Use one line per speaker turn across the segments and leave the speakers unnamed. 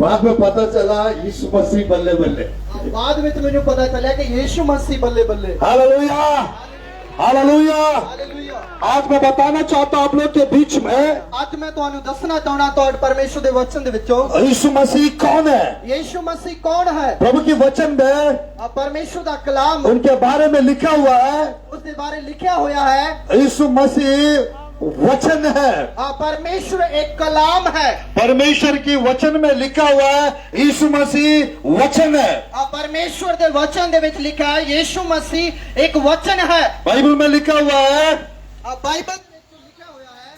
बाद में पता चला यीशु मसीह बल्ले बल्ले।
बाद में मैंने पता चला कि यीशु मसीह बल्ले बल्ले।
Hallelujah, hallelujah.
हालेलुया।
आज मैं बताना चाहता हूं आप लोग के बीच में,
आज मैं ਤੁਹਾਨੂੰ ਦੱਸਣਾ ਚਾਹਣਾ ਤੁਹਾਡੇ परमेश्वर ਦੇ वचन ਦੇ ਵਿੱਚੋਂ
यीशु मसीह कौन है।
यीशु मसीह कौन है।
प्रभु के वचन में
परमेश्वर ਦਾ कलाम
उनके बारे में लिखा हुआ है,
उसके बारे लिखा हुआ है।
यीशु मसीह वचन है।
परमेश्वर एक कलाम है।
परमेश्वर की वचन में लिखा हुआ है यीशु मसीह वचन है।
परमेश्वर के वचन दे विच लिखा है यीशु मसीह एक वचन है।
बाइबल में लिखा हुआ है,
बाइबल में लिखा हुआ है,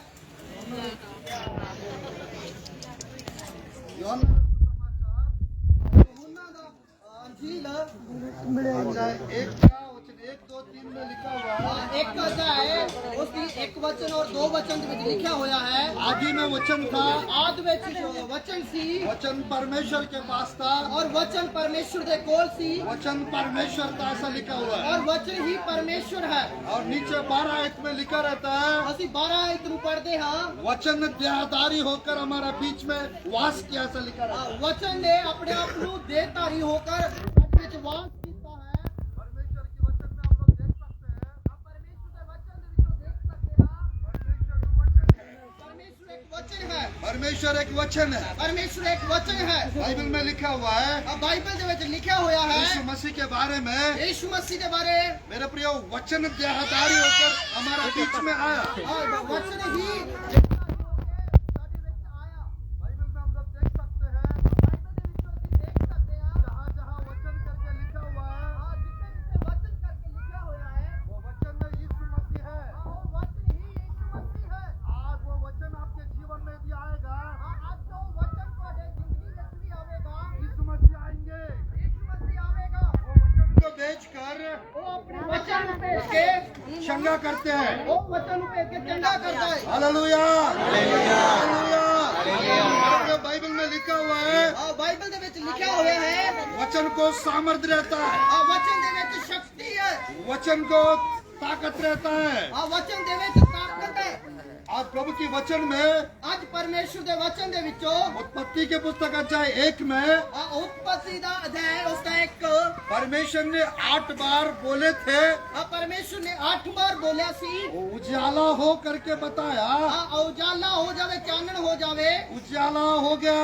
यूहन्ना दा अंजील 1:2-3 में लिखा हुआ है। एक अध्याय उसकी एक वचन और दो वचन दे विच लिखा हुआ है।
आदि में वचन था,
आदि विच वचन सी,
वचन परमेश्वर के पास था
और वचन परमेश्वर दे कोल सी,
वचन परमेश्वर था, ऐसा लिखा हुआ है।
और वचन ही परमेश्वर है।
और नीचे 12 आयत में लिखा रहता है,
ਅਸੀਂ 12 आयत ਨੂੰ पढ़ते हाँ।
वचन देहधारी होकर हमारा बीच में वास किया, ऐसा लिखा रहता है।
वचन ने अपने आप को देहधारी होकर ਸਾਡੇ ਵਿੱਚ ਵਾਸ ਕੀਤਾ है।
परमेश्वर की वचन में हम लोग देख सकते हैं,
परमेश्वर के वचन ਦੇ ਵਿੱਚੋਂ देख सकते हैं परमेश्वर एक वचन है।
परमेश्वर एक वचन है।
परमेश्वर एक वचन है।
बाइबल में लिखा हुआ है,
बाइबल ਦੇ ਵਿੱਚ लिखा हुआ है
यीशु मसीह के बारे में,
यीशु मसीह के बारे
मेरे प्रिय वचन देहधारी होकर हमारा बीच में आया।
वचन ही
बाइबल में हम लोग देख सकते हैं,
देख सकते हैं
जहाँ जहाँ वचन करके लिखा हुआ है,
वचन करके लिखा हुआ है
वो वचन में यीशु मसीह है।
वचन ही यीशु मसीह है।
आज वो वचन आपके जीवन में भी आएगा,
आज तो वचन ਤੁਹਾਡੇ ਜ਼ਿੰਦਗੀ ਵਿੱਚ ਵੀ ਆਵੇਗਾ।
यीशु मसीह आएंगे।
यीशु मसीह आवेगा।
वो वचन को बेचकर
वो अपने वचन पे के
शंगा करते हैं।
वो वचन पे के चंगा करता है।
Hallelujah, hallelujah. बाइबल में लिखा हुआ है,
बाइबल ਦੇ ਵਿੱਚ ਲਿਖਿਆ ਹੋਇਆ है
वचन को सामर्थ्य रहता है,
वचन ਦੇ ਵਿੱਚ शक्ति है।
वचन को ताकत रहता है।
वचन ਦੇ ਵਿੱਚ ताकत है।
आज प्रभु की वचन में
आज परमेश्वर ਦੇ वचन ਦੇ ਵਿੱਚੋਂ
उत्पत्ति के पुस्तक अध्याय 1 में
उत्पत्ति ਦਾ ਅਧਿਆय उसका एक
परमेश्वर ने 8 बार बोले थे,
परमेश्वर ने 8 बार बोलिया सी।
वो उजाला हो करके बताया,
उजाला हो जावे, चानन हो जावे।
उजाला हो गया।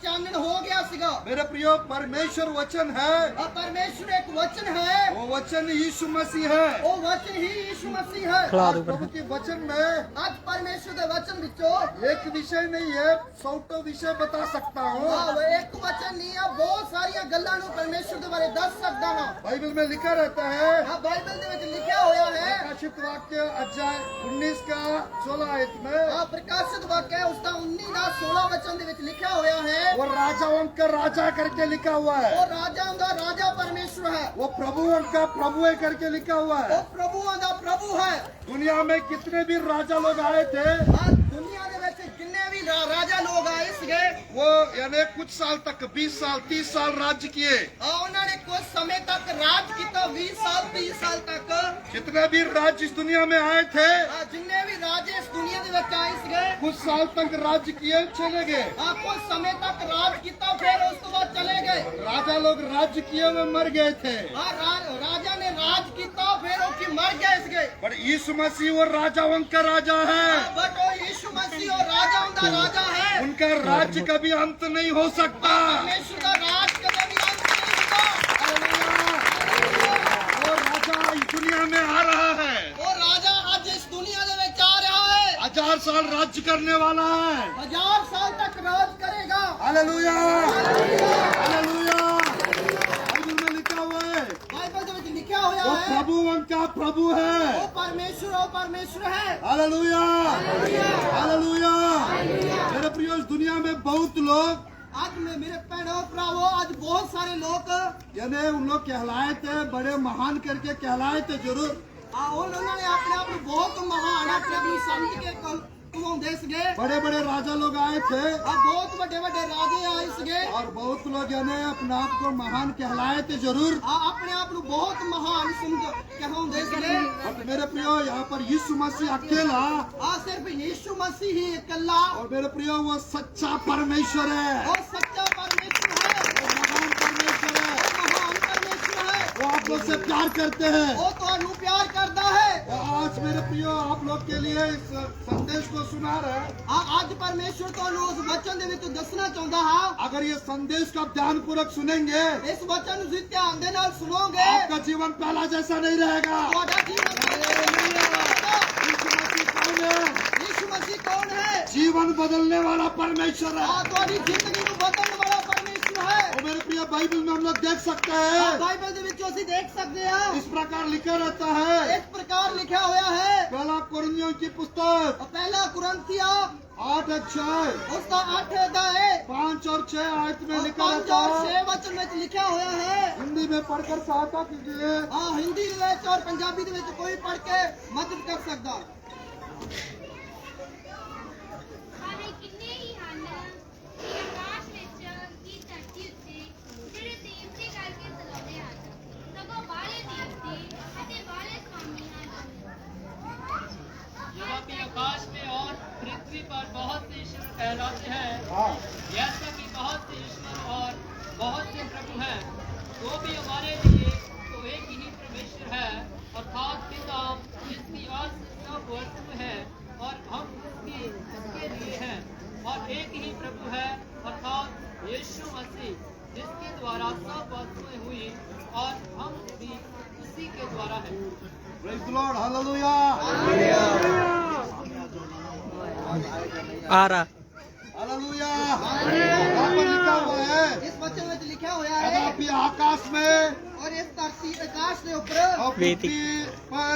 चानन हो गया सीगा।
मेरे प्रियो परमेश्वर वचन है,
परमेश्वर एक वचन है।
वो वचन यीशु मसीह है।
वो वचन ही यीशु मसीह है।
आज प्रभु के वचन में
आज परमेश्वर के वचन विचो
एक विषय नहीं है, 100 विषय बता सकता हूँ।
एक वचन नहीं है, बहुत सारी गल्लां नूं परमेश्वर के बारे दस सकता हां।
बाइबल में लिखा रहता है,
बाइबल दे विच लिखा होया है
प्रकाशित वाक्य अध्याय 19 का 16 आयत में,
प्रकाशित वाक्य उसका 19 का 16 वचन दे विच लिखा होया है।
वो राजाओं का राजा करके लिखा हुआ है।
वो राजाओं का राजा परमेश्वर है।
वो प्रभुओं का प्रभु है करके लिखा हुआ
वो
है।
प्रभुओं का प्रभु है।
दुनिया में कितने भी राजा लोग आए थे,
दुनिया दे विच जिन्ने भी राजा लोग आए सके,
वो यानी कुछ साल तक 20 साल 30 साल राज्य किए।
उन्होंने कुछ समय तक राज किया, 20 साल 30 साल तक।
जितने भी राज्य इस दुनिया में आए थे,
जिन्ने भी राजे इस दुनिया दे विच आए सके,
कुछ साल तक राज्य किए चले गए।
कुछ समय तक राज किया, फिर उस तो बाद चले गए।
राजा लोग राज्य किए हुए मर गए थे,
राजा ने राज किया, फिर वो की मर गए इसके।
पर यीशु मसीह वो राजाओं का राजा है।
बट वो यीशु मसीह और राजाओं का राजा है।
उनका राज्य कभी अंत नहीं हो सकता।
परमेश्वर का राज कभी भी अंत नहीं होगा।
वो राजा इस दुनिया में आ रहा है,
वो राजा आज इस दुनिया में आ रहा है।
1000 साल राज्य करने वाला है।
1000 साल तक राज करेगा।
Hallelujah, hallelujah. बाइबल में लिखा हुआ है,
बाइबल में लिखा हुआ
वो
है
प्रभुओं का प्रभु है।
वो परमेश्वर है।
Hallelujah, hallelujah. मेरे प्रियो इस दुनिया में बहुत लोग,
आज में मेरे बहनों भरावो, आज बहुत सारे लोग
यानी उन लोग कहलाए थे, बड़े महान करके कहलाए थे जरूर।
उन्होंने अपने आप को बहुत महान अपनी संत के देश गए।
बड़े बड़े राजा लोग आए थे,
बहुत बड़े बड़े राजे आए सके,
और बहुत लोग यानी अपने आप को महान कहलाए थे जरूर।
अपने आप को बहुत महान कहते सके।
मेरे प्रियो यहाँ पर यीशु मसीह अकेला,
सिर्फ यीशु मसीह ही अकेला,
और मेरे प्रियो वो सच्चा परमेश्वर है।
और सच्चा परमेश्वर
वो आप लोग से प्यार करते हैं।
वो ਤੁਹਾਨੂੰ ਪਿਆਰ ਕਰਦਾ ਹੈ।
और आज मेरे प्रियो आप लोग के लिए इस संदेश को सुना रहे हैं।
ਅੱਜ ਪਰਮੇਸ਼ਵਰ ਤੁਹਾਨੂੰ ਉਸ ਵਚਨ ਦੇ ਵਿੱਚ ਦੱਸਣਾ ਚਾਹੁੰਦਾ ਹਾਂ।
अगर ये संदेश का ध्यान पूर्वक सुनेंगे,
ਇਸ ਵਚਨ ਨੂੰ ਤੁਸੀਂ ਧਿਆਨ ਦੇ ਨਾਲ ਸੁਣੋਗੇ,
आपका जीवन पहला जैसा नहीं रहेगा।
ਤੁਹਾਡਾ ਜੀਵਨ
यीशु मसीह कौन है?
ਯीशु ਮਸੀਹ ਕੌਣ ਹੈ?
जीवन बदलने वाला परमेश्वर है।
ਤੁਹਾਡੀ ਜ਼ਿੰਦਗੀ ਨੂੰ ਬਦਲਣ ਵਾਲਾ ਪਰਮੇਸ਼ਵਰ ਹੈ।
और मेरे प्रिय बाइबल में हम लोग देख सकते हैं,
ਬਾਈਬਲ ਦੇ ਵਿੱਚ ਅਸੀਂ ਦੇਖ ਸਕਦੇ ਹਾਂ
इस प्रकार लिखा रहता है।
ਇਸ ਪ੍ਰਕਾਰ ਲਿਖਿਆ ਹੋਇਆ ਹੈ।
पहला कुरिन्थियों की पुस्तक
ਪਹਿਲਾ ਕੁਰਿੰਥੀਆ
8:6
ਉਸ ਦਾ 8 ਅध्याय
5 और 6 आयत में लिखा
5
रहता
और
है।
6 वचन ਵਿੱਚ ਲਿਖਿਆ ਹੋਇਆ ਹੈ।
हिंदी में पढ़कर सहायता कीजिए।
ਹਿੰਦੀ ਦੇ ਵਿੱਚ ਔਰ ਪੰਜਾਬੀ ਦੇ ਵਿੱਚ ਕੋਈ ਪੜ੍ਹ ਕੇ ਮਦਦ ਕਰ ਸਕਦਾ।
ਭਾਵੇਂ ਕਿੰਨੇ ਹੀ ਹਨ ਕਿ ਆਕਾਸ਼ ਵਿੱਚ ਕੀ ਧਰਤੀ ਉੱਤੇ ਜਿਹੜੇ ਦੇਵਤੇ ਕਰਕੇ ਚਲਾਉਂਦੇ ਹਨ, ਸਗੋਂ ਬਾਹਲੇ ਦੇਵਤੇ ਅਤੇ ਬਾਹਲੇ ਸਵਾਮੀ ਹਨ।
युवा भी आकाश में और पृथ्वी पर बहुत से ईश्वर कहलाते हैं।
हाँ,
यह सब भी बहुत से ईश्वर और बहुत से प्रभु हैं। वो भी हमारे लिए तो एक ही परमेश्वर है, अर्थात पिता, जिसकी आस सब वस्तु है और हम उसके लिए हैं, और एक ही प्रभु है अर्थात यीशु मसीह, जिसके द्वारा सब वस्तुएं हुई और हम भी उसी के द्वारा हैं।
praise the Lord, hallelujah।
आ रहा
हालेलुया। यहाँ पर लिखा हुआ है,
ਇਸ वचन ਵਿੱਚ ਲਿਖਿਆ ਹੋਇਆ ਹੈ
तथापि आकाश में
ਔਰ ਇਸ ਧਰਤੀ ਆਕਾਸ਼ ਦੇ ਉੱਪਰ
और पृथ्वी पर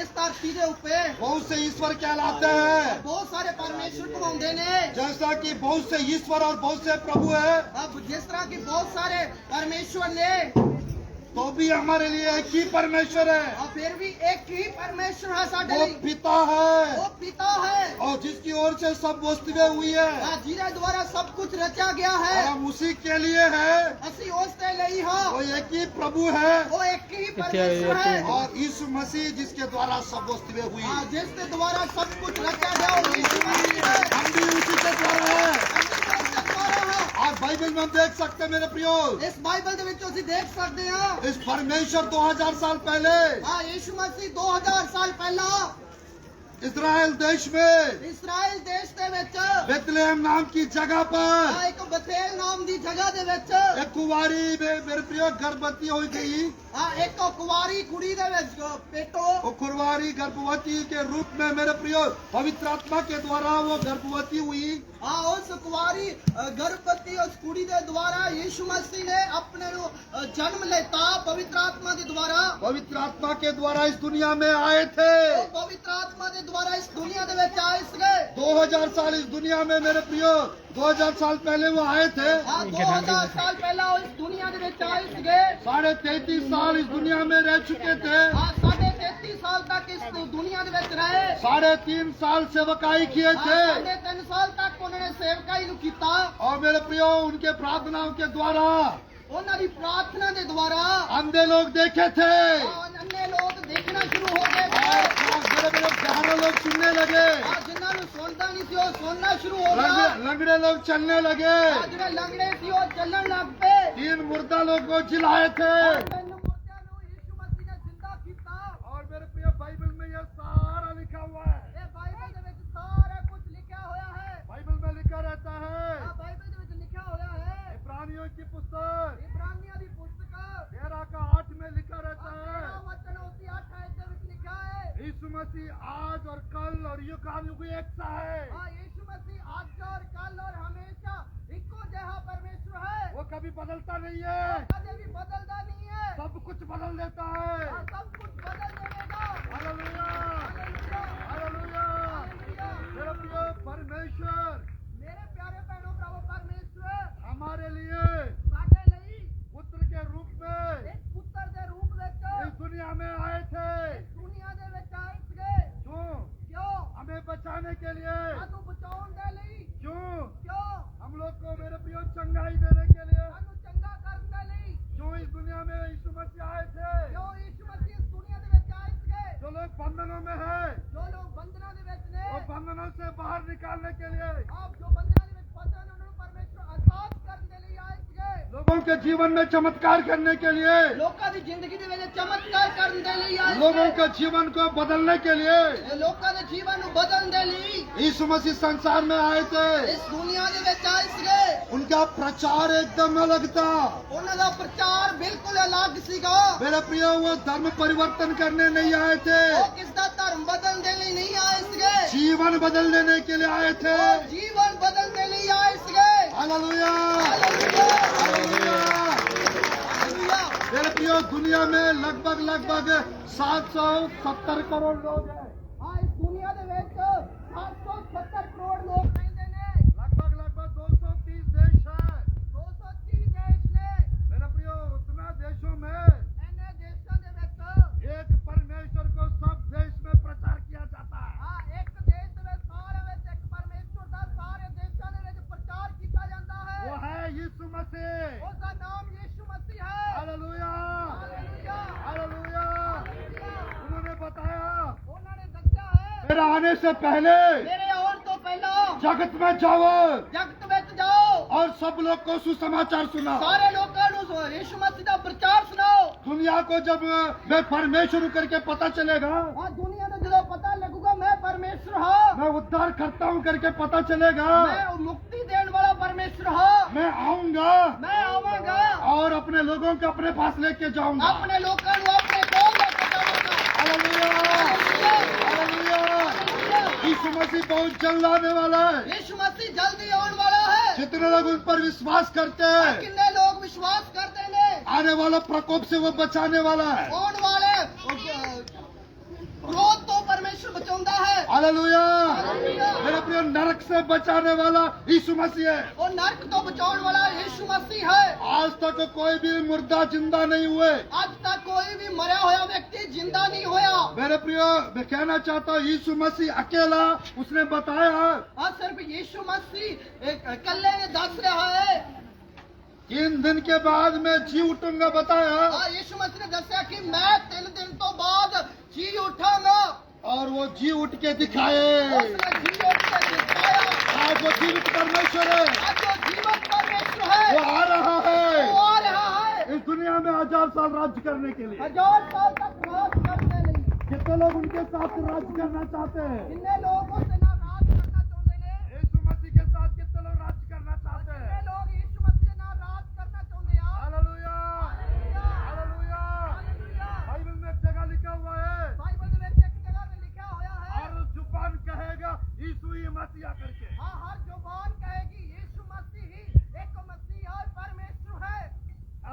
ਇਸ ਧਰਤੀ ਦੇ ਉੱਪਰ
बहुत से ईश्वर कहलाते हैं।
ਬਹੁਤ ਸਾਰੇ ਪਰਮੇਸ਼ਵਰ ਕਹਾਉਂਦੇ ਨੇ।
जैसा कि बहुत से ईश्वर और बहुत से प्रभु है,
अब जिस तरह की बहुत सारे परमेश्वर ने,
तो भी हमारे लिए एक ही परमेश्वर है।
और फिर भी एक ही परमेश्वर है साडे
वो
लिए।
पिता है
वो पिता है
और जिसकी ओर से सब वस्तुएं हुई है,
जिसके द्वारा सब कुछ रचा गया है।
और हम उसी के लिए है।
ਅਸੀਂ ਉਸ ਤੇ ਲਈ ਹਾਂ।
वो एक ही प्रभु है
वो एक ही परमेश्वर है
और यीशु मसीह जिसके द्वारा सब वस्तुएं हुई।
जिसके द्वारा सब कुछ रचा गया और यीशु मसीह है।
हम भी उसी के द्वारा है।
हम भी उसके द्वारा है।
और बाइबल में हम देख सकते हैं मेरे प्रियो,
इस बाइबल ਦੇ ਵਿੱਚ ਅਸੀਂ ਦੇਖ ਸਕਦੇ ਹਾਂ
इस परमेश्वर 2000 साल पहले
यीशु मसीह 2000 साल ਪਹਿਲਾਂ
इस्राएल देश में
ਇਸਰਾਇਲ ਦੇਸ਼ ਦੇ ਵਿੱਚ
बेथलेहम नाम की जगह पर
ਇੱਕ ਬਥੇਲ ਨਾਮ ਦੀ ਜਗ੍ਹਾ ਦੇ ਵਿੱਚ
एक कुंवारी में मेरे प्रियो गर्भवती हो गई।
ਇੱਕ ਕੁਵਾਰੀ ਕੁੜੀ ਦੇ ਵਿੱਚ ਪੇਟੋ
वो कुंवारी गर्भवती के रूप में मेरे प्रियो पवित्र आत्मा के द्वारा वो गर्भवती हुई।
उस कुवारी गर्भवती उस कुड़ी के द्वारा यीशु मसीह ने अपने जन्म लेता पवित्र आत्मा के द्वारा।
पवित्र आत्मा के द्वारा इस दुनिया में आए थे।
वो पवित्र आत्मा के द्वारा इस दुनिया के ਵਿੱਚ आए इसलिए
2000 साल इस दुनिया में मेरे प्रियो 2000 साल पहले वो आए थे।
2000 साल पहला वो इस दुनिया के ਵਿੱਚ आए इसलिए
33.5 साल इस दुनिया में रह चुके थे।
33 साल तक इस दुनिया के ਵਿੱਚ रहे।
3.5 साल सेवकाई किए थे।
3.5 साल तक उन्होंने सेवकाई ਨੂੰ ਕੀਤਾ।
और मेरे प्रियो उनके प्रार्थनाओं के द्वारा
ਉਹਨਾਂ ਦੀ ਪ੍ਰਾਰਥਨਾ ਦੇ द्वारा
अंधे लोग देखे थे
अन्य लोग देखना शुरू हो गए
और
थे।
बड़े बड़े बहरे लोग सुनने लगे।
जिन्हों ਨੂੰ ਸੁਣਦਾ ਨਹੀਂ ਸੀ ਉਹ ਸੁਣਨਾ ਸ਼ੁਰੂ ਹੋ ਗਿਆ।
लंगड़े लोग चलने लगे।
ਜਿਹੜੇ ਲੰਗੜੇ ਸੀ ਉਹ ਚੱਲਣ ਲੱਗ ਪਏ।
3 मुर्दा लोग को जिलाए थे।
ਤਿੰਨ ਮੁਰਦਿਆਂ ਨੂੰ ਯੀਸ਼ੂ ਮਸੀਹ ਨੇ ਜ਼ਿੰਦਾ ਕੀਤਾ।
और मेरे प्रिय बाइबल में यह सारा लिखा हुआ है।
ਇਹ ਬਾਈਬਲ ਦੇ ਵਿੱਚ ਸਾਰਾ ਕੁਝ ਲਿਖਿਆ ਹੋਇਆ ਹੈ।
बाइबल में लिखा रहता है।
ਬਾਈਬਲ ਦੇ ਵਿੱਚ ਲਿਖਿਆ ਹੋਇਆ ਹੈ।
इब्रानियों की पुस्तक
ਇਬਰਾਨੀਆਂ ਦੀ ਪੁਸਤਕ
13 का 8 में लिखा रहता है,
ਵਚਨ ਉਸਦੀ 8 ਆਇਤ ਦੇ ਵਿੱਚ ਲਿਖਿਆ ਹੈ।
यीशु मसीह आज और कल और युग एक सा है।
यीशु मसीह आज और कल और हमेशा इको जैसा परमेश्वर है।
वो कभी बदलता नहीं है,
कभी भी बदलता नहीं है।
सब कुछ बदल देता है।
सब कुछ बदल देगा।
Hallelujah, hallelujah. मेरे प्रिय परमेश्वर
मेरे प्यारे बहनों प्रभु परमेश्वर
हमारे लिए
साडे लई
पुत्र के रूप में
एक पुत्र के रूप ਵਿੱਚ
इस दुनिया में आए थे।
दुनिया ਦੇ ਵਿੱਚ ਆਏ ਸੀਗੇ।
क्यों?
क्यों?
हमें बचाने के लिए।
ਸਾਨੂੰ ਬਚਾਉਣ ਦੇ ਲਈ।
क्यों?
क्यों?
हम लोग को मेरे प्रिय चंगाई देने के लिए।
ਸਾਨੂੰ ਚੰਗਾ ਕਰਨ ਦੇ ਲਈ।
क्यों इस दुनिया में यीशु मसीह आए थे?
क्यों यीशु मसीह इस दुनिया ਦੇ ਵਿੱਚ ਆਏ ਸੀਗੇ।
जो लोग बंधनों में के जीवन में चमत्कार करने के लिए,
लोगों की जिंदगी ਦੇ ਵਿੱਚ ਚਮਤਕਾਰ ਕਰਨ ਦੇ ਲਈ ਆਏ
लोगों के जीवन को बदलने के लिए
ਲੋਕਾਂ ਦੇ ਜੀਵਨ ਨੂੰ ਬਦਲਣ ਦੇ ਲਈ
यीशु मसीह संसार में आए थे।
ਇਸ ਦੁਨੀਆ ਦੇ ਵਿੱਚ ਆਏ ਸੀਗੇ।
उनका प्रचार एकदम अलग था।
ਉਹਨਾਂ ਦਾ ਪ੍ਰਚਾਰ ਬਿਲਕੁਲ ਅਲੱਗ ਸੀਗਾ।
मेरे प्रियो, वो धर्म परिवर्तन करने नहीं आए थे,
ਉਹ ਕਿਸ ਦਾ ਧਰਮ ਬਦਲਣ ਦੇ ਲਈ ਨਹੀਂ ਆਏ ਸੀਗੇ।
जीवन बदल देने के लिए आए थे।
ਉਹ ਜੀਵਨ ਬਦਲਣ ਦੇ ਲਈ ਆਏ ਸੀਗੇ।
Hallelujah,
hallelujah,
hallelujah.
ਹਾਲੇਲੂया।
मेरे प्रियो, दुनिया में लगभग 770 करोड़ लोग हैं।
ਹਾਂ ਇਸ ਦੁਨੀਆ ਦੇ ਵਿੱਚ 770 ਕਰੋੜ ਲੋਕ ਰਹਿੰਦੇ ਨੇ।
लगभग 230 देश है।
230 ਦੇਸ਼ ਨੇ।
मेरे प्रियो, उतना देशों में
ਇੰਨੇ ਦੇਸ਼ਾਂ ਦੇ ਵਿੱਚ
एक परमेश्वर को सब देश में प्रचार किया जाता है।
ਹਾਂ ਇੱਕ ਦੇਸ਼ ਦੇ ਵਿੱਚ ਸਾਰੇ ਵਿੱਚ ਇੱਕ ਪਰਮੇਸ਼ਵਰ ਦਾ ਸਾਰੇ ਦੇਸ਼ਾਂ ਦੇ ਵਿੱਚ ਪ੍ਰਚਾਰ ਕੀਤਾ ਜਾਂਦਾ
वो
ਹੈ।
है यीशु मसीह।
ਉਸ ਦਾ ਨਾਮ ਯੀਸ਼ੂ ਮਸੀਹ ਹੈ।
Hallelujah,
hallelujah,
hallelujah.
ਹਾਲੇਲੂया।
उन्होंने बताया,
ਉਹਨਾਂ ਨੇ ਦੱਸਿਆ ਹੈ
मेरे आने से पहले
ਮੇਰੇ ਆਉਣ ਤੋਂ ਪਹਿਲਾਂ
जगत में जाओ
ਜਗਤ ਵਿੱਚ ਜਾਓ,
और सब लोग को सुसमाचार सुनाओ।
ਸਾਰੇ ਲੋਕਾਂ ਨੂੰ ਯੀਸ਼ੂ ਮਸੀਹ ਦਾ ਪ੍ਰਚਾਰ ਸੁਣਾਓ।
दुनिया को जब मैं परमेश्वर करके पता चलेगा,
ਹਾਂ ਦੁਨੀਆ ਨੂੰ ਜਦੋਂ ਪਤਾ ਲੱਗੂਗਾ ਮੈਂ ਪਰਮੇਸ਼ਰ ਹਾਂ,
मैं उद्धार करता हूँ करके पता चलेगा,
ਮੈਂ ਉਹ ਮੁਕਤੀ ਦੇਣ ਵਾਲਾ ਪਰਮੇਸ਼ਰ ਹਾਂ,
मैं आऊंगा
ਮੈਂ ਆਵਾਂਗਾ,
और अपने लोगों को अपने पास लेके जाऊंगा।
ਆਪਣੇ ਲੋਕਾਂ ਨੂੰ ਆਪਣੇ ਕੋਲ ਲੈ ਕੇ ਜਾਵਾਂਗਾ।
Hallelujah, hallelujah. यीशु मसीह बहुत जल्द आने वाला है।
यीशु मसीह जल्दी आने वाला है।
जितने लोग उन पर विश्वास करते हैं,
कितने लोग विश्वास करते हैं
आने वाला प्रकोप से वो बचाने वाला है।
आने वाले क्रोध तो परमेश्वर बचाता है।
हालेलुया।
हालेलुया।
मेरे प्रिय, नरक से बचाने वाला यीशु मसीह है।
और नरक तो बचाने वाला यीशु मसीह है।
आज तक कोई भी मुर्दा जिंदा नहीं हुए।
आज तक कोई भी मरा हुआ व्यक्ति जिंदा नहीं होया।
मेरे प्रिय, मैं कहना चाहता हूँ, यीशु मसीह अकेला उसने बताया
आज सिर्फ यीशु मसीह एक कल्ले ने दस रहा है
3 दिन के बाद मैं जी उठूंगा, बताया।
यीशु मसीह ने दसा कि मैं 3 दिन तो बाद जी उठाऊंगा।
और वो जी उठ के दिखाए।
उसने जी उठ के दिखाया।
आज वो जीवित परमेश्वर है,
आज जो जीवन परमेश्वर है
वो आ रहा है
वो आ रहा है
इस दुनिया में 1000 साल राज्य करने के लिए।
1000 साल तक राज करने लिए।
कितने लोग उनके साथ राज्य करना चाहते हैं?
कितने लोग उससे ना राज करना चाहते हैं।
यीशु मसीह के साथ कितने लोग राज्य करना चाहते
कितने
हैं?
लोग यीशु मसीह से ना राज करना चाहते हैं।
Hallelujah,
hallelujah,
hallelujah.
Hallelujah.
Bible में एक जगह लिखा हुआ है,
बाइबल में एक जगह में लिखा हुआ है।
हर जुबान कहेगा यीशु ही मसीहा करके।
हाँ, हर जुबान कहेगी यीशु मसीह ही एक मसीह और परमेश्वर है।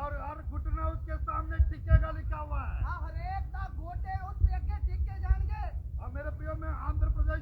और हर घुटना उसके सामने टिकेगा, लिखा हुआ है।
हाँ, हर एक का गोटे उससे आगे टिके जाएंगे।
और मेरे प्रियो, मैं आंध्र प्रदेश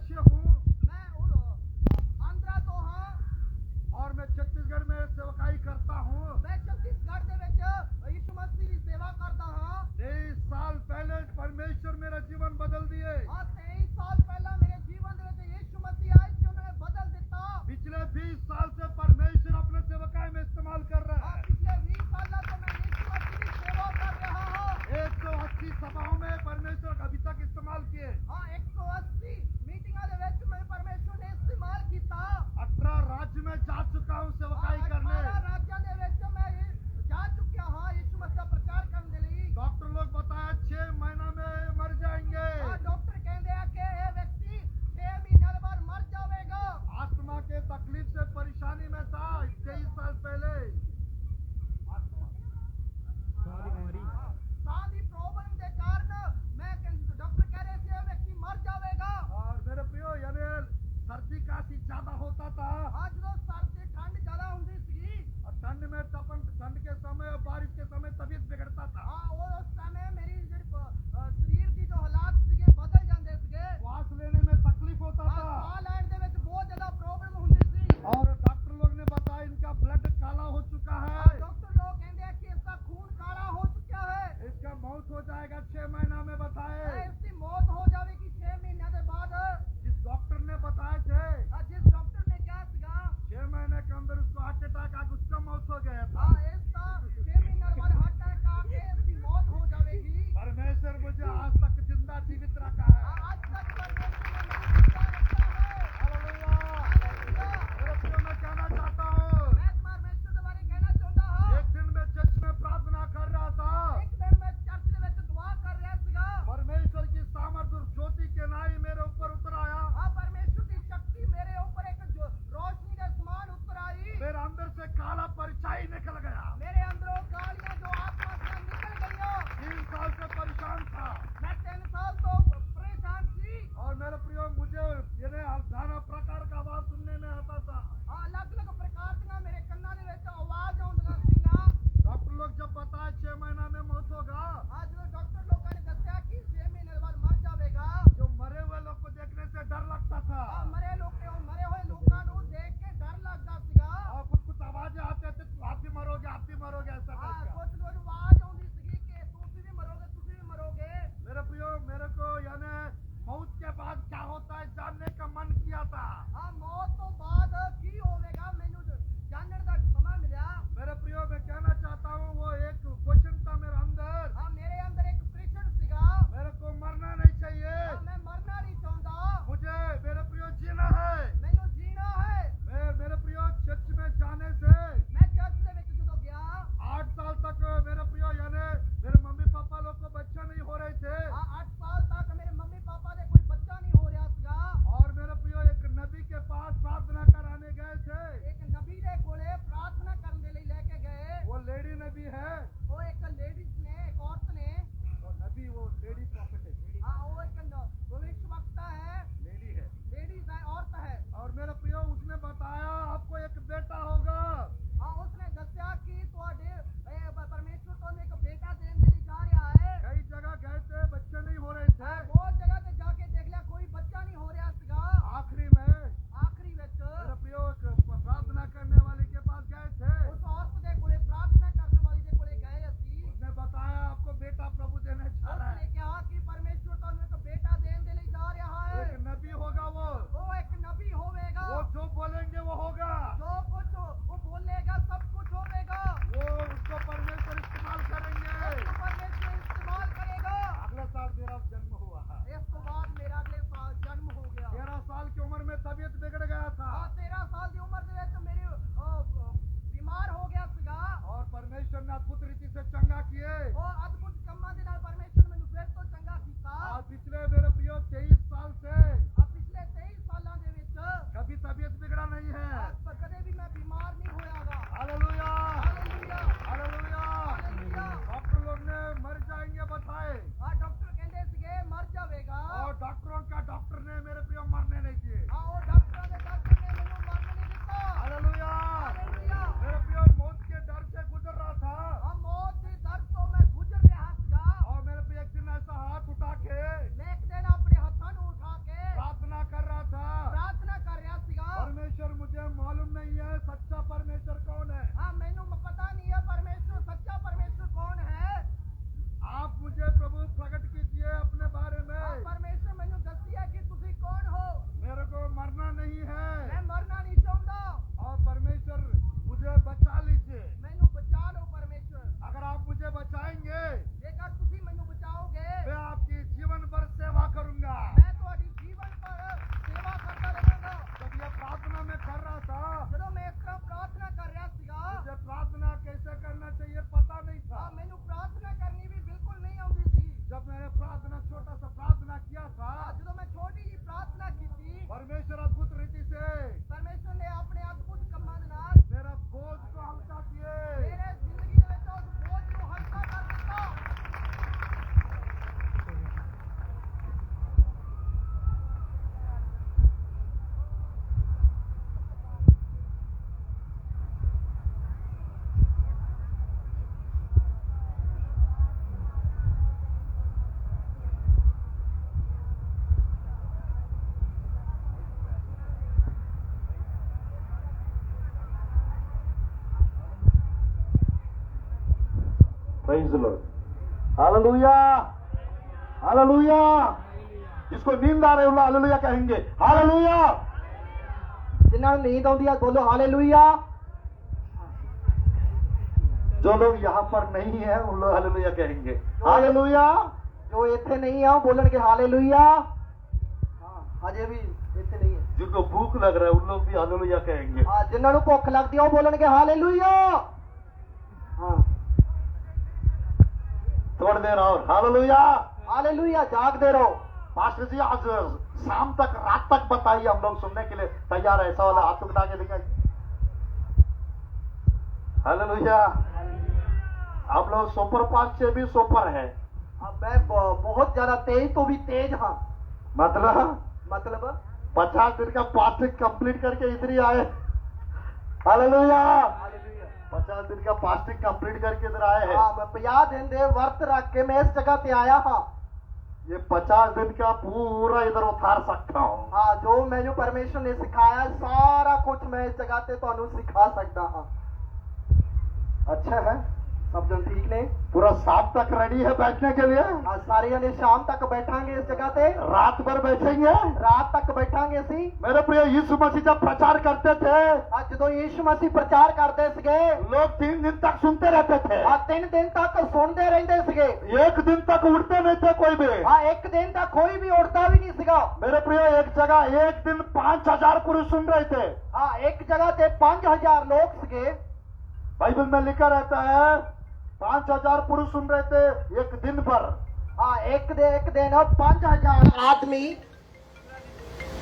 नबी है
वो एक लेडीज ने, एक औरत ने,
और नबी वो लेडी प्रॉफिट है,
हाँ वो एक भविष्यवक्ता है,
लेडी है।
लेडीज है, औरत है।
और मेरे प्रियो उसने बताया आपको एक बेटा होगा।
हाँ उसने दस्या कि परमेश्वर तो एक बेटा देने के लिए जा रहा है।
कई जगह गए थे, बच्चे नहीं हो रहे थे।
बहुत जगह ते जाके देख लिया, कोई बच्चा नहीं हो रहा सीगा।
आखिरी में
आखिरी विच
मेरे प्रियो एक प्रार्थना करने वाले के पास गए थे।
उस औरत दे कोले, प्रार्थना करने वाली दे कोले गए असी।
उसने बताया आपको बेटा प्रभु देने जा रहा
उसने
है,
कहा कि परमेश्वर तो एक बेटा देने के लिए जा रहा है।
एक नबी होगा
वो एक नबी होवेगा,
वो जो बोलेंगे वो होगा,
जो कुछ वो बोलेगा सब कुछ होवेगा।
वो उसको परमेश्वर इस्तेमाल करेंगे।
उसको परमेश्वर इस्तेमाल करेगा।
अगले साल मेरा जन्म हुआ है।
इसके बाद मेरा अगले साल जन्म हो गया।
13 साल की उम्र में तबीयत बिगड़ गया था
13 साल की उम्र दे विच मेरी बीमार हो गया सीगा।
और परमेश्वर ने अद्भुत रीति से चंगा किए।
और अद्भुत कम्मा दे नाल परमेश्वर मैनू फिर तो चंगा कीता।
आज पिछले मेरे प्रियो 23 साल से
पिछले 23 सालों दे विच
कभी तबीयत बिगड़ा नहीं है।
कदे भी मैं बीमार नहीं होयागा।
Hallelujah,
hallelujah,
hallelujah.
Hallelujah.
Doctor लोग ने मर जाएंगे बताए,
डॉक्टर कहते सीगे मर जावेगा।
और डॉक्टरों का डॉक्टर ने मेरे प्रियो मरने नहीं दिए।
और डॉक्टर ने मैनू मरने नहीं दिता।
हालेलुया।
हालेलुया।
मेरे प्रियो मौत के डर से गुजर रहा था,
मौत के दर तो मैं गुजर रहा सीगा।
और मेरे प्रियो एक दिन ऐसा हाथ उठा के
मैं एक दिन अपने हाथों को उठा के
प्रार्थना कर रहा था,
प्रार्थना कर रहा सीगा।
परमेश्वर मुझे मालूम नहीं है सच्चा परमेश्वर कौन है।
मैनू पता नहीं है परमेश्वर, सच्चा परमेश्वर कौन है।
आप मुझे प्रभु प्रकट कीजिए अपने बारे में।
परमेश्वर मैनू दसिया कि तुसी कौन हो।
मेरे को मरना नहीं है,
मैं मरना नहीं चाहता।
और परमेश्वर मुझे बचा लीजिए।
मैनू बचा लो परमेश्वर।
अगर आप मुझे बचाएंगे
जेकर तुसी मैनू बचाओगे,
मैं आपकी जीवन भर सेवा करूंगा।
मैं तुम्हारी जीवन पर सेवा करता रहूंगा।
जब ये प्रार्थना में कर रहा था,
जो मैं इस तरह प्रार्थना कर रहा सीगा,
मुझे प्रार्थना कैसे करना चाहिए पता नहीं था।
मैनू प्रार्थना करनी भी बिल्कुल नहीं आती थी।
जब मैंने प्रार्थना छोटा सा प्रार्थना किया था,
जो मैं छोटी जी प्रार्थना की थी,
परमेश्वर अद्भुत रीति से
परमेश्वर ने अपने अद्भुत कम्मां दे नाल
मेरा बोझ को हल्का किए।
मेरे जिंदगी दे विच उस बोझ को हल्का कर दिता।
Praise the Lord. Hallelujah, hallelujah. जिसको नींद आ रही है हालेलुया कहेंगे। हालेलुया।
जिन्हां नूं नींद आउंदी है बोलो हालेलुया।
जो लोग यहाँ पर नहीं है उन लोग हालेलुया कहेंगे। हालेलुया।
जो इत्थे नहीं है वो बोलणगे हालेलुया। अजे भी इत्थे नहीं है।
जिनको भूख लग रहा है उन लोग भी हालेलुया कहेंगे।
जिन्हां नूं भुख लगदी है वो बोलणगे हालेलुया।
थोड़ी देर और हालेलुया।
हालेलुया। जागते रहो।
पास्टर जी आज शाम तक रात तक बताइए, हम लोग सुनने के लिए तैयार है। ऐसा वाला हाथ उठा के दिखाइए। हालेलुया। आप लोग सुपर फास्ट से भी सुपर है।
मैं बहुत ज्यादा तेज तो भी तेज हाँ।
मतलब 50 दिन का फास्टिंग कंप्लीट करके इधर ही आए। हालेलुया। 50 दिन का फास्टिंग कंप्लीट करके इधर आए हैं।
मैं 50 दिन दे व्रत रख के मैं इस जगह पे आया हाँ।
ये 50 दिन का पूरा इधर उतार सकता हूँ।
हाँ, जो मैनू परमेश्वर ने सिखाया सारा कुछ मैं इस जगह पे तुहानू सिखा सकता हाँ।
अच्छा है,
सब जन ठीक ने?
पूरा शाम तक रेडी है बैठने के लिए।
सारे जने शाम तक बैठांगे इस जगह पे।
रात भर बैठेंगे,
रात तक बैठांगे असी।
मेरे प्रिय यीशु मसीह जब प्रचार करते थे,
आज जो यीशु मसीह प्रचार करते सके,
लोग 3 दिन तक सुनते रहते थे।
3 दिन तक सुनते रहते सके।
1 दिन तक उठते नहीं थे कोई भी।
1 दिन तक कोई भी उठता भी नहीं सका।
मेरे प्रिय एक जगह 1 दिन 5000 पुरुष सुन रहे थे।
एक जगह पे 5000 लोग सके।
बाइबल में लिखा रहता है 5000 पुरुष सुन रहे थे एक दिन पर।
एक दिन 5000 आदमी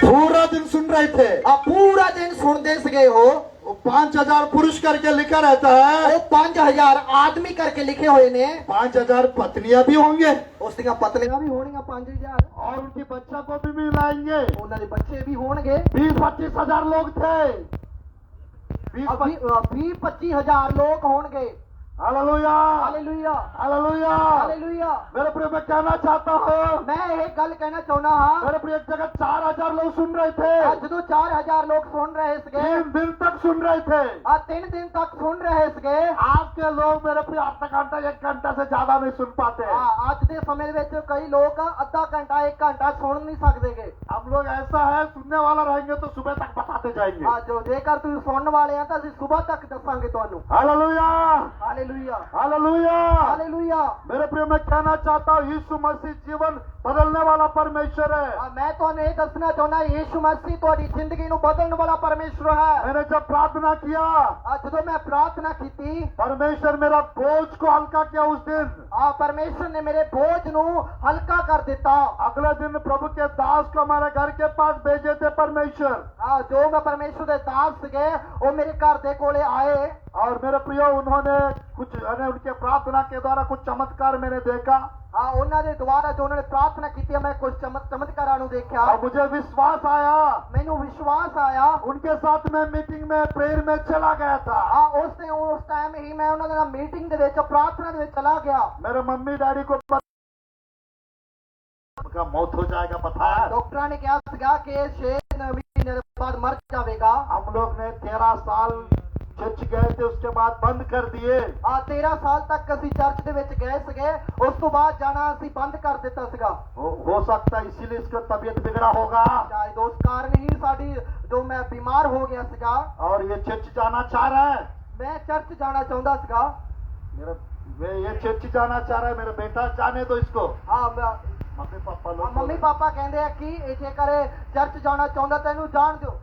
पूरा दिन सुन रहे थे।
आप पूरा दिन सुनते सके हो।
वो 5000 पुरुष करके लिखा रहता है।
वो 5000 आदमी करके लिखे हुए ने।
5000 पत्नियां भी होंगे
उस ਦੀਆਂ पत्नियां भी होंगी 5000
और उनकी बच्चा को भी मिलाएंगे।
ਉਹਨਾਂ ਦੇ ਬੱਚੇ भी होंगे।
20-25 हजार लोग थे।
20-25 हजार लोग होंगे।
Hallelujah,
hallelujah,
hallelujah,
hallelujah.
मेरे प्रिय मैं कहना चाहता हूँ,
मैं एक गल कहना चाहना हाँ।
मेरे प्रिय एक जगह 4000 लोग सुन रहे थे।
ਜਦੋਂ 4000 लोग सुन रहे सके
3 दिन तक सुन रहे थे।
3 दिन तक सुन रहे सके।
आज के लोग मेरे प्रिय आधा घंटा 1 घंटा से ज्यादा नहीं सुन पाते।
ਅੱਜ ਦੇ ਸਮੇਂ ਵਿੱਚ ਕਈ ਲੋਕ ਅੱਧਾ ਘੰਟਾ 1 ਘੰਟਾ ਸੁਣ ਨਹੀਂ ਸਕਦੇਗੇ।
हम लोग ऐसा है, सुनने वाला रहेंगे तो सुबह तक बताते जाएंगे।
ਜੋ ਜੇਕਰ ਤੁਸੀਂ ਸੁਣਨ ਵਾਲੇ ਆ ਤਾਂ ਅਸੀਂ ਸਵੇਰ ਤੱਕ ਦੱਸਾਂਗੇ ਤੁਹਾਨੂੰ।
Hallelujah,
hallelujah,
hallelujah.
हालेलूया।
मेरे प्रिय मैं कहना चाहता हूँ, यीशु मसीह जीवन बदलने वाला परमेश्वर है।
मैं ਤੁਹਾਨੂੰ ਇਹ ਦੱਸਣਾ ਚਾਹੁੰਦਾ ਯੀਸ਼ੂ ਮਸੀਹ ਤੁਹਾਡੀ ਜ਼ਿੰਦਗੀ ਨੂੰ ਬਦਲਣ ਵਾਲਾ ਪਰਮੇਸ਼ਰ ਹੈ।
मैंने जब प्रार्थना किया,
ਜਦੋਂ ਮੈਂ ਪ੍ਰਾਰਥਨਾ ਕੀਤੀ
परमेश्वर मेरा बोझ को हल्का किया उस दिन।
परमेश्वर ने मेरे बोझ ਨੂੰ ਹਲਕਾ ਕਰ ਦਿੱਤਾ।
अगले दिन प्रभु के दास को हमारे घर के पास भेजे थे परमेश्वर।
ਜੋ ਮੈਂ ਪਰਮੇਸ਼ਰ ਦੇ ਦਾਸ ਸੀਗੇ ਉਹ ਮੇਰੇ ਘਰ ਦੇ ਕੋਲੇ ਆਏ।
और मेरे प्रिय उन्होंने कुछ उनके प्रार्थना के द्वारा कुछ चमत्कार मैंने देखा।
ਉਹਨਾਂ ਦੇ ਦੁਆਰਾ ਜੋ ਉਹਨਾਂ ਨੇ ਪ੍ਰਾਰਥਨਾ ਕੀਤੀ ਮੈਂ ਕੁਝ ਚਮਤਕਾਰਾਂ ਨੂੰ ਦੇਖਿਆ।
और मुझे विश्वास आया,
ਮੈਨੂੰ ਵਿਸ਼ਵਾਸ ਆਇਆ।
उनके साथ में मीटिंग में प्रेयर में चला गया था।
ਉਸ ਟਾਈਮ ਹੀ ਮੈਂ ਉਹਨਾਂ ਦੇ ਨਾਲ ਮੀਟਿੰਗ ਦੇ ਵਿੱਚ ਪ੍ਰਾਰਥਨਾ ਦੇ ਵਿੱਚ ਚਲਾ ਗਿਆ।
मेरे मम्मी डैडी को का मौत हो जाएगा पता है।
ਡਾਕਟਰਾਂ ਨੇ ਕਿਹਾ ਸੀਗਾ ਕਿ 6 ਮਹੀਨੇ ਬਾਅਦ ਮਰ ਜਾਵੇਗਾ।
हम लोग ने 13 साल चर्च गए थे, उसके बाद बंद कर दिए।
13 ਸਾਲ ਤੱਕ ਅਸੀਂ ਚਰਚ ਦੇ ਵਿੱਚ ਗਏ ਸੀਗੇ, ਉਸ ਤੋਂ ਬਾਅਦ ਜਾਣਾ ਅਸੀਂ ਬੰਦ ਕਰ ਦਿੱਤਾ ਸੀਗਾ।
हो सकता है इसीलिए इसका तबीयत बिगड़ा होगा।
ਸ਼ਾਇਦ ਉਸ ਕਾਰਨ ਹੀ ਸਾਡੀ ਜੋ ਮੈਂ ਬਿਮਾਰ ਹੋ ਗਿਆ ਸੀਗਾ।
और ये चर्च जाना चाह रहा है।
मैं चर्च जाना चाहता ਸੀਗਾ।
वे ये चर्च जाना चाह रहा है। मेरा बेटा जाने दो इसको। मम्मी पापा लोग
ਮੰਮੀ ਪਾਪਾ ਕਹਿੰਦੇ ਆ ਕਿ ਇਹ ਜੇਕਰ ਚਰਚ ਜਾਣਾ ਚਾਹੁੰਦਾ ਤਾਂ ਇਹਨੂੰ ਜਾਣ ਦਿਓ।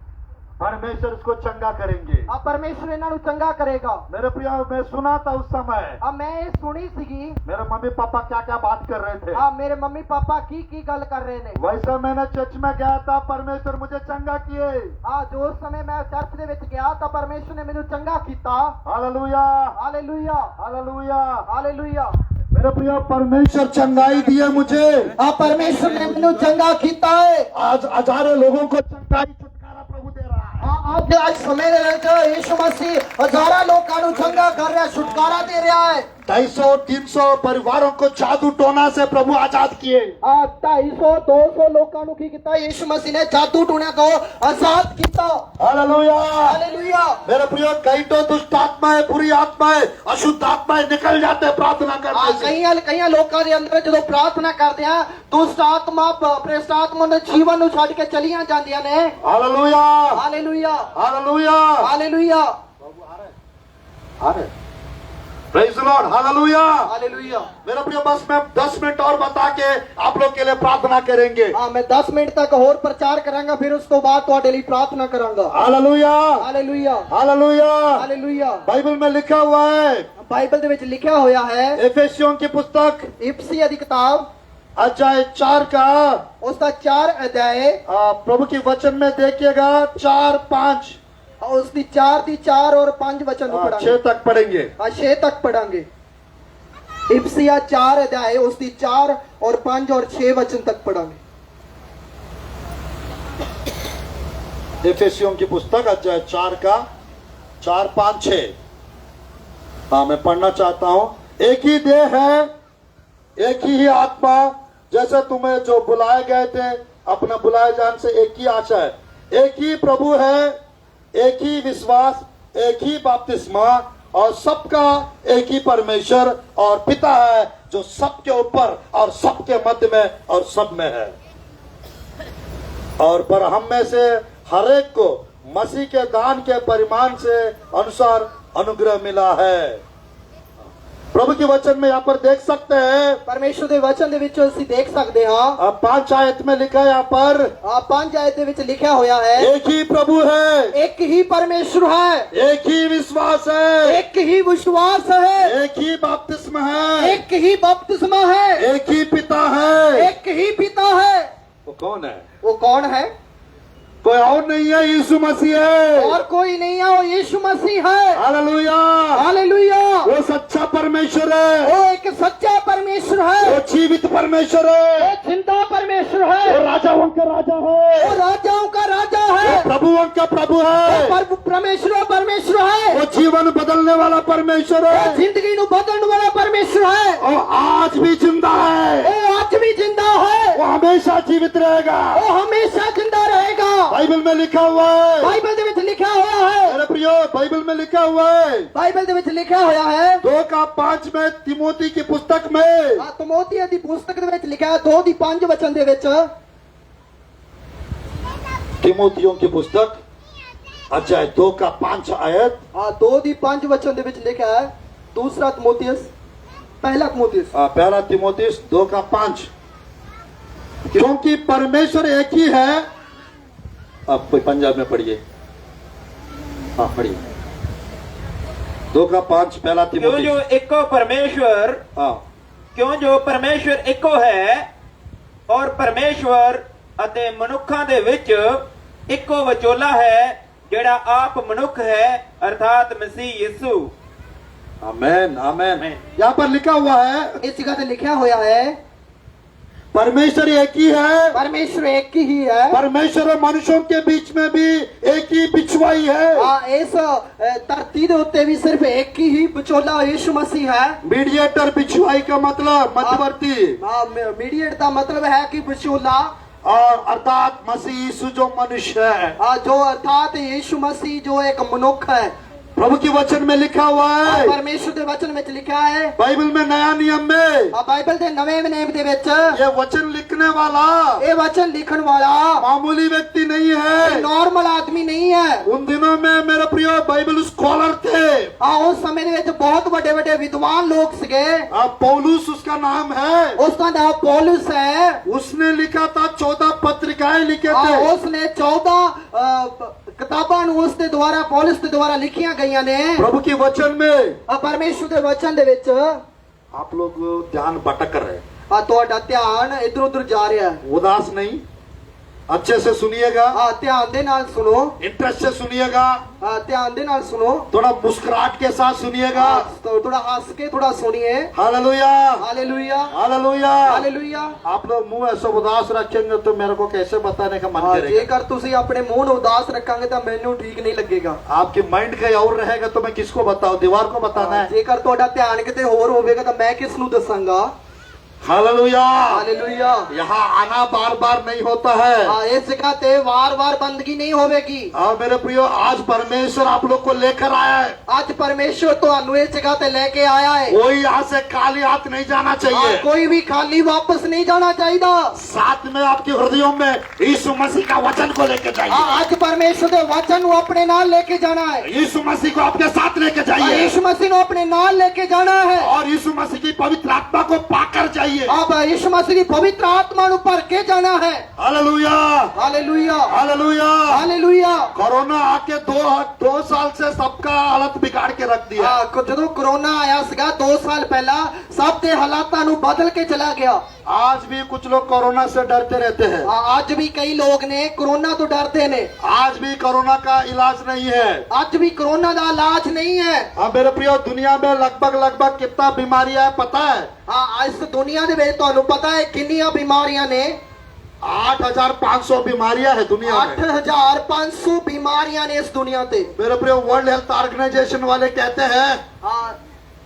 परमेश्वर इसको चंगा करेंगे।
ਪਰਮੇਸ਼ਰ ਇਹਨਾਂ ਨੂੰ ਚੰਗਾ ਕਰੇਗਾ।
मेरे प्रिय मैं सुना था उस समय।
मैं ਇਹ ਸੁਣੀ ਸੀਗੀ।
मेरे मम्मी पापा क्या क्या बात कर रहे थे।
ਮੇਰੇ ਮੰਮੀ ਪਾਪਾ ਕੀ ਗੱਲ ਕਰ ਰਹੇ ਨੇ।
वैसा मैंने चर्च में गया था, परमेश्वर मुझे चंगा किए।
ਜੋ ਸਮੇਂ ਮੈਂ ਚਰਚ ਦੇ ਵਿੱਚ ਗਿਆ ਤਾਂ ਪਰਮੇਸ਼ਰ ਨੇ ਮੈਨੂੰ ਚੰਗਾ ਕੀਤਾ।
Hallelujah,
hallelujah,
hallelujah,
hallelujah.
मेरे प्रिय परमेश्वर चंगाई दिए मुझे।
परमेश्वर ने ਮੈਨੂੰ ਚੰਗਾ ਕੀਤਾ है।
आज हजारों लोगों को चंगाई छुटकारा प्रभु दे रहा है।
ਅੱਜ ਸਮੇਂ ਦੇ ਵਿੱਚ ਯीशु ਮਸੀਹ ਹਜ਼ਾਰਾਂ ਲੋਕਾਂ ਨੂੰ ਚੰਗਾ ਕਰ ਰਿਹਾ, ਛੁਟਕਾਰਾ ਦੇ ਰਿਹਾ ਹੈ।
250-300 परिवारों को जादू टोना से प्रभु आजाद किए।
250-200 ਲੋਕਾਂ ਨੂੰ ਕੀ ਕੀਤਾ ਯीशु मसीह ने जादू टोना को आजाद ਕੀਤਾ।
Hallelujah,
hallelujah.
मेरे प्रिय कई तो दुष्ट आत्माएं, बुरी आत्माएं, अशुद्ध आत्माएं निकल जाते प्रार्थना करने से।
ਕਈਆਂ ਲੋਕਾਂ ਦੇ ਅੰਦਰ ਜਦੋਂ ਪ੍ਰਾਰਥਨਾ ਕਰਦੇ ਆ ਦੁਸ਼ਟ ਆਤਮਾ ਭ੍ਰਿਸ਼ਟ ਆਤਮਾ ਦੇ ਜੀਵਨ ਨੂੰ ਛੱਡ ਕੇ ਚਲੀਆਂ ਜਾਂਦੀਆਂ ਨੇ।
Hallelujah,
hallelujah,
hallelujah,
hallelujah,
praise the Lord, hallelujah.
Hallelujah.
मेरा प्रिय बस मैं 10 मिनट और बता के आप लोग के लिए प्रार्थना करेंगे।
मैं 10 ਮਿੰਟ ਤੱਕ ਹੋਰ ਪ੍ਰਚਾਰ ਕਰਾਂਗਾ, ਫਿਰ ਉਸ ਤੋਂ ਬਾਅਦ ਤੁਹਾਡੇ ਲਈ ਪ੍ਰਾਰਥਨਾ ਕਰਾਂਗਾ।
Hallelujah,
hallelujah,
hallelujah.
Hallelujah.
Bible में लिखा हुआ है,
ਬਾਈਬਲ ਦੇ ਵਿੱਚ ਲਿਖਿਆ ਹੋਇਆ ਹੈ,
एफेसियों की पुस्तक
इफिसियों ਦੀ किताब
अध्याय 4 का
उसका 4 अध्याय
प्रभु की वचन में देखिएगा 4-5
उसकी 4 और 5 वचन
6 तक पढ़ेंगे।
6 तक पढ़ांगे। इफिसिया 4 अध्याय उसकी 4 और 5 और 6 वचन तक पढ़ांगे।
एफेसियों की पुस्तक अध्याय 4 का 4-5-6। हाँ, मैं पढ़ना चाहता हूँ। एक ही देह है, एक ही आत्मा, जैसे तुम्हें जो बुलाए गए थे अपना बुलाए जान से एक ही आशा है, एक ही प्रभु है, एक ही विश्वास, एक ही बपतिस्मा और सबका एक ही परमेश्वर और पिता है जो सबके ऊपर और सबके मध्य में और सब में है। और पर हम में से हर एक को मसीह के दान के परिमाण से अनुसार अनुग्रह मिला है। प्रभु के वचन में यहाँ पर देख सकते हैं,
परमेश्वर के वचन दे विच ਅਸੀਂ देख सकते हाँ।
5 आयत में लिखा है, यहाँ पर
5 आयत दे विच लिखा होया है,
एक ही प्रभु है,
एक ही परमेश्वर है,
एक ही विश्वास है,
एक ही विश्वास है,
एक ही बपतिस्मा है,
एक ही बपतिस्मा है,
एक ही पिता है।
एक ही पिता है।
वो कौन है?
वो कौन है?
कोई और नहीं है, यीशु मसीह है।
और कोई नहीं है, वो यीशु मसीह है।
हालेलुया।
हालेलुया।
वो सच्चा परमेश्वर है,
वो एक सच्चा परमेश्वर है,
वो जीवित परमेश्वर है,
वो जिंदा परमेश्वर है,
वो राजाओं का राजा है,
वो राजाओं का राजा
वो
है,
प्रभुओं का प्रभु है,
वो परमेश्वर है,
वो जीवन बदलने वाला परमेश्वर है,
वो जिंदगी नु बदलने वाला परमेश्वर है।
और आज भी जिंदा है,
वो आज भी जिंदा है,
वो हमेशा जीवित रहेगा।
वो हमेशा जिंदा रहेगा।
बाइबल में लिखा हुआ है,
बाइबल ਦੇ ਵਿੱਚ ਲਿਖਿਆ ਹੋਇਆ ਹੈ,
मेरे प्रियो, बाइबल में लिखा हुआ है,
ਬਾਈਬਲ ਦੇ ਵਿੱਚ ਲਿਖਿਆ ਹੋਇਆ ਹੈ।
2:5 में तिमोथी की पुस्तक में,
ਆ ਤਿਮੋਥੀ ਦੀ ਪੁਸਤਕ ਦੇ ਵਿੱਚ ਲਿਖਿਆ ਹੈ 2:5 ਵਚਨ ਦੇ ਵਿੱਚ।
तिमोथियों की पुस्तक अध्याय 2:5 आयत।
ਆ 2:5 वचन ਦੇ ਵਿੱਚ ਲਿਖਿਆ ਹੈ, दूसरा तिमोथियस, पहला तिमोथियस,
पहला तिमोथियस 2:5। क्योंकि परमेश्वर एक ही है। अब कोई पंजाब में पढ़िए, हाँ पढ़िए। 2:5 पहला
क्यों जो
तिमोथियस।
इको परमेश्वर,
हाँ,
क्यों जो परमेश्वर इको है और परमेश्वर ਅਤੇ ਮਨੁੱਖਾਂ ਦੇ ਵਿੱਚ ਇੱਕੋ ਵਿਚੋਲਾ ਹੈ ਜਿਹੜਾ ਆਪ ਮਨੁੱਖ ਹੈ अर्थात मसीह यीशु।
आमेन आमेन।
आमेन।
यहाँ पर लिखा हुआ है
इस जगह ਤੇ ਲਿਖਿਆ ਹੋਇਆ ਹੈ
परमेश्वर एक ही है।
परमेश्वर एक ही है।
परमेश्वर और मनुष्यों के बीच में भी एक ही बिछवाई है।
इस धरती ਦੇ ਉੱਤੇ ਵੀ सिर्फ एक ही ਵਿਚੋਲਾ यीशु मसीह है।
मीडिएटर बिछवाई का मतलब मध्यवर्ती,
मीडिएट का मतलब है कि विचोला,
और अर्थात मसीह यीशु जो मनुष्य है,
जो अर्थात यीशु मसीह जो एक मनुष्य है।
प्रभु की वचन में लिखा हुआ है,
परमेश्वर के वचन में लिखा है,
बाइबल में नया नियम में
बाइबल के नवे नियम दे विच
ये वचन लिखने वाला
ये वचन लिखण वाला
मामूली व्यक्ति नहीं है,
नॉर्मल आदमी नहीं है।
उन दिनों में मेरे प्रिय बाइबल स्कॉलर थे।
उस समय दे विच बहुत बड़े बड़े विद्वान लोग सिगे।
पौलुस उसका नाम है,
उसका नाम पौलुस है।
उसने लिखा था 14 पत्रिकाएं लिखे थे।
उसने 14 किताबां उसके द्वारा पौलुस के द्वारा लिखियां गईयां ने
प्रभु के वचन में।
परमेश्वर के वचन दे विच
आप लोग ध्यान भटक रहे हैं,
ਤੁਹਾਡਾ ध्यान इधर उधर जा रहा है।
उदास नहीं, अच्छे से सुनिएगा,
ध्यान दे नाल सुनो,
इंटरेस्ट से सुनिएगा,
ध्यान दे नाल सुनो,
थोड़ा मुस्कुराहट के साथ सुनिएगा।
तो थोड़ा हंस के थोड़ा सुनिए।
Hallelujah
hallelujah
hallelujah.
हालेलुया।
आप लोग मुंह ऐसा उदास रखेंगे तो मेरे को कैसे बताने का मन करेगा।
जेकर तुसी अपने मुंह ਨੂੰ उदास रखेंगे तो मैनू ठीक नहीं लगेगा।
आपकी माइंड कहीं और रहेगा तो मैं किसको बताऊं, दीवार को बताना है।
जेकर ਤੁਹਾਡਾ ध्यान किते होर होवेगा तो मैं किस ਨੂੰ दसांगा।
हालेलुया।
हालेलुया।
यहाँ आना बार बार नहीं होता है।
इस जगह ते वार वार बंदगी नहीं होवेगी।
मेरे प्रियो, आज परमेश्वर आप लोग को लेकर आया है।
आज परमेश्वर ਤੁਹਾਨੂੰ इस जगह ते लेके आया है।
कोई यहाँ से खाली हाथ नहीं जाना चाहिए।
कोई भी खाली वापस नहीं जाना चाहिए।
साथ में आपके हृदयों में यीशु मसीह का वचन को लेके जाइए।
आज परमेश्वर के वचन को अपने नाल लेके जाना है।
यीशु मसीह को आपके साथ लेके जाइए।
यीशु मसीह को अपने नाल लेके जाना है।
और यीशु मसीह की पवित्र आत्मा को पाकर जाइए।
अब यीशु मसीह की पवित्र आत्मा को भर के जाना है।
Hallelujah
hallelujah
hallelujah.
Hallelujah.
Corona आके 2 साल से सबका हालत बिगाड़ के रख दिया।
ਜਦੋਂ कोरोना आया ਸੀਗਾ 2 साल पहला सब ਦੇ ਹਾਲਾਤਾਂ ਨੂੰ बदल के चला गया।
आज भी कुछ लोग कोरोना से डरते रहते हैं।
आज भी कई लोग ने कोरोना तो डरते ने।
आज भी कोरोना का इलाज नहीं है।
आज भी कोरोना का इलाज नहीं है।
मेरे प्रियो, दुनिया में लगभग कितना बीमारियां है पता है?
इस दुनिया दे ਵਿੱਚ ਤੁਹਾਨੂੰ पता है किन्नियां बीमारियां ने?
8500 बीमारियां है दुनिया में।
8500 बीमारियां ने इस दुनिया पे।
मेरे प्रियो, वर्ल्ड हेल्थ ऑर्गेनाइजेशन वाले कहते हैं,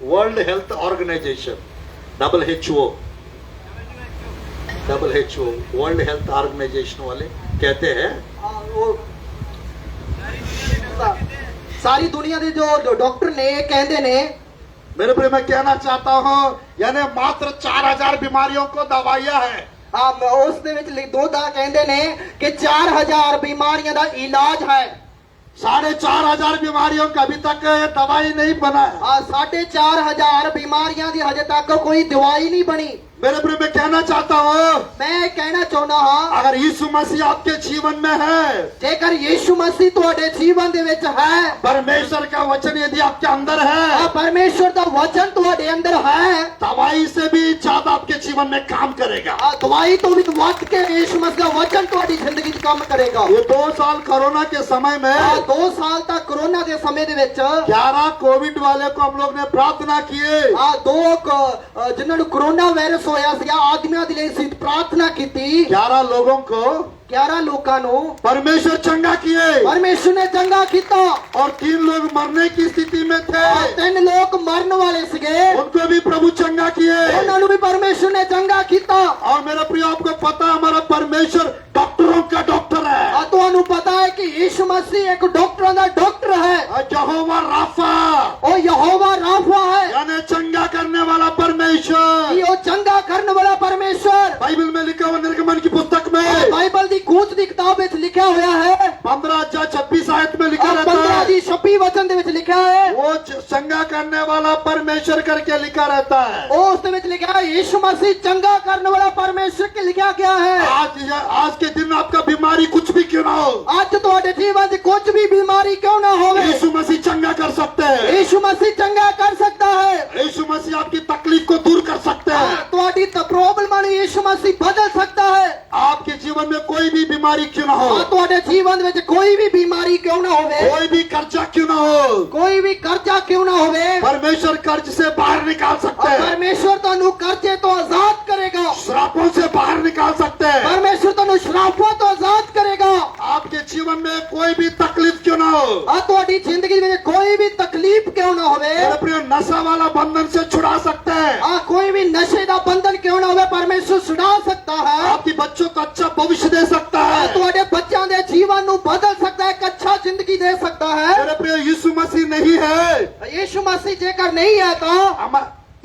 world health organisation WHO world health organisation वाले कहते हैं,
सारी दुनिया के जो डॉक्टर ने कहते ने।
मेरे प्रिय, मैं कहना चाहता हूँ, यानी मात्र 4000 बीमारियों को दवाइयां है।
उस दे विच दो दा कहते ने कि 4000 बीमारियां दा इलाज है।
4500 बीमारियों का अभी तक दवाई नहीं बना है।
4500 बीमारियां दी हजे तक कोई दवाई नहीं बनी।
मेरे प्रिय मैं कहना चाहता हूँ,
मैं कहना चाਹੁੰਦਾ ਹਾਂ
अगर यीशु मसीह आपके जीवन में है,
ਜੇਕਰ ਯੀਸ਼ੂ ਮਸੀਹ ਤੁਹਾਡੇ ਜੀਵਨ ਦੇ ਵਿੱਚ ਹੈ
परमेश्वर का वचन यदि आपके अंदर है,
ਪਰਮੇਸ਼ਵਰ ਦਾ ਵਚਨ ਤੁਹਾਡੇ ਅੰਦਰ ਹੈ
दवाई से भी ज्यादा आपके जीवन में काम करेगा।
ਦਵਾਈ ਤੋਂ ਵੀ ਵੱਧ ਕੇ ਯੀਸ਼ੂ ਮਸੀਹ ਦਾ ਵਚਨ ਤੁਹਾਡੀ ਜ਼ਿੰਦਗੀ 'ਚ ਕੰਮ ਕਰੇਗਾ।
ये 2 साल कोरोना के समय में
2 ਸਾਲ ਤੱਕ ਕੋਰੋਨਾ ਦੇ ਸਮੇਂ ਦੇ ਵਿੱਚ
11 कोविड वाले को हम लोग ने प्रार्थना किए।
ਜਿਨ੍ਹਾਂ ਨੂੰ ਕੋਰੋਨਾ ਵਾਇਰਸ ਹੋਇਆ ਸੀ ਆਦਮੀਆਂ ਦੇ ਲਈ ਅਸੀਂ ਪ੍ਰਾਰਥਨਾ ਕੀਤੀ।
11 लोगों को
11 ਲੋਕਾਂ ਨੂੰ
परमेश्वर चंगा किए
ਪਰਮੇਸ਼ਵਰ ਨੇ ਚੰਗਾ ਕੀਤਾ
और 3 लोग मरने की स्थिति में थे,
3 ਲੋਕ ਮਰਨ ਵਾਲੇ ਸੀਗੇ
उनको भी प्रभु चंगा किए।
ਉਹਨਾਂ ਨੂੰ ਵੀ ਪਰਮੇਸ਼ਵਰ ਨੇ ਚੰਗਾ ਕੀਤਾ।
और मेरा प्रिय आपको पता है, हमारा परमेश्वर डॉक्टरों का डॉक्टर है।
ਤੁਹਾਨੂੰ ਪਤਾ ਹੈ ਕਿ ਯੀਸ਼ੂ ਮਸੀਹ ਇੱਕ ਡਾਕਟਰਾਂ ਦਾ ਡਾਕਟਰ ਹੈ।
यहोवा राफा
ਉਹ ਯਹੋਵਾ ਰਾਫਾ ਹੈ
यानी चंगा करने वाला परमेश्वर।
ਕਿ ਉਹ ਚੰਗਾ ਕਰਨ ਵਾਲਾ ਪਰਮੇਸ਼ਵਰ।
बाइबल में लिखा हुआ निर्गमन की पुस्तक में
ਬਾਈਬਲ ਦੀ ਕੂਚ ਦੀ ਕਿਤਾਬ ਵਿੱਚ ਲਿਖਿਆ ਹੋਇਆ ਹੈ
15-26 आयत में लिखा रहता
15
है,
ਦੀ 26 वचन ਦੇ ਵਿੱਚ ਲਿਖਿਆ ਹੈ
वो चंगा करने वाला परमेश्वर करके लिखा रहता है।
ਉਹ ਉਸ ਦੇ ਵਿੱਚ ਲਿਖਿਆ ਹੈ ਯੀਸ਼ੂ ਮਸੀਹ ਚੰਗਾ ਕਰਨ ਵਾਲਾ ਪਰਮੇਸ਼ਰ ਕੇ ਲਿਖਿਆ ਗਿਆ ਹੈ।
आज के दिन आपका बीमारी कुछ भी क्यों ना हो,
ਅੱਜ ਤੁਹਾਡੇ ਜੀਵਨ 'ਚ ਕੁਝ ਵੀ ਬਿਮਾਰੀ ਕਿਉਂ ਨਾ ਹੋਵੇ
यीशु मसीह चंगा कर सकते हैं।
ਯੀਸ਼ੂ ਮਸੀਹ ਚੰਗਾ ਕਰ ਸਕਦਾ ਹੈ।
यीशु मसीह आपकी तकलीफ को दूर कर सकते हैं।
ਤੁਹਾਡੀ ਪ੍ਰੋਬਲਮਾਂ ਨੂੰ ਯੀਸ਼ੂ ਮਸੀਹ ਬਦਲ ਸਕਦਾ ਹੈ।
आपके जीवन में कोई भी बीमारी क्यों ना हो,
ਤੁਹਾਡੇ ਜੀਵਨ ਵਿੱਚ ਕੋਈ ਵੀ ਬਿਮਾਰੀ ਕਿਉਂ ਨਾ ਹੋਵੇ
कोई भी कर्जा क्यों ना हो,
ਕੋਈ ਵੀ ਕਰਜ਼ਾ ਕਿਉਂ ਨਾ ਹੋਵੇ
परमेश्वर कर्ज से बाहर निकाल सकते हैं,
ਪਰਮੇਸ਼ਰ ਤੁਹਾਨੂੰ ਕਰਜ਼ੇ ਤੋਂ ਆਜ਼ਾਦ ਕਰੇਗਾ।
श्रापों से बाहर निकाल सकते हैं।
ਪਰਮੇਸ਼ਰ ਤੁਹਾਨੂੰ ਸ਼ਰਾਫਾਂ ਤੋਂ ਆਜ਼ਾਦ ਕਰੇਗਾ।
आपके जीवन में कोई भी तकलीफ क्यों ना हो,
ਤੁਹਾਡੀ ਜ਼ਿੰਦਗੀ ਵਿੱਚ ਕੋਈ ਵੀ ਤਕਲੀਫ ਕਿਉਂ ਨਾ ਹੋਵੇ
मेरे प्रिय नशा वाला बंधन से छुड़ा सकते हैं।
कोई भी नशे का बंधन क्यों ना होवे परमेश्वर छुड़ा सकता है।
आपकी बच्चों को अच्छा भविष्य दे सकता है।
ਤੁਹਾਡੇ ਬੱਚਿਆਂ ਦੇ ਜੀਵਨ ਨੂੰ ਬਦਲ ਸਕਦਾ ਹੈ, ਇੱਕ ਅੱਛਾ ਜ਼ਿੰਦਗੀ ਦੇ ਸਕਦਾ ਹੈ।
मेरे प्रिय यीशु मसीह नहीं है,
यीशु मसीह जेकर नहीं है तो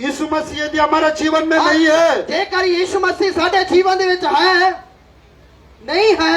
यीशु मसीह यदि हमारे जीवन में नहीं है,
जेकर यीशु मसीह ਸਾਡੇ ਜੀਵਨ ਦੇ ਵਿੱਚ ਹੈ नहीं है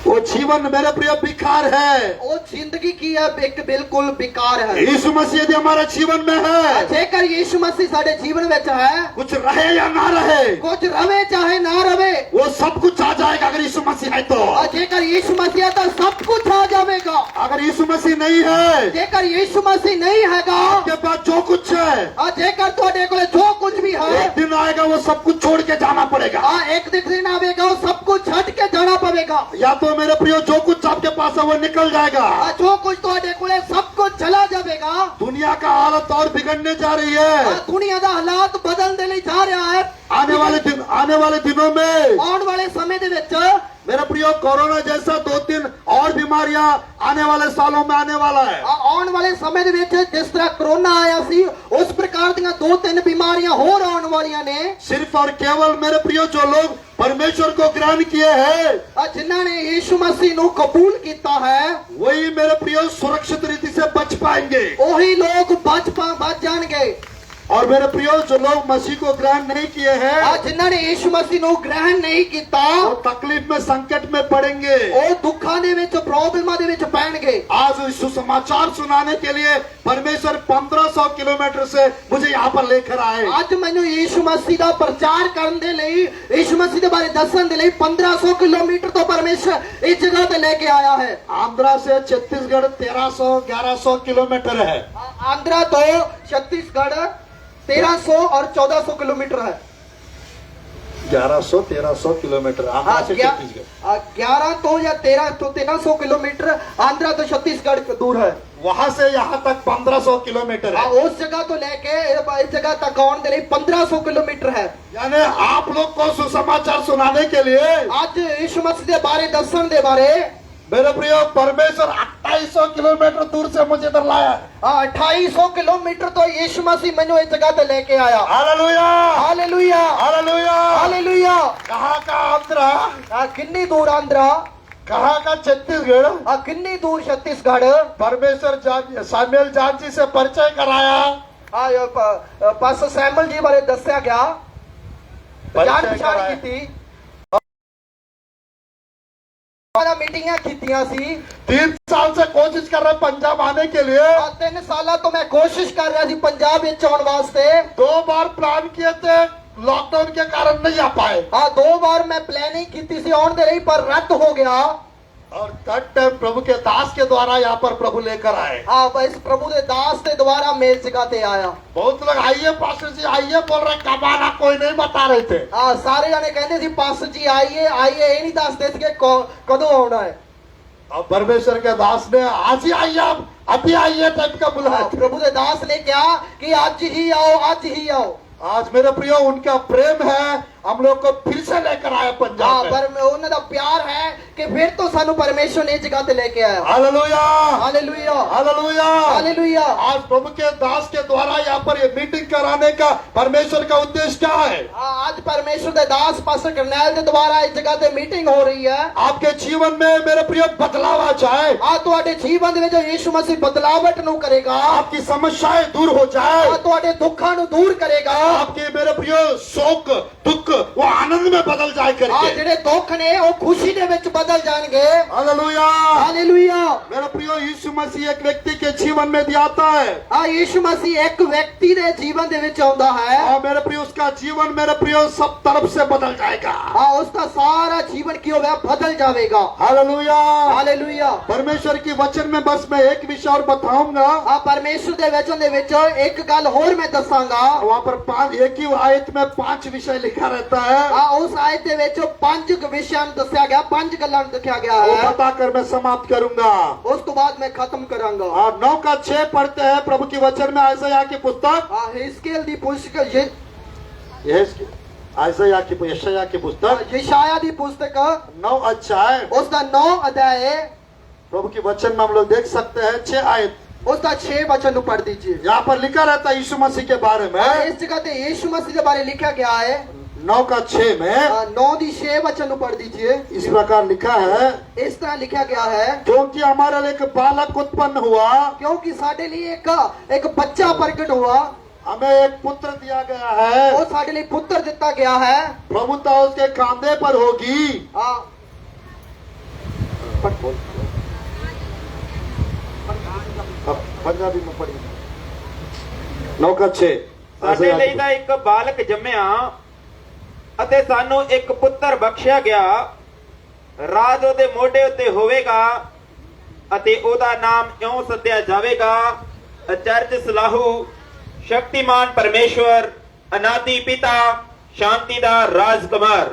वो जीवन मेरे प्रिय बेकार है।
वो जिंदगी की है एक बिल्कुल बेकार है।
यीशु मसीह यदि हमारे जीवन में है,
जेकर यीशु मसीह ਸਾਡੇ ਜੀਵਨ ਵਿੱਚ है
कुछ रहे या ना रहे,
कुछ रवे चाहे ना रवे
वो सब कुछ आ जाएगा अगर यीशु मसीह है तो।
जेकर यीशु मसीह है तो सब कुछ आ जाएगा।
अगर यीशु मसीह नहीं है,
जेकर यीशु मसीह नहीं हैगा
आपके पास जो कुछ है,
जेकर ਤੁਹਾਡੇ ਕੋਲ जो कुछ भी है
एक दिन आएगा वो सब कुछ छोड़ के जाना पड़ेगा।
एक दिन आवेगा वो सब कुछ छट के जाना पड़ेगा।
या तो मेरे प्रियो जो कुछ आपके पास है वो निकल जाएगा,
जो कुछ ਤੁਹਾਡੇ ਕੋਲ सब कुछ चला जाएगा।
दुनिया का हालत और बिगड़ने जा रही है।
दुनिया का हालात बदलने ਲਈ जा रहा है।
आने वाले दिनों में
आने वाले समय ਦੇ ਵਿੱਚ
मेरा प्रियो कोरोना जैसा 2-3 और बीमारियां आने वाले सालों में आने वाला है।
आने वाले समय ਦੇ ਵਿੱਚ जिस तरह कोरोना आया सी उस प्रकार ਦੀਆਂ 2-3 बीमारियां ਹੋਰ आने वालियां ने।
सिर्फ और केवल मेरे प्रियो जो लोग परमेश्वर को ग्रहण किए हैं,
जिन्हों ने यीशु मसीह ਨੂੰ कबूल किया है
वही मेरे प्रियो सुरक्षित रीति से बच पाएंगे।
वही लोग बच जाएंगे।
और मेरे प्रियो जो लोग मसीह को ग्रहण नहीं किए हैं,
जिन्होंने यीशु मसीह ਨੂੰ ग्रहण नहीं किया
वो तकलीफ में संकट में पड़ेंगे,
ਉਹ ਦੁੱਖਾਂ ਦੇ ਵਿੱਚ ਪ੍ਰੋਬਲਮਾਂ ਦੇ ਵਿੱਚ ਪੈਣਗੇ।
आज सुसमाचार सुनाने के लिए परमेश्वर 1500 किलोमीटर से मुझे यहाँ पर लेकर आए।
ਅੱਜ ਮੈਨੂੰ ਯੀਸ਼ੂ ਮਸੀਹ ਦਾ ਪ੍ਰਚਾਰ ਕਰਨ ਦੇ ਲਈ ਯੀਸ਼ੂ ਮਸੀਹ ਦੇ ਬਾਰੇ ਦੱਸਣ ਦੇ ਲਈ 1500 ਕਿਲੋਮੀਟਰ ਤੋਂ ਪਰਮੇਸ਼ਰ ਇਸ ਜਗ੍ਹਾ ਤੇ ਲੈ ਕੇ ਆਇਆ ਹੈ।
आंध्रा से छत्तीसगढ़ 1300-1100 किलोमीटर है।
आंध्रा तो छत्तीसगढ़ 1300 और 1400 किलोमीटर है।
1100-1300 किलोमीटर आंध्रा से छत्तीसगढ़।
11 तो या 1300 किलोमीटर आंध्रा तो छत्तीसगढ़ दूर है।
वहां से यहाँ तक 1500 किलोमीटर है।
उस जगह तो लेके इस जगह तक आने के लिए 1500 किलोमीटर है।
यानी आप लोग को सुसमाचार सुनाने के लिए
आज यीशु मसीह के बारे दर्शन दे बारे
मेरे प्रिय परमेश्वर 2800 किलोमीटर दूर से मुझे इधर लाया।
2800 किलोमीटर तो यीशु मसीह मैंने इस जगह पे लेके आया।
Hallelujah,
hallelujah,
hallelujah,
hallelujah.
कहाँ का आंध्रा,
कितनी दूर आंध्रा,
कहाँ का छत्तीसगढ़,
कितनी दूर छत्तीसगढ़।
परमेश्वर सामुएल जान जी से परिचय कराया।
पास सैमुअल जी बारे दस्या गया, जान पहचान की थी। ਦੁਆਰਾ ਮੀਟਿੰਗਾਂ ਕੀਤੀਆਂ ਸੀ
3 साल से कोशिश कर रहे पंजाब आने के लिए।
3 ਸਾਲਾਂ ਤੋਂ ਮੈਂ ਕੋਸ਼ਿਸ਼ ਕਰ ਰਿਹਾ ਸੀ ਪੰਜਾਬ ਵਿੱਚ ਆਉਣ ਵਾਸਤੇ
2 बार प्लान किए थे, लॉकडाउन के कारण नहीं आ पाए।
2 ਵਾਰ ਮੈਂ ਪਲੈਨਿੰਗ ਕੀਤੀ ਸੀ ਆਉਣ ਦੇ ਲਈ ਪਰ ਰੱਦ ਹੋ ਗਿਆ।
और थर्ड टाइम प्रभु के दास के द्वारा यहाँ पर प्रभु लेकर आए।
इस प्रभु के दास के द्वारा मेल जगह पे आया।
बहुत लोग आइए पास्टर जी आइए बोल रहे, कमाना कोई नहीं बता रहे थे।
सारे जाने कहते थे पास्टर जी आइए आइए, ये नहीं दसते थे कदों आना है।
अब परमेश्वर के दास ने आज ही आइए, आप अभी आइए टाइप का बुलाया।
प्रभु के दास ने क्या कि आज ही आओ, आज ही आओ।
आज मेरे प्रियो उनका प्रेम है, हम लोग को फिर से लेकर आया पंजाब में।
पर उनका प्यार है कि फिर तो सानू परमेश्वर ने जगह पे लेके आया।
Hallelujah
hallelujah
hallelujah
hallelujah.
आज प्रभु के दास के द्वारा यहाँ पर ये मीटिंग कराने का परमेश्वर का उद्देश्य क्या है?
आज परमेश्वर के दास पास्टर करनैल के द्वारा इस जगह पे मीटिंग हो रही है।
आपके जीवन में मेरे प्रियो बदलाव आ जाए।
ਤੁਹਾਡੇ ਜੀਵਨ ਦੇ ਵਿੱਚ ਯੀਸ਼ੂ ਮਸੀਹ ਬਦਲਾਵਟ ਨੂੰ ਕਰੇਗਾ।
आपकी समस्याएं दूर हो जाए।
ਤੁਹਾਡੇ ਦੁੱਖਾਂ ਨੂੰ ਦੂਰ ਕਰੇਗਾ।
आपके मेरे प्रियो शोक दुख वो आनंद में बदल जाए करके।
ਜਿਹੜੇ ਦੁੱਖ ਨੇ ਉਹ ਖੁਸ਼ੀ ਦੇ ਵਿੱਚ ਬਦਲ ਜਾਣਗੇ।
Hallelujah
hallelujah.
मेरा प्रियो यीशु मसीह एक व्यक्ति के जीवन में दिया आता है।
यीशु मसीह एक व्यक्ति ਦੇ ਜੀਵਨ ਦੇ ਵਿੱਚ ਆਉਂਦਾ ਹੈ।
और मेरे प्रियो उसका जीवन मेरे प्रियो सब तरफ से बदल जाएगा।
उसका सारा जीवन की होगा बदल जाएगा।
Hallelujah
hallelujah.
परमेश्वर की वचन में बस मैं एक विषय और बताऊंगा।
परमेश्वर ਦੇ वचन ਦੇ ਵਿੱਚ एक ਗੱਲ ਹੋਰ मैं दसांगा।
वहाँ पर 5 एक ही आयत में 5 विषय लिखा रहता है।
उस आयत ਦੇ ਵਿੱਚ 5 ਵਿਸ਼ਿਆਂ ਨੂੰ ਦੱਸਿਆ ਗਿਆ, 5 ਗੱਲਾਂ ਨੂੰ ਲਿਖਿਆ ਗਿਆ
वो
है।
बताकर मैं समाप्त करूंगा।
उस तो बाद मैं खत्म करांगा।
और 9 का 6 पढ़ते हैं प्रभु की वचन में यशायाह की पुस्तक।
हिजकिय्याह दी पुस्तक
यशायाह की पुस्तक
यशायाह दी पुस्तक
9 अध्याय
उसका 9 अध्याय
प्रभु की वचन में हम लोग देख सकते हैं 6 आयत।
उसका 6 वचन को पढ़ दीजिए।
यहाँ पर लिखा रहता है यीशु मसीह के बारे में।
इस जगह पे यीशु मसीह के बारे में लिखा गया है
9 का 6 में
9 दी 6 वचन को पढ़ दीजिए।
इस प्रकार लिखा है,
इस तरह लिखा गया है
क्योंकि हमारे लिए एक बालक उत्पन्न हुआ,
क्योंकि साडे लिए एक बच्चा प्रकट हुआ,
हमें एक पुत्र दिया गया है,
वो साडे लिए पुत्र दिता गया है,
प्रभुता उसके कांधे पर होगी। पंजाबी में पढ़ी 9 का 6।
ਸਾਡੇ ਲਈ ਤਾਂ ਇੱਕ ਬਾਲਕ ਜੰਮਿਆ ਅਤੇ ਸਾਨੂੰ ਇੱਕ ਪੁੱਤਰ ਬਖਸ਼ਿਆ ਗਿਆ। ਰਾਜ ਉਹਦੇ ਮੋਢੇ ਉੱਤੇ ਹੋਵੇਗਾ ਅਤੇ ਉਹਦਾ ਨਾਮ ਇਉਂ ਸੱਦਿਆ ਜਾਵੇਗਾ, ਅਚਰਜ ਸਲਾਹੂ, ਸ਼ਕਤੀਮਾਨ ਪਰਮੇਸ਼ਵਰ, ਅਨਾਦਿ ਪਿਤਾ, शांति दा राजकुमार।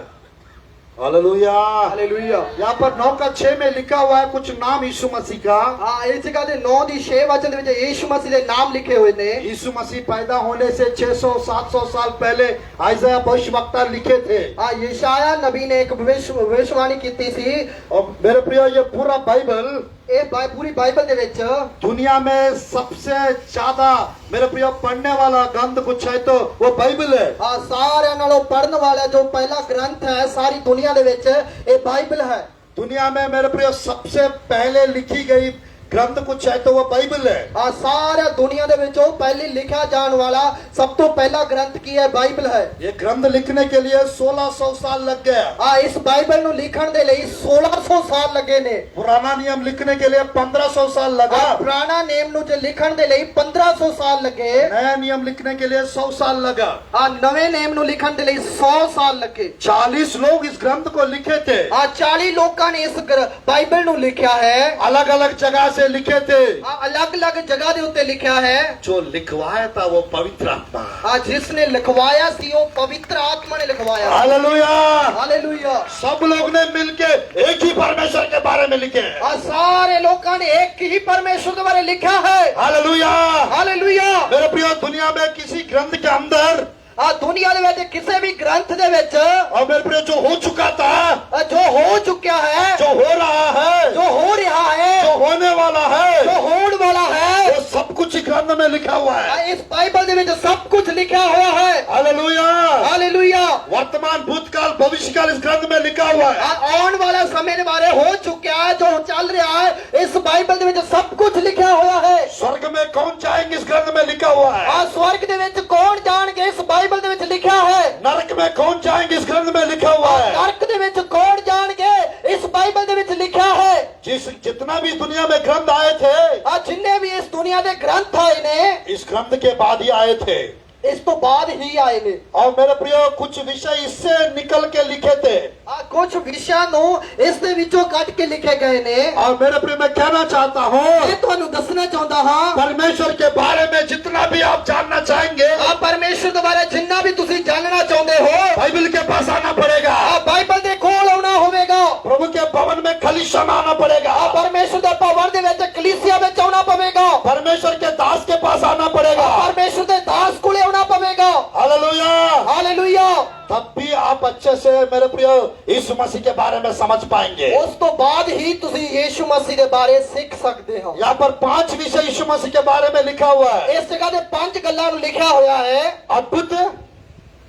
Hallelujah
hallelujah.
यहाँ पर 9 का 6 में लिखा हुआ है कुछ नाम यीशु मसीह का।
इस जगह दे 9 दी 6 वचन दे विच यीशु मसीह दे नाम लिखे हुए ने।
यीशु मसीह पैदा होने से 600-700 साल पहले यशायाह भविष्यवक्ता लिखे थे।
यशायाह नबी ने एक भविष्यवाणी की थी।
और मेरे प्रियो ये पूरा बाइबल
पूरी बाइबल दे विच
दुनिया में सबसे ज्यादा मेरे प्रियो पढ़ने वाला ग्रंथ कुछ है तो वो बाइबल है।
सारे नालों पढ़ने वाला जो पहला ग्रंथ है सारी दुनिया दे विच ये बाइबल है।
दुनिया में मेरे प्रियो सबसे पहले लिखी गई ग्रंथ कुछ है तो वो बाइबल है।
सारे दुनिया दे विचों पहले लिखा जाने वाला सब तो पहला ग्रंथ की है बाइबल है।
ये ग्रंथ लिखने के लिए 1600 साल लग गया।
इस बाइबल नु लिखण दे लई 1600 साल लगे ने।
पुराना नियम लिखने के लिए 1500 साल लगा।
पुराना नियम नु जे लिखण दे लई 1500 साल लगे।
नया नियम लिखने के लिए 100 साल लगा।
नवे नियम नु लिखण दे लई 100 साल लगे।
40 लोग इस ग्रंथ को लिखे थे।
40 लोगों ने इस बाइबल नु लिखा है।
अलग अलग जगह से लिखे थे।
अलग अलग जगह दे उत्ते लिखा है।
जो लिखवाया था वो पवित्र आत्मा।
जिसने लिखवाया सी वो पवित्र आत्मा ने लिखवाया।
Hallelujah
hallelujah.
सब लोग ने मिलके एक ही परमेश्वर के बारे में लिखे।
सारे लोगों ने एक ही परमेश्वर के बारे में लिखा है।
Hallelujah
hallelujah.
मेरे प्रिय दुनिया में किसी ग्रंथ के अंदर
दुनिया दे विच किसी भी ग्रंथ दे विच
और मेरे प्रिय जो हो चुका था,
जो हो चुका है,
जो हो रहा है,
जो हो रहा है,
जो होने वाला है,
जो होने वाला है,
वो सब कुछ ग्रंथ में लिखा हुआ है।
इस बाइबल दे विच सब कुछ लिखा हुआ है।
Hallelujah
hallelujah.
वर्तमान भूतकाल भविष्यकाल इस ग्रंथ में लिखा हुआ है।
आने वाला समय के बारे हो चुका है, जो चल रहा है, इस बाइबल दे विच सब कुछ लिखा हुआ है।
स्वर्ग में कौन जाएंगे इस ग्रंथ में लिखा हुआ है।
स्वर्ग दे विच कौन जाएंगे इस बाइबल दे विच लिखा है।
नरक में कौन जाएंगे इस ग्रंथ में लिखा हुआ है।
नरक दे विच कौन जाएंगे इस बाइबल दे विच लिखा
जितना भी दुनिया में ग्रंथ आए थे
आ जिन्ने भी इस दुनिया दे ग्रंथ आए ने
इस ग्रंथ के बाद ही आए थे।
इस तो बाद ही आए ने।
और मेरे प्रियो कुछ विषय इससे निकल के लिखे थे
आ कुछ विषय नो इस दे विचों काट के लिखे गए ने।
और मेरे प्रियो मैं कहना चाहता हूँ
ये तुहानू दसना चाहता हां
परमेश्वर के बारे में जितना भी आप जानना चाहेंगे
आ परमेश्वर के बारे जिन्ना भी तुसी जानना चाहते हो
बाइबल के पास आना पड़ेगा,
आ बाइबल दे कोल आना होवेगा,
प्रभु के भवन में कलीसिया में आना पड़ेगा,
आ परमेश्वर दे भवन दे विच कलीसिया में आना पवेगा,
परमेश्वर के दास के पास आना पड़ेगा,
परमेश्वर दे दास कोले आना पवेगा।
हालेलुया।
हालेलुया।
तब भी आप अच्छे से मेरे प्रियो यीशु मसीह के बारे में समझ पाएंगे।
उस तो बाद ही तुसी यीशु मसीह के बारे सीख सकते हो।
यहाँ पर 5 विषय यीशु मसीह के बारे में लिखा हुआ है।
इस जगह दे 5 गल्लां नूं लिखा होया है।
अद्भुत,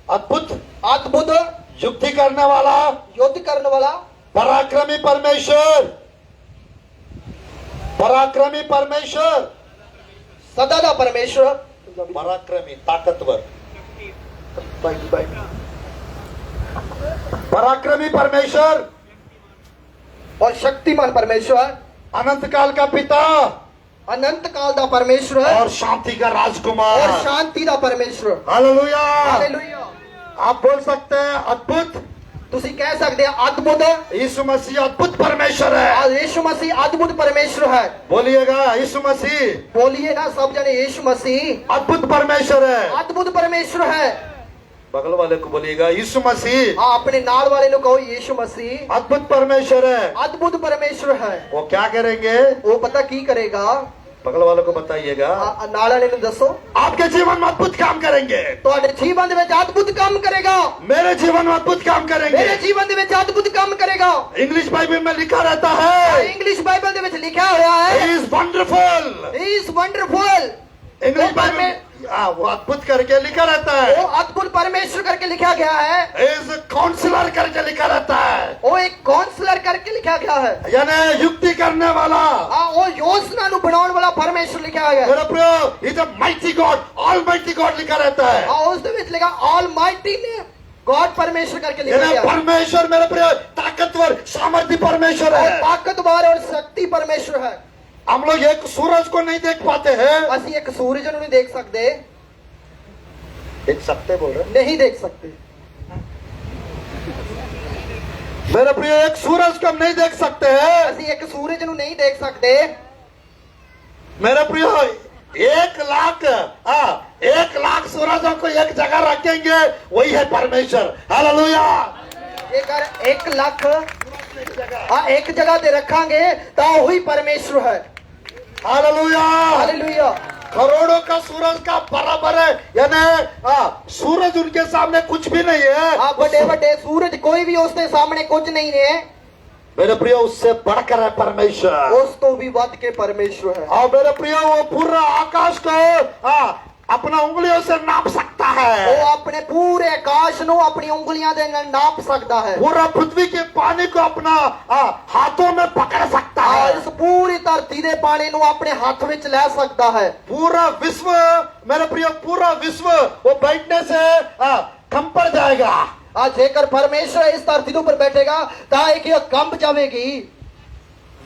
अद्भुत,
अद्भुत,
युक्ति करने वाला,
युद्ध करने वाला,
पराक्रमी परमेश्वर, पराक्रमी परमेश्वर,
सदा दा परमेश्वर,
पराक्रमी ताकतवर, पराक्रमी परमेश्वर
और शक्तिमान परमेश्वर,
अनंत काल का पिता
अनंत काल दा परमेश्वर
और शांति का
और
राजकुमार।
शांति दा परमेश्वर।
हालेलुया।
हालेलुया।
आप बोल सकते हैं अद्भुत,
तुसी कह सकते हैं अद्भुत,
यीशु मसीह अद्भुत परमेश्वर है।
आज यीशु मसीह अद्भुत परमेश्वर है।
बोलिएगा यीशु मसीह
बोलिए ना सब जने यीशु मसीह
अद्भुत परमेश्वर है।
अद्भुत परमेश्वर है।
बगल वाले को बोलिएगा यीशु मसीह
हाँ अपने नाल वाले नु कहो यीशु मसीह
अद्भुत परमेश्वर है।
अद्भुत परमेश्वर है।
वो क्या करेंगे?
वो पता की करेगा?
बगल वालों को बताइएगा।
नाल वाले नु दसो
आपके जीवन में अद्भुत काम करेंगे।
ਤੁਹਾਡੇ ਜੀਵਨ ਦੇ ਵਿੱਚ अद्भुत काम करेगा।
मेरे जीवन में अद्भुत काम करेंगे।
मेरे जीवन ਦੇ ਵਿੱਚ अद्भुत काम करेगा।
इंग्लिश बाइबल में लिखा रहता है
इंग्लिश बाइबल ਦੇ ਵਿੱਚ लिखा होया है
He is wonderful।
He is wonderful।
English Bible में वो अद्भुत करके लिखा रहता है।
वो अद्भुत परमेश्वर करके लिखा गया है।
इज काउंसलर करके लिखा रहता है।
वो एक काउंसलर करके लिखा गया है।
यानी युक्ति करने वाला।
वो योजना नु बनाने वाला परमेश्वर लिखा गया है।
मेरा प्रियो is a mighty God, almighty God लिखा रहता है।
उस दे विच लिखा ऑलमाइटी ने गॉड परमेश्वर करके लिखा गया है।
परमेश्वर मेरे प्रियो ताकतवर सामर्थ्य परमेश्वर है।
ताकतवर और शक्ति परमेश्वर है।
हम लोग एक सूरज को नहीं देख पाते हैं।
ਅਸੀਂ एक सूरज ਨੂੰ नहीं देख सकते।
देख सकते बोल रहे
नहीं देख सकते।
मेरे प्रिय एक सूरज को हम नहीं देख सकते हैं।
ਅਸੀਂ एक सूरज ਨੂੰ नहीं देख सकते।
मेरे प्रिय 1 लाख सूरजों को एक जगह रखेंगे वही है परमेश्वर। हालेलुया।
जेकर 1 लाख एक जगह ते रखांगे तो वही परमेश्वर है।
हालेलुया।
हालेलुया।
करोड़ों का सूरज का बराबर है। यानी सूरज उनके सामने कुछ भी नहीं है।
बड़े बड़े सूरज कोई भी उसके सामने कुछ नहीं है।
मेरे प्रिय उससे बढ़कर है परमेश्वर।
उस तो भी बढ़ के परमेश्वर है।
और मेरे प्रिय वो पूरा आकाश को अपना उंगलियों से नाप सकता है।
वो अपने पूरे आकाश नु अपनी उंगलियां दे नाल नाप सकता है।
पूरा पृथ्वी के पानी को अपना हाथों में पकड़ सकता है।
इस पूरी धरती दे पानी नु अपने हाथ में ले सकता है।
पूरा विश्व मेरे प्रिय पूरा विश्व वो बैठने से कम पड़ जाएगा।
जेकर परमेश्वर इस धरती के ऊपर बैठेगा तो एक कंप जाएगी।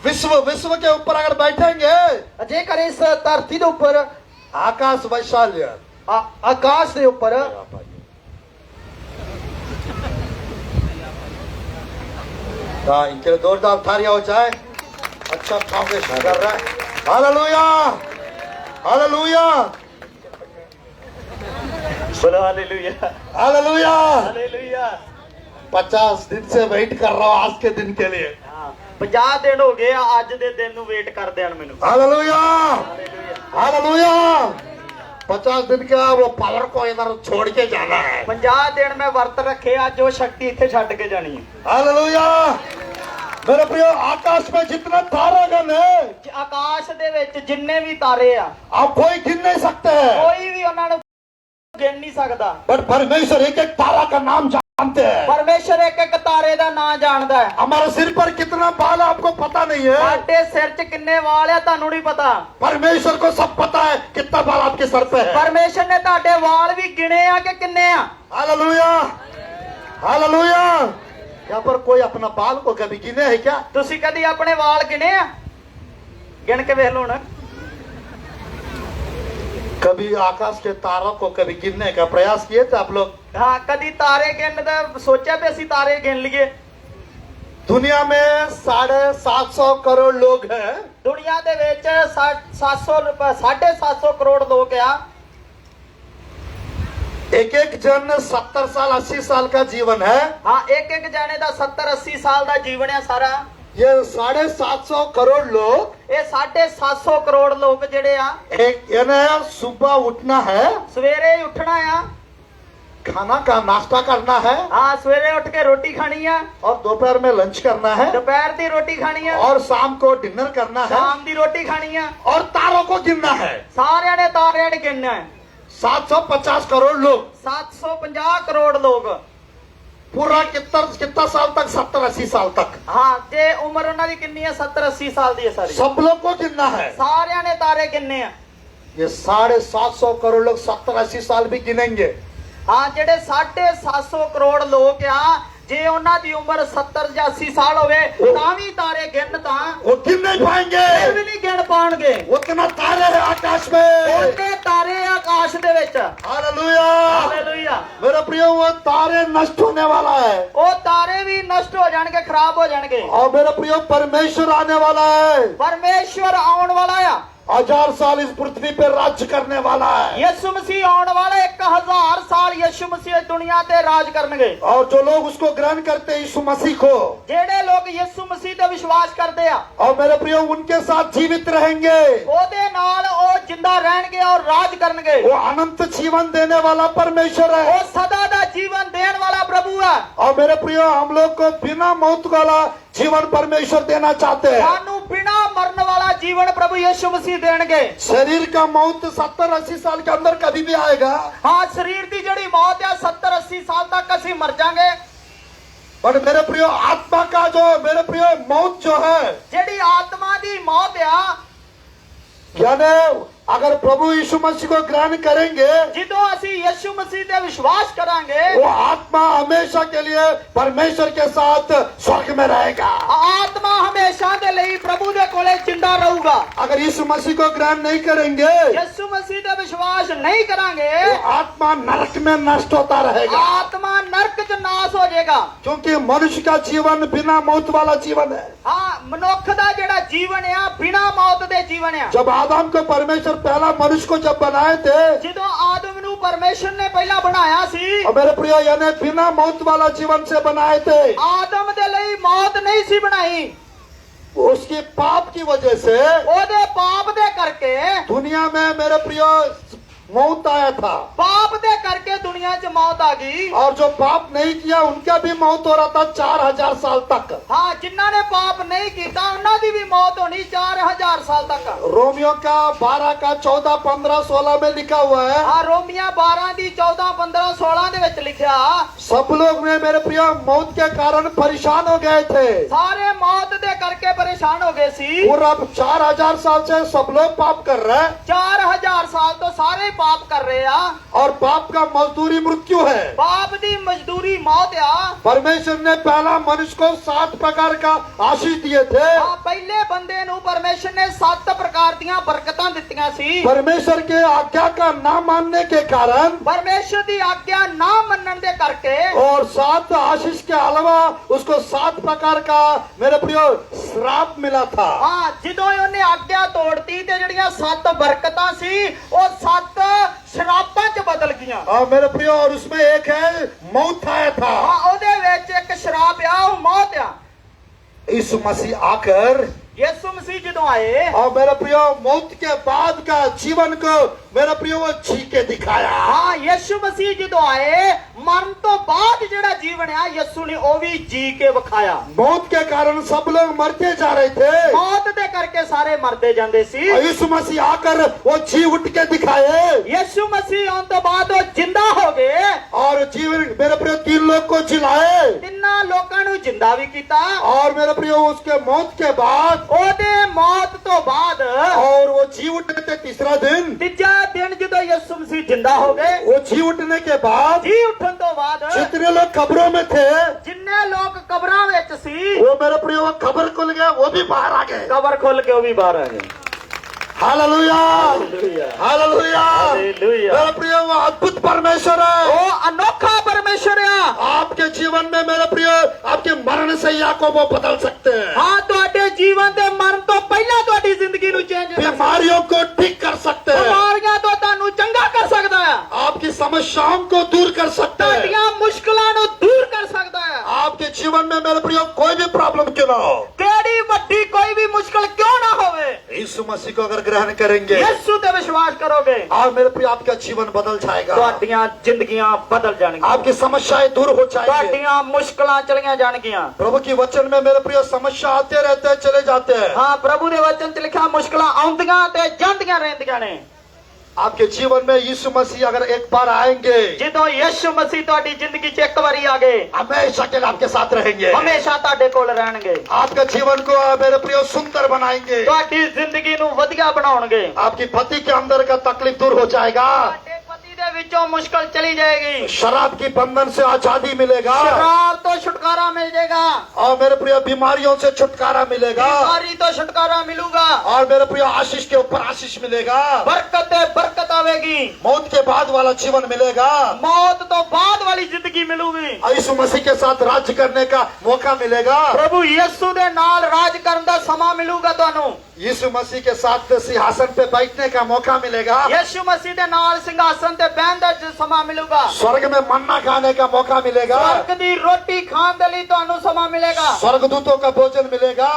विश्व के ऊपर अगर बैठेंगे
जेकर इस धरती के ऊपर
आकाश वैशाल्य
आकाश के ऊपर
इनके लिए जोरदार तालियां हो जाए। अच्छा कांग्रेस कर रहा है। हालेलुया। हालेलुया।
बोलो हालेलुया।
हालेलुया।
हालेलुया।
50 दिन से वेट कर रहा हूं आज के दिन के लिए।
50 दिन हो गए ਅੱਜ ਦੇ ਦਿਨ ਨੂੰ ਵੇਟ ਕਰਦਿਆਂ ਨੂੰ ਮੈਨੂੰ।
हालेलुया। हालेलुया। 50 दिन का वो पावर को इधर छोड़ के जाना है।
50 ਦਿਨ ਮੈਂ ਵਰਤ ਰੱਖੇ ਅੱਜ ਉਹ ਸ਼ਕਤੀ ਇੱਥੇ ਛੱਡ ਕੇ ਜਾਣੀ ਹੈ।
हालेलुया। मेरे प्रिय आकाश में जितने तारागण है
ਆਕਾਸ਼ ਦੇ ਵਿੱਚ ਜਿੰਨੇ ਵੀ ਤਾਰੇ ਆ
आप कोई गिन नहीं सकते हैं।
ਕੋਈ ਵੀ ਉਹਨਾਂ ਨੂੰ ਗਿਣ ਨਹੀਂ ਸਕਦਾ।
बट परमेश्वर एक एक तारा का नाम जानते हैं।
ਪਰਮੇਸ਼ਰ ਇੱਕ ਇੱਕ ਤਾਰੇ ਦਾ ਨਾਂ ਜਾਣਦਾ ਹੈ।
हमारे सिर पर कितना बाल है आपको पता नहीं है।
ਸਾਡੇ ਸਿਰ 'ਚ ਕਿੰਨੇ ਵਾਲ ਆ ਤੁਹਾਨੂੰ ਨਹੀਂ ਪਤਾ।
परमेश्वर को सब पता है कितना बाल आपके सर पे है।
ਪਰਮੇਸ਼ਰ ਨੇ ਤੁਹਾਡੇ ਵਾਲ ਵੀ ਗਿਣੇ ਆ ਕਿ ਕਿੰਨੇ ਆ।
हालेलुया। हालेलुया। यहाँ पर कोई अपना बाल को कभी गिने है क्या?
ਤੁਸੀਂ ਕਦੀ ਆਪਣੇ ਵਾਲ ਗਿਣੇ ਆ?
गिन के वेख लो ना।
कभी आकाश के तारों को कभी गिनने का प्रयास किए थे आप लोग?
हाँ, कदी तारे गिन दे सोचा भी असी तारे गिन लिए।
दुनिया में 750 करोड़ लोग हैं।
दुनिया दे विच 750 करोड़ लोग आ।
एक एक जन 70 साल 80 साल का जीवन है।
हाँ, एक एक जाने दा 70-80 साल दा जीवन है सारा।
ये 750 करोड़ लोग,
ये 750 करोड़ लोग जेड़े आ,
एक यानी सुबह उठना है,
सवेरे ही उठना आ।
खाना का नाश्ता करना है,
हाँ, सवेरे उठ के रोटी खानी है,
और दोपहर में लंच करना है,
दोपहर दी रोटी खानी है,
और शाम को डिनर करना है,
शाम दी रोटी खानी है,
और तारों को गिनना है।
सारे ने तारे ने गिनना है।
750 करोड़ लोग,
750 करोड़ लोग।
पूरा कितना साल तक? 70-80 साल तक।
हाँ, जे उम्र उन्हां दी कितनी है? 70-80 साल दी है सारी।
सब लोग को गिनना है।
सारे ने तारे गिनने हैं।
ये 750 करोड़ लोग 70-80 साल भी गिनेंगे।
हाँ, जेडे 750 करोड़ लोग आ, जे उन्हां दी उम्र 70 या 80 साल होवे तां भी तारे गिन तां
वो गिन नहीं पाएंगे,
फिर भी नहीं गिन पाउणगे।
उतना तारे है आकाश में।
उन्ने तारे आकाश दे विच।
हालेलुया।
हालेलुया।
मेरा प्रिय, वो तारे नष्ट होने वाला है,
ओ तारे भी नष्ट हो जाणगे, खराब हो जाणगे।
और मेरा प्रिय परमेश्वर आने वाला है।
परमेश्वर आउण वाला आ।
1000 साल इस पृथ्वी पे राज्य करने वाला है।
यीशु मसीह आउण वाला 1000 साल यीशु मसीह दुनिया ते राज करनगे।
और जो लोग उसको ग्रहण करते हैं, यीशु मसीह को,
जेड़े लोग यीशु मसीह ते विश्वास करते आ,
और मेरे प्रिय उनके साथ जीवित रहेंगे,
ओदे नाल ओ जिंदा रहणगे और राज करनगे।
वो अनंत जीवन देने वाला परमेश्वर
ओ
है।
सदा दा जीवन देने वाला प्रभु है।
और मेरे प्रिय, हम लोग को बिना मौत वाला जीवन परमेश्वर देना चाहते हैं।
सानू बिना मरण वाला जीवन प्रभु यीशु मसीह देणगे।
शरीर का मौत 70-80 साल के अंदर कभी भी आएगा,
हाँ, शरीर दी जड़ी मौत है 70-80 साल तक असी मर जाएंगे।
पर मेरे प्रिय, आत्मा का जो मेरे प्रिय मौत जो है,
जेड़ी आत्मा दी मौत है,
यानी अगर प्रभु यीशु मसीह को ग्रहण करेंगे,
जिदों असी यीशु मसीह ते विश्वास करांगे,
वो आत्मा हमेशा के लिए परमेश्वर के साथ स्वर्ग में रहेगा।
आत्मा हमेशा दे लई प्रभु दे कोले जिंदा रहूगा।
अगर यीशु मसीह को ग्रहण नहीं करेंगे,
यीशु मसीह ते विश्वास नहीं करांगे,
वो आत्मा नरक में नष्ट होता रहेगा।
आत्मा नरक च नाश हो जाएगा।
क्योंकि मनुष्य का जीवन बिना मौत वाला जीवन है।
हाँ, मनुख दा जेड़ा जीवन है बिना मौत दे जीवन है।
जब आदम को परमेश्वर पहला मनुष्य को जब बनाए थे,
जिदों आदम नू परमेश्वर ने पहला बनाया सी,
और मेरे प्रिय, यानी बिना मौत वाला जीवन से बनाए थे।
आदम दे लई मौत नहीं सी बनाई।
उसकी पाप की वजह से
ओदे पाप दे करके
दुनिया में मेरे प्रिय मौत आया था।
पाप दे करके दुनिया च मौत आ गई।
और जो पाप नहीं किया उनका भी मौत हो रहा था 4000 साल तक।
हाँ, जिन्ना ने पाप नहीं किया उन्हां दी भी मौत होनी 4000 साल तक।
रोमियो का 12 का 14, 15, 16 में लिखा हुआ है।
हाँ, रोमिया 12 दी 14, 15, 16 दे विच लिखा,
सब लोग ने मेरे प्रिय मौत के कारण परेशान हो गए थे।
सारे मौत दे करके परेशान हो गए सी।
पूरा 4000 साल से सब लोग पाप कर रहे हैं,
4000 साल तो सारे पाप कर रहे आ,
और पाप का मजदूरी मृत्यु है।
पाप दी मजदूरी मौत आ।
परमेश्वर ने पहला मनुष्य को 7 प्रकार का आशीष दिए थे।
हाँ, पहले बंदे नू परमेश्वर ने 7 प्रकार दियां बरकतां दित्तियां सी।
परमेश्वर के आज्ञा का ना मानने के कारण,
परमेश्वर दी आज्ञा ना मनन दे करके,
और 7 आशीष के अलावा उसको 7 प्रकार का मेरे प्रिय श्राप मिला था।
हाँ, जिदों उन्हें आज्ञा तोड़ती ते जड़ियां 7 बरकतां सी और 7 शराबां च बदल गईयां।
और मेरे प्रिय, और उसमें एक है मौत आया था।
हाँ, ओदे विच एक शराब आ, वो मौत आ।
यीशु मसीह आकर,
यीशु मसीह जदों आए,
और मेरे प्रिय मौत के बाद का जीवन को मेरे प्रिय वो जी के दिखाया।
हाँ, यीशु मसीह जदों आए, मरण तो बाद जेड़ा जीवन है यीशु ने ओ भी जी के विखाया।
मौत के कारण सब लोग मरते जा रहे थे,
मौत दे करके सारे मरते जांदे सी।
और यीशु मसीह आकर वो जी उठ के दिखाए,
यीशु मसीह आने तो बाद वो जिंदा हो गए,
और जीवन मेरे प्रिय 3 लोग को जिलाए।
तिन्ना लोकां नू जिंदा भी कीता
और मेरे प्रियो उसके मौत के बाद
ओदे मौत तो बाद
और वो जी उठने तीसरा दिन,
तीजा दिन जो यीशु मसीह जिंदा हो गए
वो जी उठने के बाद
जी उठन तो बाद
जितने लोग कब्रों में थे
जिन्ने लोग कबरां विच सी
वो मेरे प्रियो वो खबर खुल गया, वो भी बाहर आ गए।
कबर खोल के वो भी बाहर आ गए।
Hallelujah
hallelujah
hallelujah.
हालेलुया।
मेरे प्रियो वो अद्भुत परमेश्वर है।
वो अनोखा परमेश्वर है।
आपके जीवन में मेरे प्रियो आपके मरण से को वो बदल सकते हैं।
हाँ ਤੁਹਾਡੇ ਜੀਵਨ ਦੇ ਮਰਨ ਤੋਂ ਪਹਿਲਾਂ ਤੁਹਾਡੀ ਜ਼ਿੰਦਗੀ ਨੂੰ ਚੇਂਜ ਕਰ
बीमारियों को ठीक कर सकते हैं।
ਬਿਮਾਰੀਆਂ ਤੋਂ ਤੁਹਾਨੂੰ ਚੰਗਾ ਕਰ ਸਕਦਾ ਹੈ।
आपकी समस्याओं को दूर कर सकते हैं।
ਤੁਹਾਡੀਆਂ ਮੁਸ਼ਕਲਾਂ ਨੂੰ ਦੂਰ ਕਰ ਸਕਦਾ ਹੈ।
आपके जीवन में मेरे प्रियो कोई भी प्रॉब्लम क्यों ना हो,
ਕਿਹੜੀ ਵੱਡੀ ਕੋਈ ਵੀ ਮੁਸ਼ਕਲ ਕਿਉਂ ਨਾ ਹੋਵੇ,
यीशु मसीह को अगर ग्रहण करेंगे
ਯਿਸੂ ਤੇ ਵਿਸ਼ਵਾਸ ਕਰੋਗੇ
और मेरे प्रियो आपका जीवन बदल जाएगा।
ਤੁਹਾਡੀਆਂ ਜ਼ਿੰਦਗੀਆਂ ਬਦਲ ਜਾਣਗੀਆਂ,
आपकी समस्याएं दूर हो जाएंगी।
ਤੁਹਾਡੀਆਂ ਮੁਸ਼ਕਲਾਂ ਚਲੀਆਂ ਜਾਣਗੀਆਂ।
प्रभु की वचन में मेरे प्रियो समस्या आते रहते हैं, चले जाते हैं।
ਹਾਂ ਪ੍ਰਭੂ ਦੇ ਵਚਨ 'ਚ ਲਿਖਿਆ ਮੁਸ਼ਕਲਾਂ ਆਉਂਦੀਆਂ ਤੇ ਜਾਂਦੀਆਂ ਰਹਿੰਦੀਆਂ ਨੇ।
आपके जीवन में यीशु मसीह अगर एक बार आएंगे
ਜਦੋਂ ਯਿਸੂ ਮਸੀਹ ਤੁਹਾਡੀ ਜ਼ਿੰਦਗੀ 'ਚ ਇੱਕ ਵਾਰੀ ਆ ਗਏ
हमेशा के लिए आपके साथ रहेंगे।
ਹਮੇਸ਼ਾ ਤੁਹਾਡੇ ਕੋਲ ਰਹਿਣਗੇ,
आपके जीवन को मेरे प्रियो सुंदर बनाएंगे।
ਤੁਹਾਡੀ ਜ਼ਿੰਦਗੀ ਨੂੰ ਵਧੀਆ ਬਣਾਉਣਗੇ।
आपकी पति के अंदर का तकलीफ दूर हो जाएगा।
ਤੁਹਾਡੇ ਪਤੀ ਦੇ ਵਿੱਚੋਂ ਮੁਸ਼ਕਲ चली जाएगी,
शराब की बंधन से आजादी मिलेगा
शराब तो छुटकारा मिल जाएगा,
और मेरे प्रिय बीमारियों से छुटकारा मिलेगा
बीमारी तो छुटकारा मिलूगा,
और मेरे प्रिय आशीष के ऊपर आशीष मिलेगा।
बरकत आवेगी,
मौत के बाद वाला जीवन मिलेगा।
मौत तो बाद वाली जिंदगी मिलूगी।
यीशु मसीह के साथ राज्य करने का मौका मिलेगा।
प्रभु यीशु दे नाल राज करने का समा मिलूगा ਤੁਹਾਨੂੰ।
यीशु मसीह के साथ सिंहासन पे बैठने का मौका मिलेगा।
यीशु मसीह दे नाल सिंहासन ते बैठने का समा मिलूगा।
स्वर्ग में मन्ना खाने का मौका मिलेगा।
स्वर्ग दी रोटी खाने के लिए ਤੁਹਾਨੂੰ समा मिलेगा।
स्वर्गदूतों का भोजन मिलेगा।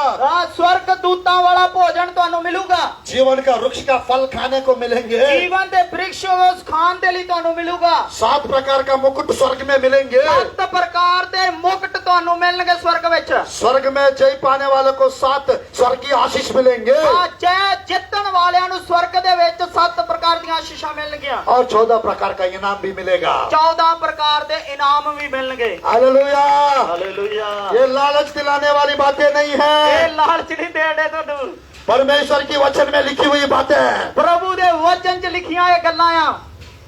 स्वर्ग दूतां वाला भोजन ਤੁਹਾਨੂੰ मिलूगा।
जीवन का वृक्ष का फल खाने को मिलेंगे।
जीवन दे वृक्ष उस खाने के लिए ਤੁਹਾਨੂੰ मिलूगा।
7 प्रकार का मुकुट स्वर्ग में मिलेंगे।
7 प्रकार दे मुकुट ਤੁਹਾਨੂੰ मिलणगे स्वर्ग विच।
स्वर्ग में जय पाने वालों को 7 स्वर्ग की आशीष मिलेंगे
जय जितन वालियां नु स्वर्ग दे विच 7 प्रकार दी आशीषां मिलणगियां
और 14 प्रकार का इनाम भी मिलेगा।
14 प्रकार दे इनाम भी मिलणगे।
हालेलुया।
हालेलुया।
ये लालच दिलाने वाली बातें नहीं
ये
है,
लालच नहीं देड़े ਤੁਹਾਨੂੰ,
परमेश्वर की वचन में लिखी हुई बातें हैं।
प्रभु दे वचन च लिखियां ये गल्लां आ।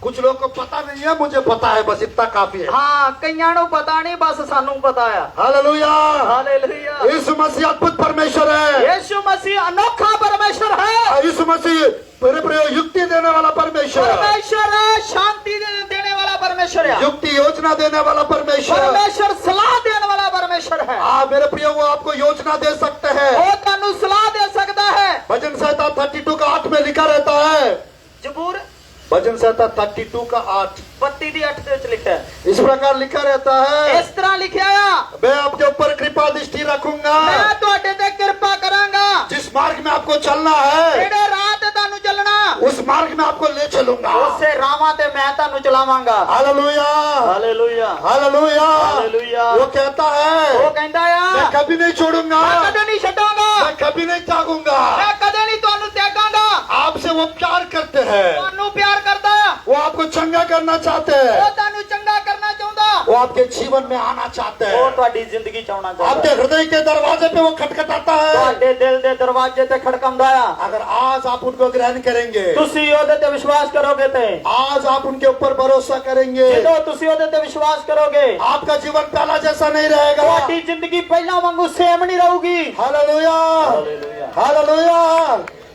कुछ लोग को पता नहीं है, मुझे पता है, बस इतना काफी है।
हां कईयां नु पता नहीं, बस सानू पता है।
हालेलुया।
हालेलुया।
यीशु मसीह अद्भुत परमेश्वर है।
यीशु मसीह अनोखा परमेश्वर है।
यीशु मसीह मेरे प्रिय युक्ति देने वाला परमेश्वर है।
परमेश्वर है, शांति देने वाला परमेश्वर है,
युक्ति योजना देने वाला परमेश्वर है।
परमेश्वर सलाह देने वाला परमेश्वर है।
मेरे प्रिय वो आपको योजना दे सकते हैं।
वो ਤੁਹਾਨੂੰ सलाह दे सकता है।
भजन संहिता 32 का 8 में लिखा रहता है।
जबूर
भजन संहिता 32 का 8
32 दी 8 ਦੇ ਵਿੱਚ ਲਿਖਿਆ ਹੈ।
इस प्रकार लिखा रहता है,
ਇਸ ਤਰ੍ਹਾਂ लिखਿਆ ਆ,
मैं आपके ऊपर कृपा दृष्टि रखूंगा।
मैं ਤੁਹਾਡੇ ਤੇ ਕਿਰਪਾ ਕਰਾਂਗਾ।
जिस मार्ग में आपको चलना है
ਜਿਹੜੇ ਰਾਹ ਤੇ ਤੁਹਾਨੂੰ ਚੱਲਣਾ,
उस मार्ग में आपको ले चलूंगा।
ਉਸੇ ਰਾਹਾਂ ਤੇ ਮੈਂ ਤੁਹਾਨੂੰ ਚਲਾਵਾਂਗਾ।
Hallelujah
hallelujah.
हालेलुया।
हालेलुया।
वो कहता है,
ਉਹ ਕਹਿੰਦਾ
मैं
ਆ,
कभी नहीं छोड़ूंगा,
ਮੈਂ ਕਦੇ ਨਹੀਂ ਛੱਡਾਂਗਾ,
मैं कभी नहीं त्यागूंगा।
ਮੈਂ ਕਦੇ ਨਹੀਂ ਤੁਹਾਨੂੰ त्यागांगा।
आपसे वो प्यार करते हैं,
ਤੁਹਾਨੂੰ ਪਿਆਰ ਕਰਦਾ ਆ,
वो आपको चंगा करना चाहते
ਉਹ
हैं,
ਤੁਹਾਨੂੰ ਚੰਗਾ ਕਰਨਾ ਚਾਹੁੰਦਾ,
वो आपके जीवन में आना चाहते
ਉਹ
हैं।
ਤੁਹਾਡੀ ਜ਼ਿੰਦਗੀ ਚ ਆਉਣਾ ਚਾਹੁੰਦਾ।
आपके हृदय के दरवाजे पे वो खटखटाता है।
ਤੁਹਾਡੇ ਦਿਲ ਦੇ ਦਰਵਾਜ਼ੇ ਤੇ ਖੜਕਾਉਂਦਾ ਆ।
अगर आज आप उनको ग्रहण करेंगे,
ਤੁਸੀਂ ਉਹਦੇ ਤੇ ਵਿਸ਼ਵਾਸ ਕਰੋਗੇ ਤੇ
आज आप उनके ऊपर भरोसा करेंगे,
ਜਦੋਂ ਤੁਸੀਂ ਉਹਦੇ ਤੇ ਵਿਸ਼ਵਾਸ ਕਰੋਗੇ,
आपका जीवन पहला जैसा नहीं रहेगा।
ਤੁਹਾਡੀ ਜ਼ਿੰਦਗੀ ਪਹਿਲਾਂ ਵਾਂਗੂ ਸੇਮ ਨਹੀਂ ਰਹੂਗੀ।
Hallelujah
hallelujah.
हालेलुया।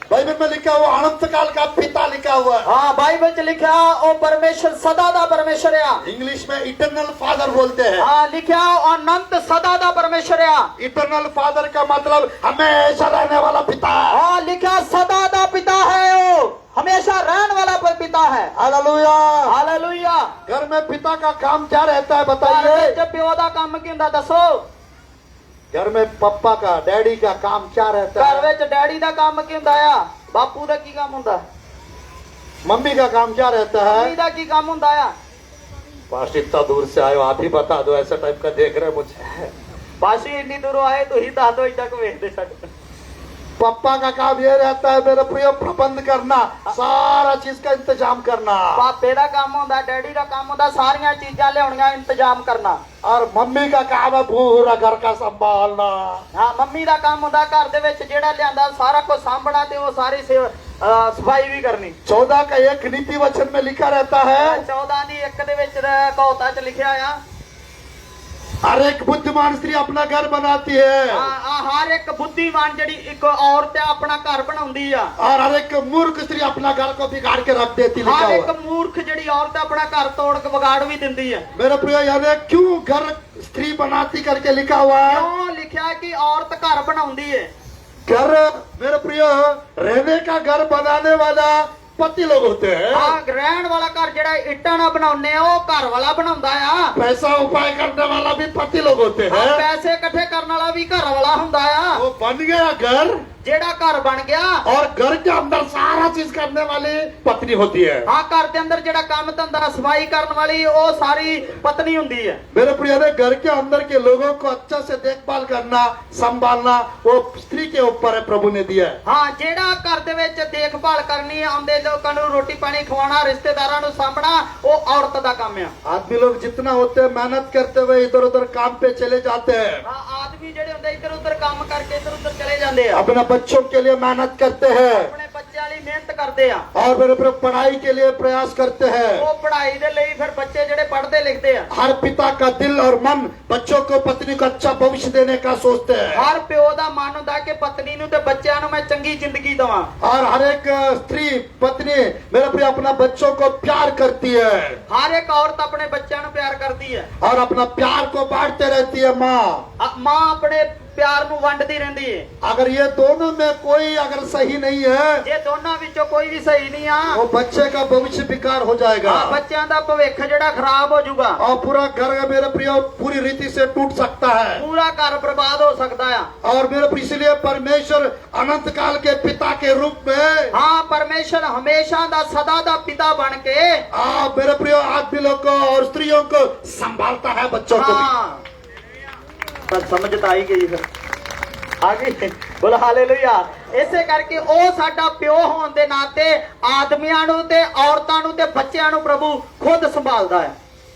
बाइबल में लिखा हुआ अनंत काल का पिता लिखा हुआ है।
हाँ बाइबल च लिखा ਉਹ ਪਰਮੇਸ਼ਰ ਸਦਾ ਦਾ ਪਰਮੇਸ਼ਰ ਆ।
इंग्लिश में इटरनल फादर बोलते हैं।
हाँ लिखा अनंत सदा ਦਾ ਪਰਮੇਸ਼ਰ ਆ।
इटरनल फादर का मतलब हमेशा रहने वाला पिता है।
हाँ लिखा सदा ਦਾ पिता है, वो हमेशा रहने वाला पिता है।
हालेलुया।
हालेलुया।
घर में पिता का काम क्या रहता है
ਘਰ
बताइए।
ਵਿੱਚ ਪਿਓ ਦਾ ਕੰਮ ਕੀ ਹੁੰਦਾ ਦੱਸੋ।
घर में पप्पा का डैडी का काम क्या रहता
ਘਰ
है।
ਵਿੱਚ ਡੈਡੀ ਦਾ ਕੰਮ ਕੀ ਹੁੰਦਾ ਆ, ਬਾਪੂ ਦਾ ਕੀ ਕੰਮ ਹੁੰਦਾ,
मम्मी का काम क्या रहता
ਮੰਮੀ
है।
ਦਾ ਕੀ ਕੰਮ ਹੁੰਦਾ ਆ।
पास इतना दूर से आए हो, आप ही बता दो, ऐसा टाइप का देख रहे हैं मुझे।
ਬਾਸ਼ੀ ਇੰਨੀ ਦੂਰੋਂ ਆਏ ਤੁਸੀਂ ਦੱਸ ਦਿਓ, ਇੱਦਾਂ ਕਿ ਵੇਖਦੇ ਸਾਡੇ।
पापा का काम ये रहता है मेरे प्रिय, प्रबंध करना, सारा चीज का इंतजाम करना।
ਪਾਪੇ ਦਾ ਕੰਮ ਹੁੰਦਾ, ਡੈਡੀ ਦਾ ਕੰਮ ਹੁੰਦਾ ਸਾਰੀਆਂ ਚੀਜ਼ਾਂ ਲਿਆਉਣੀਆਂ, ਇੰਤਜ਼ਾਮ ਕਰਨਾ।
और मम्मी का काम है पूरा घर का संभालना।
ਹਾਂ ਮੰਮੀ ਦਾ ਕੰਮ ਹੁੰਦਾ ਘਰ ਦੇ ਵਿੱਚ ਜਿਹੜਾ ਲਿਆਂਦਾ ਸਾਰਾ ਕੁਝ ਸਾਂਭਣਾ ਤੇ ਉਹ ਸਾਰੀ ਸਫਾਈ ਵੀ ਕਰਨੀ।
14 का एक नीति वचन में लिखा रहता है,
14 ਦੀ 1 ਦੇ ਵਿੱਚ ਕਹੌਤਾ ਚ ਲਿਖਿਆ ਆ,
हर एक बुद्धिमान स्त्री अपना घर बनाती है
ਹਰ ਇੱਕ ਬੁੱਧੀਮਾਨ ਜਿਹੜੀ ਇੱਕ ਔਰਤ ਆ ਆਪਣਾ ਘਰ ਬਣਾਉਂਦੀ ਆ,
और हर एक मूर्ख स्त्री अपना घर को बिगाड़ के रख देती। लिखा
ਹਰ
हुआ
ਇੱਕ ਮੂਰਖ ਜਿਹੜੀ ਔਰਤ ਆਪਣਾ ਘਰ ਤੋੜ ਕੇ ਵਿਗਾੜ ਵੀ ਦਿੰਦੀ ਆ।
मेरे प्रिय, यानी क्यों घर स्त्री बनाती करके लिखा हुआ है।
ਕਿਉਂ ਲਿਖਿਆ ਕਿ ਔਰਤ ਘਰ ਬਣਾਉਂਦੀ ਏ।
घर मेरे प्रिय, रहने का घर बनाने वाला पति लोग होते हैं।
ਆ ਰਹਿਣ ਵਾਲਾ ਘਰ ਜਿਹੜਾ ਇੱਟਾਂ ਨਾਲ ਬਣਾਉਂਦੇ ਆ ਉਹ ਘਰ ਵਾਲਾ ਬਣਾਉਂਦਾ ਆ।
पैसा उपाय करने वाला भी पति लोग होते
ਆ
हैं।
ਪੈਸੇ ਇਕੱਠੇ ਕਰਨ वाला ਵੀ ਘਰ ਵਾਲਾ ਹੁੰਦਾ ਆ।
वो बन गया घर,
ਜਿਹੜਾ ਘਰ ਬਣ ਗਿਆ
और घर के अंदर सारा चीज करने वाली पत्नी होती है।
ਹਾਂ ਘਰ ਦੇ ਅੰਦਰ ਜਿਹੜਾ ਕੰਮ ਧੰਦਾ ਸਫਾਈ ਕਰਨ ਵਾਲੀ ਉਹ ਸਾਰੀ ਪਤਨੀ ਹੁੰਦੀ ਹੈ।
मेरे प्रिय ने घर के अंदर के लोगों को अच्छा से देखभाल करना, संभालना, वो स्त्री के ऊपर है, प्रभु ने दिया है।
ਹਾਂ ਜਿਹੜਾ ਘਰ ਦੇ ਵਿੱਚ ਦੇਖਭਾਲ ਕਰਨੀ ਆਉਂਦੇ ਲੋਕਾਂ ਨੂੰ ਰੋਟੀ ਪਾਣੀ ਖਵਾਉਣਾ ਰਿਸ਼ਤੇਦਾਰਾਂ ਨੂੰ ਸਾਂਭਣਾ ਉਹ ਔਰਤ ਦਾ ਕੰਮ ਆ।
आदमी लोग जितना होते हैं मेहनत करते हुए इधर उधर काम पे चले जाते हैं,
ਹਾਂ ਆਦਮੀ ਜਿਹੜੇ ਹੁੰਦੇ ਇੱਧਰ ਉੱਧਰ ਕੰਮ ਕਰਕੇ ਇੱਧਰ ਉੱਧਰ ਚਲੇ ਜਾਂਦੇ ਆ,
अपने बच्चों के लिए मेहनत करते हैं,
ਆਪਣੇ ਬੱਚਿਆਂ ਲਈ ਮਿਹਨਤ ਕਰਦੇ ਆ।
और मेरे प्रिय पढ़ाई के लिए प्रयास करते हैं।
ਉਹ ਪੜ੍ਹਾਈ ਦੇ ਲਈ ਫਿਰ ਬੱਚੇ ਜਿਹੜੇ ਪੜ੍ਹਦੇ ਲਿਖਦੇ ਆ।
हर पिता का दिल और मन बच्चों को, पत्नी को अच्छा भविष्य देने का सोचते हैं।
ਹਰ ਪਿਓ ਦਾ ਮਨ ਹੁੰਦਾ ਕਿ ਪਤਨੀ ਨੂੰ ਤੇ ਬੱਚਿਆਂ ਨੂੰ ਮੈਂ ਚੰਗੀ ਜ਼ਿੰਦਗੀ ਦਵਾਂ।
और हर एक स्त्री पत्नी मेरे प्रिय अपना बच्चों को प्यार करती है,
ਹਰ ਇੱਕ ਔਰਤ ਆਪਣੇ ਬੱਚਿਆਂ ਨੂੰ ਪਿਆਰ ਕਰਦੀ ਹੈ।
और अपना प्यार को बांटते रहती है। माँ,
ਮਾਂ ਆਪਣੇ ਪਿਆਰ ਨੂੰ ਵੰਡਦੀ ਰਹਿੰਦੀ ਹੈ।
अगर ये दोनों में कोई अगर सही नहीं है,
ਜੇ ਦੋਨਾਂ ਵਿੱਚੋਂ ਕੋਈ ਵੀ ਸਹੀ ਨਹੀਂ ਆ
वो बच्चे का भविष्य बेकार हो जाएगा,
ਬੱਚਿਆਂ ਦਾ ਭਵਿੱਖ ਜਿਹੜਾ ਖਰਾਬ ਹੋ ਜਾਊਗਾ।
और पूरा घर मेरे प्रिय पूरी रीति से टूट सकता है।
ਪੂਰਾ ਘਰ ਬਰਬਾਦ ਹੋ ਸਕਦਾ ਆ।
और मेरे प्रिय इसलिए परमेश्वर अनंत काल के पिता के रूप में
ਹਾਂ ਪਰਮੇਸ਼ਰ ਹਮੇਸ਼ਾ ਦਾ ਸਦਾ ਦਾ ਪਿਤਾ ਬਣ ਕੇ
आप मेरे प्रिय आदमी लोग को और स्त्रियों को संभालता है, बच्चों को भी।
ਹਾਂ ਪਰ ਸਮਝ ਤਾਂ ਆਈ ਗਈ ਫਿਰ ਆ ਗਈ ਬੋਲ ਹਾਲੇਲੂਇਆ। ਇਸੇ ਕਰਕੇ ਉਹ ਸਾਡਾ ਪਿਓ ਹੋਣ ਦੇ ਨਾਤੇ ਆਦਮੀਆਂ ਨੂੰ ਤੇ ਔਰਤਾਂ ਨੂੰ ਤੇ ਬੱਚਿਆਂ ਨੂੰ ਪ੍ਰਭੂ ਖੁਦ ਸੰਭਾਲਦਾ ਹੈ।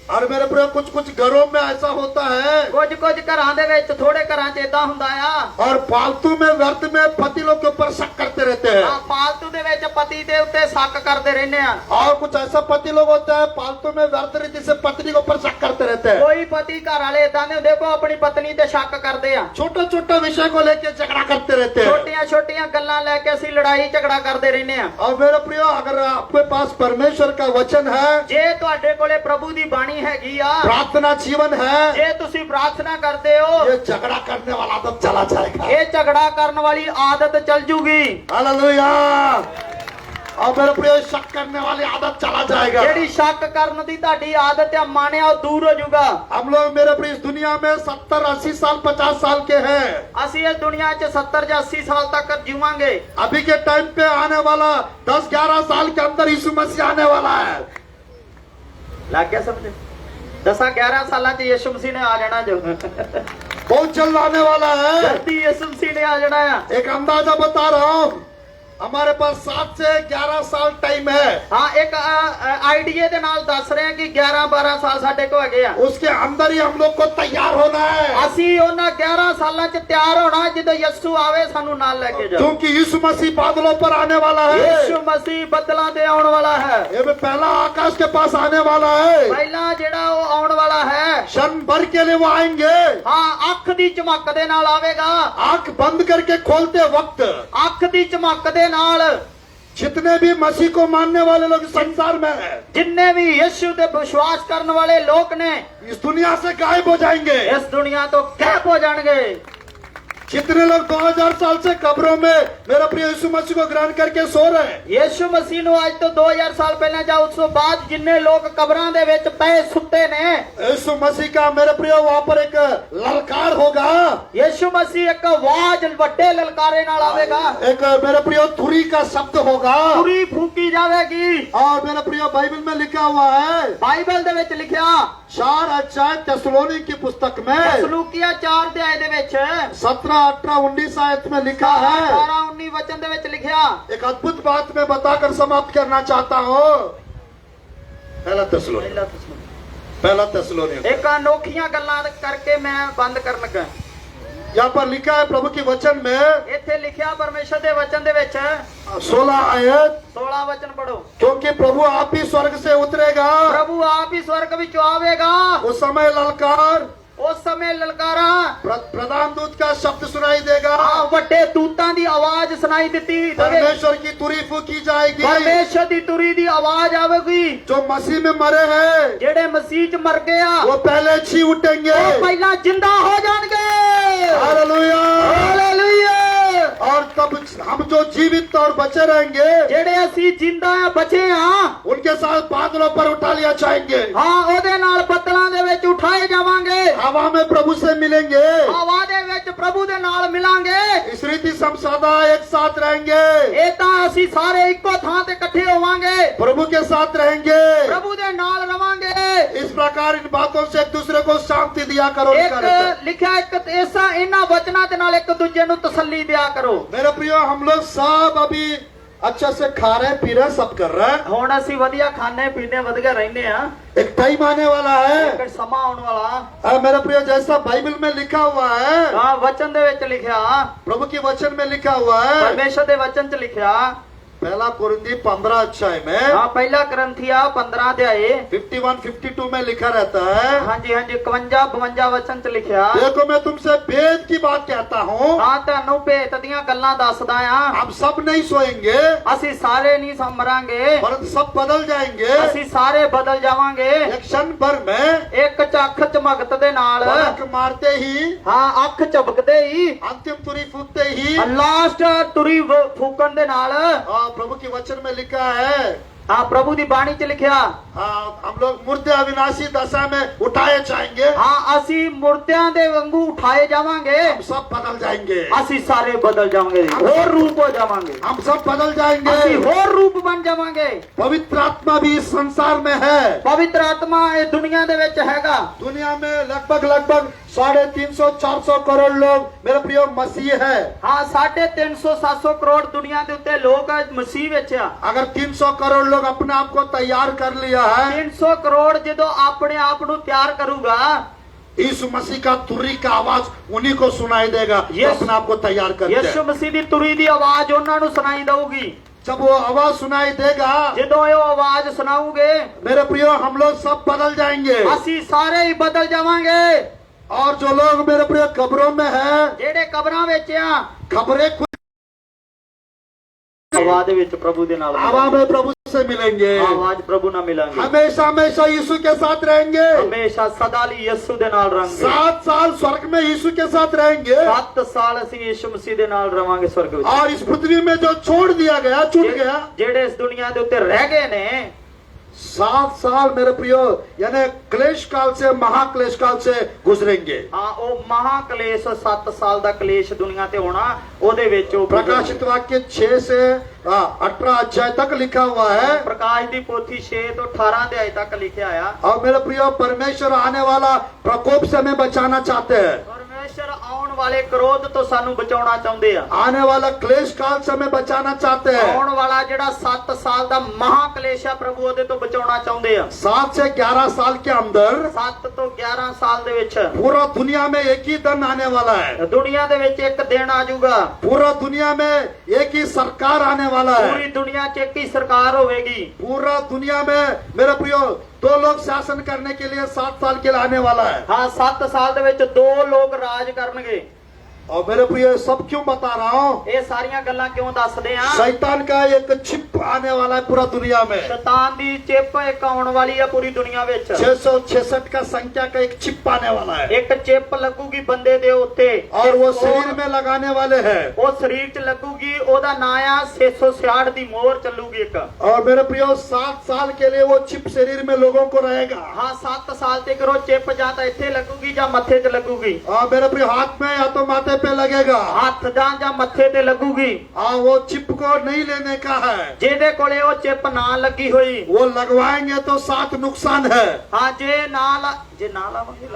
और मेरे प्रिय कुछ कुछ घरों में ऐसा होता है,
ਕੁਝ ਘਰਾਂ ਦੇ ਵਿੱਚ ਥੋੜੇ ਘਰਾਂ 'ਚ ਏਦਾਂ ਹੁੰਦਾ ਆ।
और फालतू में व्यर्थ में पति लोग के ऊपर शक करते रहते हैं।
ਆ ਫਾਲਤੂ ਦੇ ਵਿੱਚ ਪਤੀ ਦੇ ਉੱਤੇ ਸ਼ੱਕ ਕਰਦੇ ਰਹਿੰਦੇ ਆ।
और कुछ ऐसा पति लोग होता है फालतू में व्यर्थ रीति से पत्नी के ऊपर शक करते रहते हैं।
ਕੋਈ ਪਤੀ ਘਰ ਵਾਲੇ ਏਦਾਂ ਦੇ ਹੁੰਦੇ ਕੋ ਆਪਣੀ ਪਤਨੀ ਤੇ ਸ਼ੱਕ ਕਰਦੇ ਆ।
छोटा छोटा विषय को लेके झगड़ा करते रहते हैं।
ਛੋਟੀਆਂ ਛੋਟੀਆਂ ਗੱਲਾਂ ਲੈ ਕੇ ਅਸੀਂ ਲੜਾਈ ਝਗੜਾ ਕਰਦੇ ਰਹਿੰਦੇ ਆ।
और मेरे प्रिय अगर आपके पास परमेश्वर का वचन है,
ਜੇ ਤੁਹਾਡੇ ਕੋਲੇ ਪ੍ਰਭੂ ਦੀ ਬਾਣੀ ਹੈਗੀ ਆ,
प्रार्थना जीवन है,
ਜੇ ਤੁਸੀਂ ਪ੍ਰਾਰਥਨਾ ਕਰਦੇ ਹੋ,
ये झगड़ा करने वाला आदत चला जाएगा।
ਇਹ ਝਗੜਾ ਕਰਨ ਵਾਲੀ ਆਦਤ ਚਲ ਜੂਗੀ।
हालेलुया। और मेरे प्रिय शक करने वाली आदत चला जाएगा।
ਜਿਹੜੀ ਸ਼ੱਕ ਕਰਨ ਦੀ ਤੁਹਾਡੀ ਆਦਤ ਆ ਮਾਨਿਆ ਉਹ ਦੂਰ ਹੋ ਜਾਊਗਾ।
हम लोग मेरे प्रिय इस दुनिया में 70, 80 साल, 50 साल के हैं।
ਅਸੀਂ ਇਸ ਦੁਨੀਆ 'ਚ 70 ਜਾਂ 80 ਸਾਲ ਤੱਕ ਜੀਵਾਂਗੇ।
अभी के टाइम पे आने वाला 10, 11 साल के अंदर यीशु मसीह आने वाला है।
ਲੱਗ ਗਿਆ ਸਮਝ? 10 11 ਸਾਲਾਂ 'ਚ ਯਿਸੂ ਮਸੀਹ ਨੇ ਆ ਜਾਣਾ ਜੋ
बहुत जल्द आने वाला है।
ਜਲਦੀ ਯਿਸੂ ਮਸੀਹ ਨੇ ਆ ਜਾਣਾ ਆ।
एक अंदाजा बता रहा हूँ, हमारे पास 7 से 11 साल टाइम है।
ਹਾਂ ਇੱਕ ਆਈਡੀਏ ਦੇ ਨਾਲ ਦੱਸ ਰਹੇ ਆ ਕਿ 11 12 ਸਾਲ ਸਾਡੇ ਕੋਲ ਹੈਗੇ ਆ।
उसके अंदर ही हम लोग को तैयार होना है,
ਅਸੀਂ ਉਹਨਾਂ 11 ਸਾਲਾਂ 'ਚ ਤਿਆਰ ਹੋਣਾ ਜਦੋਂ ਯਿਸੂ ਆਵੇ ਸਾਨੂੰ ਨਾਲ ਲੈ ਕੇ ਜਾਓ।
क्योंकि यीशु मसीह बादलों पर आने वाला है।
ਯਿਸੂ ਮਸੀਹ ਬੱਦਲਾਂ ਤੇ ਆਉਣ ਵਾਲਾ ਹੈ।
ये भी पहला आकाश के पास आने वाला है।
ਪਹਿਲਾਂ ਜਿਹੜਾ ਉਹ ਆਉਣ ਵਾਲਾ ਹੈ।
क्षण भर के लिए वो आएंगे।
ਹਾਂ ਅੱਖ ਦੀ ਚਮਕ ਦੇ ਨਾਲ ਆਵੇਗਾ।
आंख बंद करके खोलते वक्त
ਅੱਖ ਦੀ ਚਮਕ ਦੇ ਨਾਲ
जितने भी मसीह को मानने वाले लोग इस संसार में हैं,
ਜਿੰਨੇ ਵੀ ਯਿਸੂ ਤੇ ਵਿਸ਼ਵਾਸ ਕਰਨ ਵਾਲੇ ਲੋਕ ਨੇ
इस दुनिया से गायब हो जाएंगे।
ਇਸ ਦੁਨੀਆ ਤੋਂ ਗਾਇਬ ਹੋ ਜਾਣਗੇ।
जितने लोग 2000 साल से कब्रों में मेरा प्रिय यीशु मसीह को ग्रहण करके सो रहे हैं,
ਯਿਸੂ ਮਸੀਹ ਨੂੰ ਅੱਜ ਤੋਂ 2000 ਸਾਲ ਪਹਿਲਾਂ ਜਾਂ ਉਸ ਤੋਂ ਬਾਅਦ ਜਿੰਨੇ ਲੋਕ ਕਬਰਾਂ ਦੇ ਵਿੱਚ ਪਏ ਸੁੱਤੇ ਨੇ,
यीशु मसीह का मेरे प्रिय वहां पर एक ललकार होगा।
ਯਿਸੂ ਮਸੀਹ ਇੱਕ ਆਵਾਜ਼ ਵੱਡੇ ਲਲਕਾਰੇ ਨਾਲ ਆਵੇਗਾ।
एक मेरे प्रिय तुरी का शब्द होगा।
ਪੂਰੀ ਫੂਕੀ ਜਾਵੇਗੀ।
और मेरे प्रिय बाइबल में लिखा हुआ है,
ਬਾਈਬਲ ਦੇ ਵਿੱਚ ਲਿਖਿਆ
4 अध्याय तेसलोनी की पुस्तक में
ਸਲੂਕੀਆ 4 ਅਧਿਆਇ ਦੇ ਵਿੱਚ
17, 18, 19 आयत में लिखा है।
18 19 ਵਚਨ ਦੇ ਵਿੱਚ ਲਿਖਿਆ।
एक अद्भुत बात मैं बताकर समाप्त करना चाहता हूँ। पहला तेसलोनी
ਇੱਕ ਅਨੋਖੀਆਂ ਗੱਲਾਂ ਕਰਕੇ ਮੈਂ ਬੰਦ ਕਰਨ ਲੱਗਾ।
यहाँ पर लिखा है प्रभु के वचन में
ਇੱਥੇ ਲਿਖਿਆ ਪਰਮੇਸ਼ਰ ਦੇ ਵਚਨ ਦੇ ਵਿੱਚ
16 आयत,
16 वचन पढ़ो।
क्योंकि प्रभु आप ही स्वर्ग से उतरेगा,
प्रभु आप ही स्वर्ग विचों आवेगा।
उस समय ललकार
उस समय ललकारा
प्रधान दूत का शब्द सुनाई देगा,
ਵੱਡੇ ਦੂਤਾਂ ਦੀ ਆਵਾਜ਼ ਸੁਣਾਈ ਦਿੱਤੀ ਦੇਵੇ।
परमेश्वर की तुरी फूकी जाएगी।
ਪਰਮੇਸ਼ਰ ਦੀ ਤੁਰੀ ਦੀ ਆਵਾਜ਼ ਆਵੇਗੀ।
जो मसीह में मरे हैं
ਜਿਹੜੇ ਮਸੀਹ ਚ ਮਰ ਗਏ ਆ
वो पहले छी उठेंगे।
ਉਹ ਪਹਿਲਾਂ ਜਿੰਦਾ ਹੋ ਜਾਣਗੇ।
हालेलुया।
ਹਾਲੇਲੂਇਆ।
और तब हम जो जीवित और बचे रहेंगे
ਜਿਹੜੇ ਅਸੀਂ ਜਿੰਦਾ ਆ ਬਚੇ ਆ
उनके साथ बादलों पर उठा लिया जाएंगे,
ਹਾਂ ਉਹਦੇ ਨਾਲ ਬੱਦਲਾਂ ਦੇ ਵਿੱਚ ਉਠਾਏ ਜਾਵਾਂਗੇ।
हवा में प्रभु से मिलेंगे।
ਹਵਾ ਦੇ ਵਿੱਚ ਪ੍ਰਭੂ ਦੇ ਨਾਲ ਮਿਲਾਂਗੇ।
इस रीति से हम सदा एक साथ रहेंगे,
ਇਹ ਤਾਂ ਅਸੀਂ ਸਾਰੇ ਇੱਕੋ ਥਾਂ ਤੇ ਇਕੱਠੇ ਹੋਵਾਂਗੇ।
प्रभु के साथ रहेंगे।
ਪ੍ਰਭੂ ਦੇ ਨਾਲ ਰਵਾਂਗੇ।
इस प्रकार इन बातों से एक दूसरे को शांति दिया करो।
ਇੱਕ ਲਿਖਿਆ ਇੱਕ ਐਸਾ ਇਹਨਾਂ ਵਚਨਾਂ ਦੇ ਨਾਲ ਇੱਕ ਦੂਜੇ ਨੂੰ ਤਸੱਲੀ ਦਿਆ ਕਰੋ।
मेरे प्रियो, हम लोग सब अभी अच्छे से खा रहे पी रहे सब कर रहे हैं।
ਹੁਣ ਅਸੀਂ ਵਧੀਆ ਖਾਣੇ ਪੀਣੇ ਵਧੀਆ ਰਹਿੰਦੇ ਆ।
एक टाइम आने वाला है,
ਇੱਕ ਸਮਾਂ ਆਉਣ ਵਾਲਾ।
मेरे प्रियो, जैसा बाइबल में लिखा हुआ है,
ਹਾਂ ਵਚਨ ਦੇ ਵਿੱਚ ਲਿਖਿਆ।
प्रभु के वचन में लिखा हुआ है,
ਪਰਮੇਸ਼ਰ ਦੇ ਵਚਨ ਚ ਲਿਖਿਆ।
पहला कुरिन्थी 15 अध्याय में
ਹਾਂ ਪਹਿਲਾ ਕਰੰਥੀਆ 15 ਅਧਿਆਏ
51, 52 में लिखा रहता है।
ਹਾਂਜੀ ਹਾਂਜੀ 51 52 वचन ਚ ਲਿਖਿਆ।
देखो, मैं तुमसे भेद की बात कहता हूँ,
ਹਾਂ ਤੁਹਾਨੂੰ ਭੇਤ ਦੀਆਂ ਗੱਲਾਂ ਦੱਸਦਾ ਆ।
हम सब नहीं सोएंगे
ਅਸੀਂ ਸਾਰੇ ਨਹੀਂ ਸਮਰਾਂਗੇ।
परंतु सब बदल जाएंगे
ਅਸੀਂ ਸਾਰੇ ਬਦਲ ਜਾਵਾਂਗੇ।
एक क्षण भर में,
ਇੱਕ ਚੱਖ ਚਮਕਤ ਦੇ ਨਾਲ।
पलक मारते ही,
ਹਾਂ ਅੱਖ ਝਪਕਦੇ ਹੀ
अंतिम तुरी फूकते ही।
ਲਾਸਟ ਤੁਰੀ ਫੂਕਣ ਦੇ ਨਾਲ।
प्रभु के वचन में लिखा है,
ਹਾਂ ਪ੍ਰਭੂ ਦੀ ਬਾਣੀ ਚ ਲਿਖਿਆ।
हम लोग मुर्दे अविनाशी दशा में उठाए जाएंगे,
ਹਾਂ ਅਸੀਂ ਮੁਰਦਿਆਂ ਦੇ ਵਾਂਗੂ ਉਠਾਏ ਜਾਵਾਂਗੇ।
हम सब बदल जाएंगे,
ਅਸੀਂ ਸਾਰੇ ਬਦਲ ਜਾਵਾਂਗੇ। ਹੋਰ ਰੂਪ ਹੋ ਜਾਵਾਂਗੇ।
हम सब बदल
ਅਸੀਂ
जाएंगे।
ਹੋਰ ਰੂਪ ਬਣ ਜਾਵਾਂਗੇ।
पवित्र आत्मा भी इस संसार में है।
ਪਵਿੱਤਰ ਆਤਮਾ ਇਹ ਦੁਨੀਆ ਦੇ ਵਿੱਚ ਹੈਗਾ।
दुनिया में लगभग 350 400 करोड़ लोग, मेरे प्रिय, मसीह है।
ਹਾਂ 350 700 ਕਰੋੜ ਦੁਨੀਆ ਦੇ ਉੱਤੇ ਲੋਕ ਮਸੀਹ ਵਿੱਚ ਆ।
अगर 300 करोड़ लोग अपने आप को तैयार कर लिया है,
300 ਕਰੋੜ ਜਦੋਂ ਆਪਣੇ ਆਪ ਨੂੰ ਤਿਆਰ ਕਰੂਗਾ
यीशु मसीह का तुरी का आवाज उन्हीं को सुनाई देगा जो
यीशु-
अपने आप को तैयार करते
ਯਿਸੂ
हैं।
ਮਸੀਹ ਦੀ ਤੁਰੀ ਦੀ ਆਵਾਜ਼ ਉਹਨਾਂ ਨੂੰ ਸੁਣਾਈ ਦਊਗੀ।
जब वो आवाज सुनाई देगा,
ਜਦੋਂ ਇਹ ਆਵਾਜ਼ सुनाऊगे
मेरे प्रियो, हम लोग सब बदल जाएंगे।
ਅਸੀਂ ਸਾਰੇ ਹੀ ਬਦਲ ਜਾਵਾਂਗੇ।
और जो लोग, मेरे प्रियो, कब्रों में है,
ਜਿਹੜੇ ਕਬਰਾਂ ਵਿੱਚ ਆ
खबरें खुद
ਆਵਾਜ਼ ਦੇ ਵਿੱਚ ਪ੍ਰਭੂ ਦੇ ਨਾਲ
हवा में प्रभु से मिलेंगे,
ਆਵਾਜ਼ ਪ੍ਰਭੂ ਨਾਲ ਮਿਲਾਂਗੇ।
हमेशा हमेशा यीशु के साथ रहेंगे।
ਹਮੇਸ਼ਾ ਸਦਾ ਲਈ ਯਿਸੂ ਦੇ ਨਾਲ ਰਹਾਂਗੇ।
7 साल स्वर्ग में यीशु के साथ रहेंगे,
7 ਸਾਲ ਅਸੀਂ ਯਿਸੂ ਮਸੀਹ ਦੇ ਨਾਲ ਰਵਾਂਗੇ स्वर्ग ਵਿੱਚ।
और इस पृथ्वी में जो छोड़ दिया गया, छूट गया,
ਜਿਹੜੇ ਇਸ ਦੁਨੀਆ ਦੇ ਉੱਤੇ ਰਹਿ ਗਏ ਨੇ
7 साल, मेरे प्रियो, यानी क्लेश काल से महाक्लेश काल से गुजरेंगे।
ਹਾਂ ਉਹ ਮਹਾਕਲੇਸ਼ 7 ਸਾਲ ਦਾ ਕਲੇਸ਼ ਦੁਨੀਆ ਤੇ ਹੋਣਾ। ਉਹਦੇ ਵਿੱਚ ਉਹ
प्रकाशित वाक्य 6 से 18 अध्याय तक लिखा हुआ है।
ਪ੍ਰਕਾਸ਼ ਦੀ ਪੋਥੀ 6 ਤੋਂ 18 ਅਧਿਆਇ ਤੱਕ ਲਿਖਿਆ ਆ।
और मेरे प्रियो, परमेश्वर आने वाला प्रकोप से हमें बचाना चाहते हैं,
ਪਰਮੇਸ਼ਰ ਆਉਣ ਵਾਲੇ ਕ੍ਰੋਧ ਤੋਂ ਸਾਨੂੰ ਬਚਾਉਣਾ ਚਾਹੁੰਦੇ ਆ।
आने वाला क्लेश काल से हमें बचाना चाहते हैं।
ਆਉਣ ਵਾਲਾ ਜਿਹੜਾ 7 ਸਾਲ ਦਾ ਮਹਾਕਲੇਸ਼ ਆ ਪ੍ਰਭੂ ਉਹਦੇ ਤੋਂ ਬਚਾਉਣਾ ਚਾਹੁੰਦੇ ਆ।
7 से 11 साल के अंदर
7 ਤੋਂ 11 ਸਾਲ ਦੇ ਵਿੱਚ
पूरा दुनिया में एक ही दिन आने वाला है।
ਦੁਨੀਆ ਦੇ ਵਿੱਚ ਇੱਕ ਦਿਨ ਆ ਜਾਊਗਾ।
पूरा दुनिया में एक ही सरकार आने वाला है।
ਪੂਰੀ ਦੁਨੀਆ 'ਚ ਇੱਕ ਹੀ ਸਰਕਾਰ ਹੋਵੇਗੀ।
पूरा दुनिया में, मेरे प्रियो, 2 लोग शासन करने के लिए 7 साल के लिए आने वाला है।
ਹਾਂ 7 ਸਾਲ ਦੇ ਵਿੱਚ 2 ਲੋਕ ਰਾਜ ਕਰਨਗੇ।
और मेरे प्रियो, सब क्यों बता रहा हूँ?
ਇਹ ਸਾਰੀਆਂ ਗੱਲਾਂ ਕਿਉਂ ਦੱਸਦੇ ਆ?
शैतान का एक छिप आने वाला है पूरा दुनिया में।
ਸ਼ੈਤਾਨ ਦੀ ਚਿੱਪ ਇੱਕ ਆਉਣ ਵਾਲੀ ਆ ਪੂਰੀ ਦੁਨੀਆ ਵਿੱਚ।
666 का संख्या का एक छिप आने वाला है,
ਇੱਕ ਚਿੱਪ ਲੱਗੂਗੀ ਬੰਦੇ ਦੇ ਉੱਤੇ
और वो शरीर में लगाने वाले हैं।
ਉਹ ਸਰੀਰ 'ਚ ਲੱਗੂਗੀ। ਉਹਦਾ ਨਾਂ ਆ 666 ਦੀ ਮੋਹਰ ਚੱਲੂਗੀ ਇੱਕ।
और मेरे प्रियो, 7 साल के लिए वो छिप शरीर में लोगों को रहेगा।
ਹਾਂ 7 ਸਾਲ ਤੱਕ ਉਹ ਚਿੱਪ ਜਾਂ ਤਾਂ ਇੱਥੇ ਲੱਗੂਗੀ ਜਾਂ ਮੱਥੇ 'ਚ ਲੱਗੂਗੀ।
और मेरे प्रियो, हाथ में या तो माथे पे लगेगा।
ਹੱਥ ਜਾਂ ਮੱਥੇ ਤੇ ਲੱਗੂਗੀ।
हाँ, वो चिप को नहीं लेने का है।
ਜਿਹਦੇ ਕੋਲੇ ਉਹ ਚਿਪ ਨਾ ਲੱਗੀ ਹੋਈ,
वो लगवाएंगे तो 7 नुकसान है।
ਹਾਂ ਜੇ ਨਾ ਲਾਵਾਂਗੇ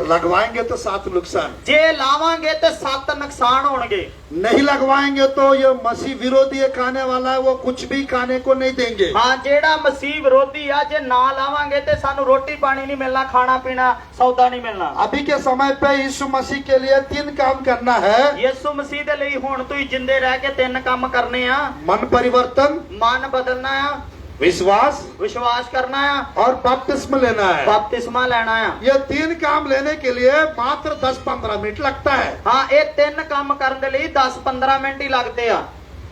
लगवाएंगे तो 7 नुकसान,
ਜੇ ਲਾਵਾਂਗੇ ਤੇ 7 ਨੁਕਸਾਨ ਹੋਣਗੇ।
नहीं लगवाएंगे तो ये मसीह विरोधी ये खाने वाला है, वो कुछ भी खाने को नहीं देंगे।
ਹਾਂ ਜਿਹੜਾ ਮਸੀਹ ਵਿਰੋਧੀ ਆ, ਜੇ ਨਾ ਲਾਵਾਂਗੇ ਤੇ ਸਾਨੂੰ ਰੋਟੀ ਪਾਣੀ ਨਹੀਂ ਮਿਲਣਾ, ਖਾਣਾ ਪੀਣਾ ਸੌਦਾ ਨਹੀਂ ਮਿਲਣਾ।
अभी के समय पे यीशु मसीह के लिए 3 काम करना है।
ਯਿਸੂ ਮਸੀਹ ਦੇ ਲਈ ਹੁਣ ਤੁਸੀਂ ਜਿੰਦੇ ਰਹਿ ਕੇ 3 ਕੰਮ ਕਰਨੇ ਆ।
मन परिवर्तन,
ਮਨ ਬਦਲਣਾ ਆ,
विश्वास
ਵਿਸ਼ਵਾਸ ਕਰਨਾ ਆ,
और बपतिस्म लेना है।
ਬਪਤਿਸਮਾ ਲੈਣਾ ਆ।
ये 3 काम लेने के लिए मात्र 10-15 मिनट लगता है।
ਹਾਂ ਇਹ 3 ਕੰਮ ਕਰਨ ਦੇ ਲਈ 10-15 ਮਿੰਟ ਹੀ ਲੱਗਦੇ ਆ।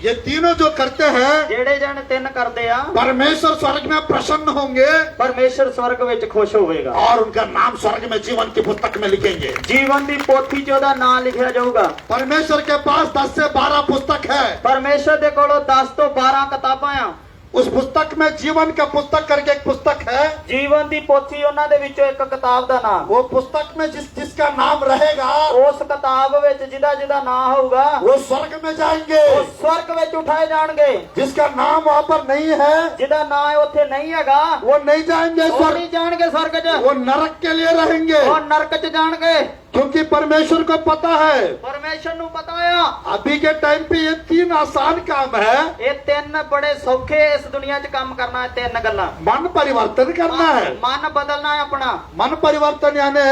ये तीनों जो करते हैं,
ਜਿਹੜੇ ਜਣ 3 ਕਰਦੇ ਆ,
परमेश्वर स्वर्ग में प्रसन्न होंगे
ਪਰਮੇਸ਼ਰ ਸਵਰਗ ਵਿੱਚ ਖੁਸ਼ ਹੋਵੇਗਾ
और उनका नाम स्वर्ग में जीवन की पुस्तक में लिखेंगे।
ਜੀਵਨ ਦੀ ਪੋਥੀ 'ਚ ਉਹਦਾ ਨਾਮ ਲਿਖਿਆ ਜਾਊਗਾ।
परमेश्वर के पास 10 से 12 पुस्तक है।
ਪਰਮੇਸ਼ਰ ਦੇ ਕੋਲੋਂ 10 ਤੋਂ 12 ਕਿਤਾਬਾਂ ਆ।
उस पुस्तक में जीवन का पुस्तक करके एक पुस्तक है।
ਜੀਵਨ ਦੀ ਪੋਥੀ ਉਹਨਾਂ ਦੇ ਵਿੱਚੋਂ ਇੱਕ ਕਿਤਾਬ ਦਾ ਨਾਮ।
वो पुस्तक में जिसका नाम रहेगा,
ਉਸ ਕਿਤਾਬ ਵਿੱਚ ਜਿਹਦਾ ਨਾਮ ਹੋਊਗਾ,
वो स्वर्ग में जाएंगे।
ਉਹ ਸਵਰਗ ਵਿੱਚ ਉਠਾਏ ਜਾਣਗੇ।
जिसका नाम वहाँ पर नहीं है,
ਜਿਹਦਾ ਨਾਮ ਉੱਥੇ ਨਹੀਂ ਹੈਗਾ,
वो नहीं जाएंगे
ਉਹ
स्वर्ग,
ਨਹੀਂ ਜਾਣਗੇ ਸਵਰਗ 'ਚ,
वो नरक के लिए रहेंगे।
ਉਹ ਨਰਕ 'ਚ ਜਾਣਗੇ।
क्योंकि परमेश्वर को पता है
ਪਰਮੇਸ਼ਰ ਨੂੰ ਪਤਾ ਆ
अभी के टाइम पे ये 3 आसान काम है।
ਇਹ 3 ਬੜੇ ਸੌਖੇ ਇਸ ਦੁਨੀਆ 'ਚ ਕੰਮ ਕਰਨਾ ਹੈ। 3 ਗੱਲਾਂ।
मन परिवर्तन करना है।
ਮਨ ਬਦਲਣਾ ਹੈ ਆਪਣਾ।
मन परिवर्तन यानी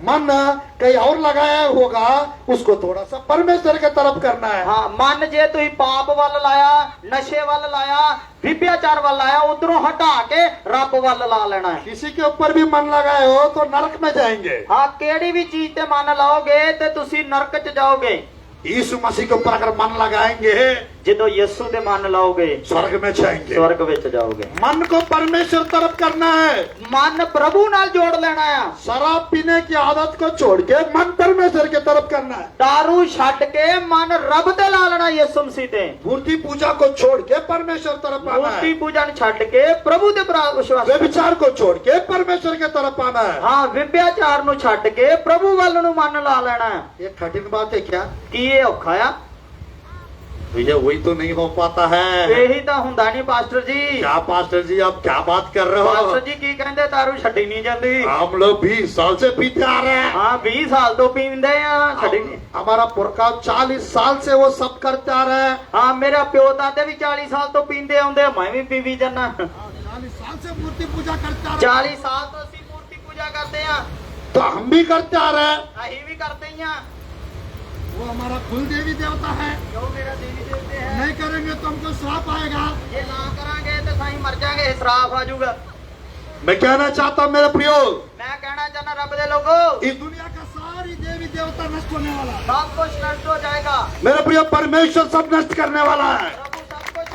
मन कहीं और लगाया होगा, उसको थोड़ा सा परमेश्वर के तरफ करना है।
ਹਾਂ ਮਨ ਜੇ ਤੁਸੀਂ ਪਾਪ ਵੱਲ ਲਾਇਆ, ਨਸ਼ੇ ਵੱਲ ਲਾਇਆ, ਵਿਭਿਆਚਾਰ ਵੱਲ ਲਾਇਆ, ਉਧਰੋਂ ਹਟਾ ਕੇ ਰੱਬ ਵੱਲ ਲਾ ਲੈਣਾ ਹੈ।
किसी के ऊपर भी मन लगाए हो तो नरक में जाएंगे।
ਹਾਂ ਕਿਹੜੀ ਵੀ ਚੀਜ਼ ਤੇ ਮਨ ਲਾਓਗੇ ਤੇ ਤੁਸੀਂ ਨਰਕ 'ਚ ਜਾਓਗੇ।
यीशु मसीह के ऊपर अगर मन लगाएंगे,
ਜਦੋਂ ਯਿਸੂ ਦੇ ਮਨ ਲਾਓਗੇ,
स्वर्ग में जाएंगे।
ਸਵਰਗ ਵਿੱਚ ਜਾਓਗੇ।
मन को परमेश्वर तरफ करना है।
ਮਨ ਪ੍ਰਭੂ ਨਾਲ ਜੋੜ ਲੈਣਾ ਆ।
शराब पीने की आदत को छोड़ के मन परमेश्वर की तरफ करना है।
दारू ਛੱਡ ਕੇ ਮਨ ਰੱਬ ਤੇ ਲਾ ਲੈਣਾ ਯਿਸੂ ਮਸੀਹ ਤੇ।
मूर्ति पूजा को छोड़ के परमेश्वर तरफ आना
ਮੂਰਤੀ
है।
ਪੂਜਾ ਨੂੰ ਛੱਡ ਕੇ ਪ੍ਰਭੂ ਦੇ ਪ੍ਰਤੀ ਵਿਸ਼ਵਾਸ।
व्यभिचार को छोड़ के परमेश्वर के तरफ आना है।
ਹਾਂ ਵਿਭਿਆਚਾਰ ਨੂੰ ਛੱਡ ਕੇ ਪ੍ਰਭੂ ਵੱਲ ਨੂੰ ਮਨ ਲਾ ਲੈਣਾ ਹੈ।
ये कठिन बात है क्या?
ਕੀ ਇਹ ਔਖਾ ਆ?
भैया वही तो नहीं हो पाता है।
ਇਹੀ ਤਾਂ ਹੁੰਦਾ ਨਹੀਂ ਪਾਸਟਰ ਜੀ।
क्या पास्टर जी, आप क्या बात कर रहे
ਪਾਸਟਰ
हो?
ਜੀ ਕੀ ਕਹਿੰਦੇ, दारू ਛੱਡੀ ਨਹੀਂ ਜਾਂਦੀ।
हम लोग 20 साल से पीते आ रहे हैं।
ਹਾਂ 20 ਸਾਲ ਤੋਂ ਪੀਂਦੇ ਆ, ਛੱਡੀ ਨਹੀਂ।
हमारा पुरखा 40 साल से वो सब करते आ रहे हैं।
ਹਾਂ ਮੇਰਾ ਪਿਓ ਦਾਦੇ ਵੀ 40 ਸਾਲ ਤੋਂ ਪੀਂਦੇ ਆਉਂਦੇ ਆ, ਮੈਂ ਵੀ ਪੀਵੀ ਜਾਨਾ।
40 साल से मूर्ति पूजा करते आ रहे
40 ਸਾਲ ਤੋਂ ਅਸੀਂ ਮੂਰਤੀ ਪੂਜਾ ਕਰਦੇ ਆ।
हैं, तो हम भी करते आ रहे हैं।
ਅਸੀਂ ਵੀ ਕਰਦੇ ਹੀ ਆ।
वो हमारा कुल देवी देवता है,
ਜੋ ਮੇਰਾ ਦੇਵੀ ਦੇਵਤੇ ਹੈ,
नहीं करेंगे तो हमको श्राप आएगा।
ਜੇ ਨਾ ਕਰਾਂਗੇ ਤਾਂ ਸਾਈਂ ਮਰ ਜਾਾਂਗੇ, ਇਸਰਾਫ ਆ ਜਾਊਗਾ।
मैं कहना चाहता हूँ मेरे प्रियो,
ਮੈਂ ਕਹਿਣਾ ਚਾਹਨਾ ਰੱਬ ਦੇ ਲੋਗੋ,
इस दुनिया का सारी देवी देवता नष्ट होने वाला है।
ਸਭ ਕੁਝ ਨਸ਼ਟ ਹੋ ਜਾਏਗਾ।
मेरे प्रियो, परमेश्वर सब नष्ट करने वाला है।
प्रभु सब कुछ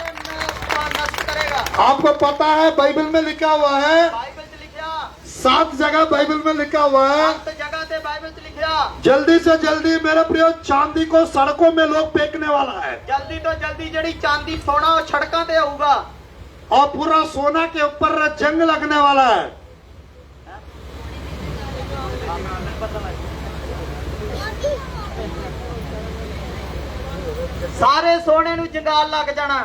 नष्ट करेगा।
आपको पता है बाइबल में लिखा हुआ है,
बाइबल च लिखा,
7 जगह बाइबल में लिखा हुआ है,
7 जगह ते बाइबल च लिखा,
जल्दी से जल्दी मेरे प्रियो चांदी को सड़कों में लोग फेंकने वाला है।
जल्दी तो जल्दी जड़ी चांदी सोना वो सड़कों ते आऊगा
और पूरा सोना के ऊपर जंग लगने वाला है।
सारे सोने नु जंगाल लग जाना।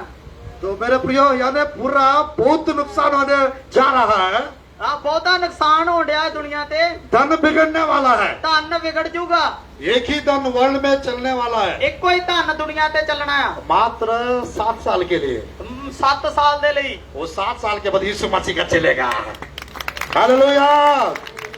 तो मेरे प्रियो यानी पूरा बहुत नुकसान होने जा रहा है।
बहुता नुकसान हो रहा है दुनिया ते।
धन बिगड़ने वाला है।
धन बिगड़ जूगा।
एक ही धन वर्ल्ड में चलने वाला है,
एको ही धन दुनिया ते चलना है,
मात्र 7 साल के लिए।
7 साल दे लई।
वो 7 साल के बाद यीशु मसीह का चलेगा। हालेलुया।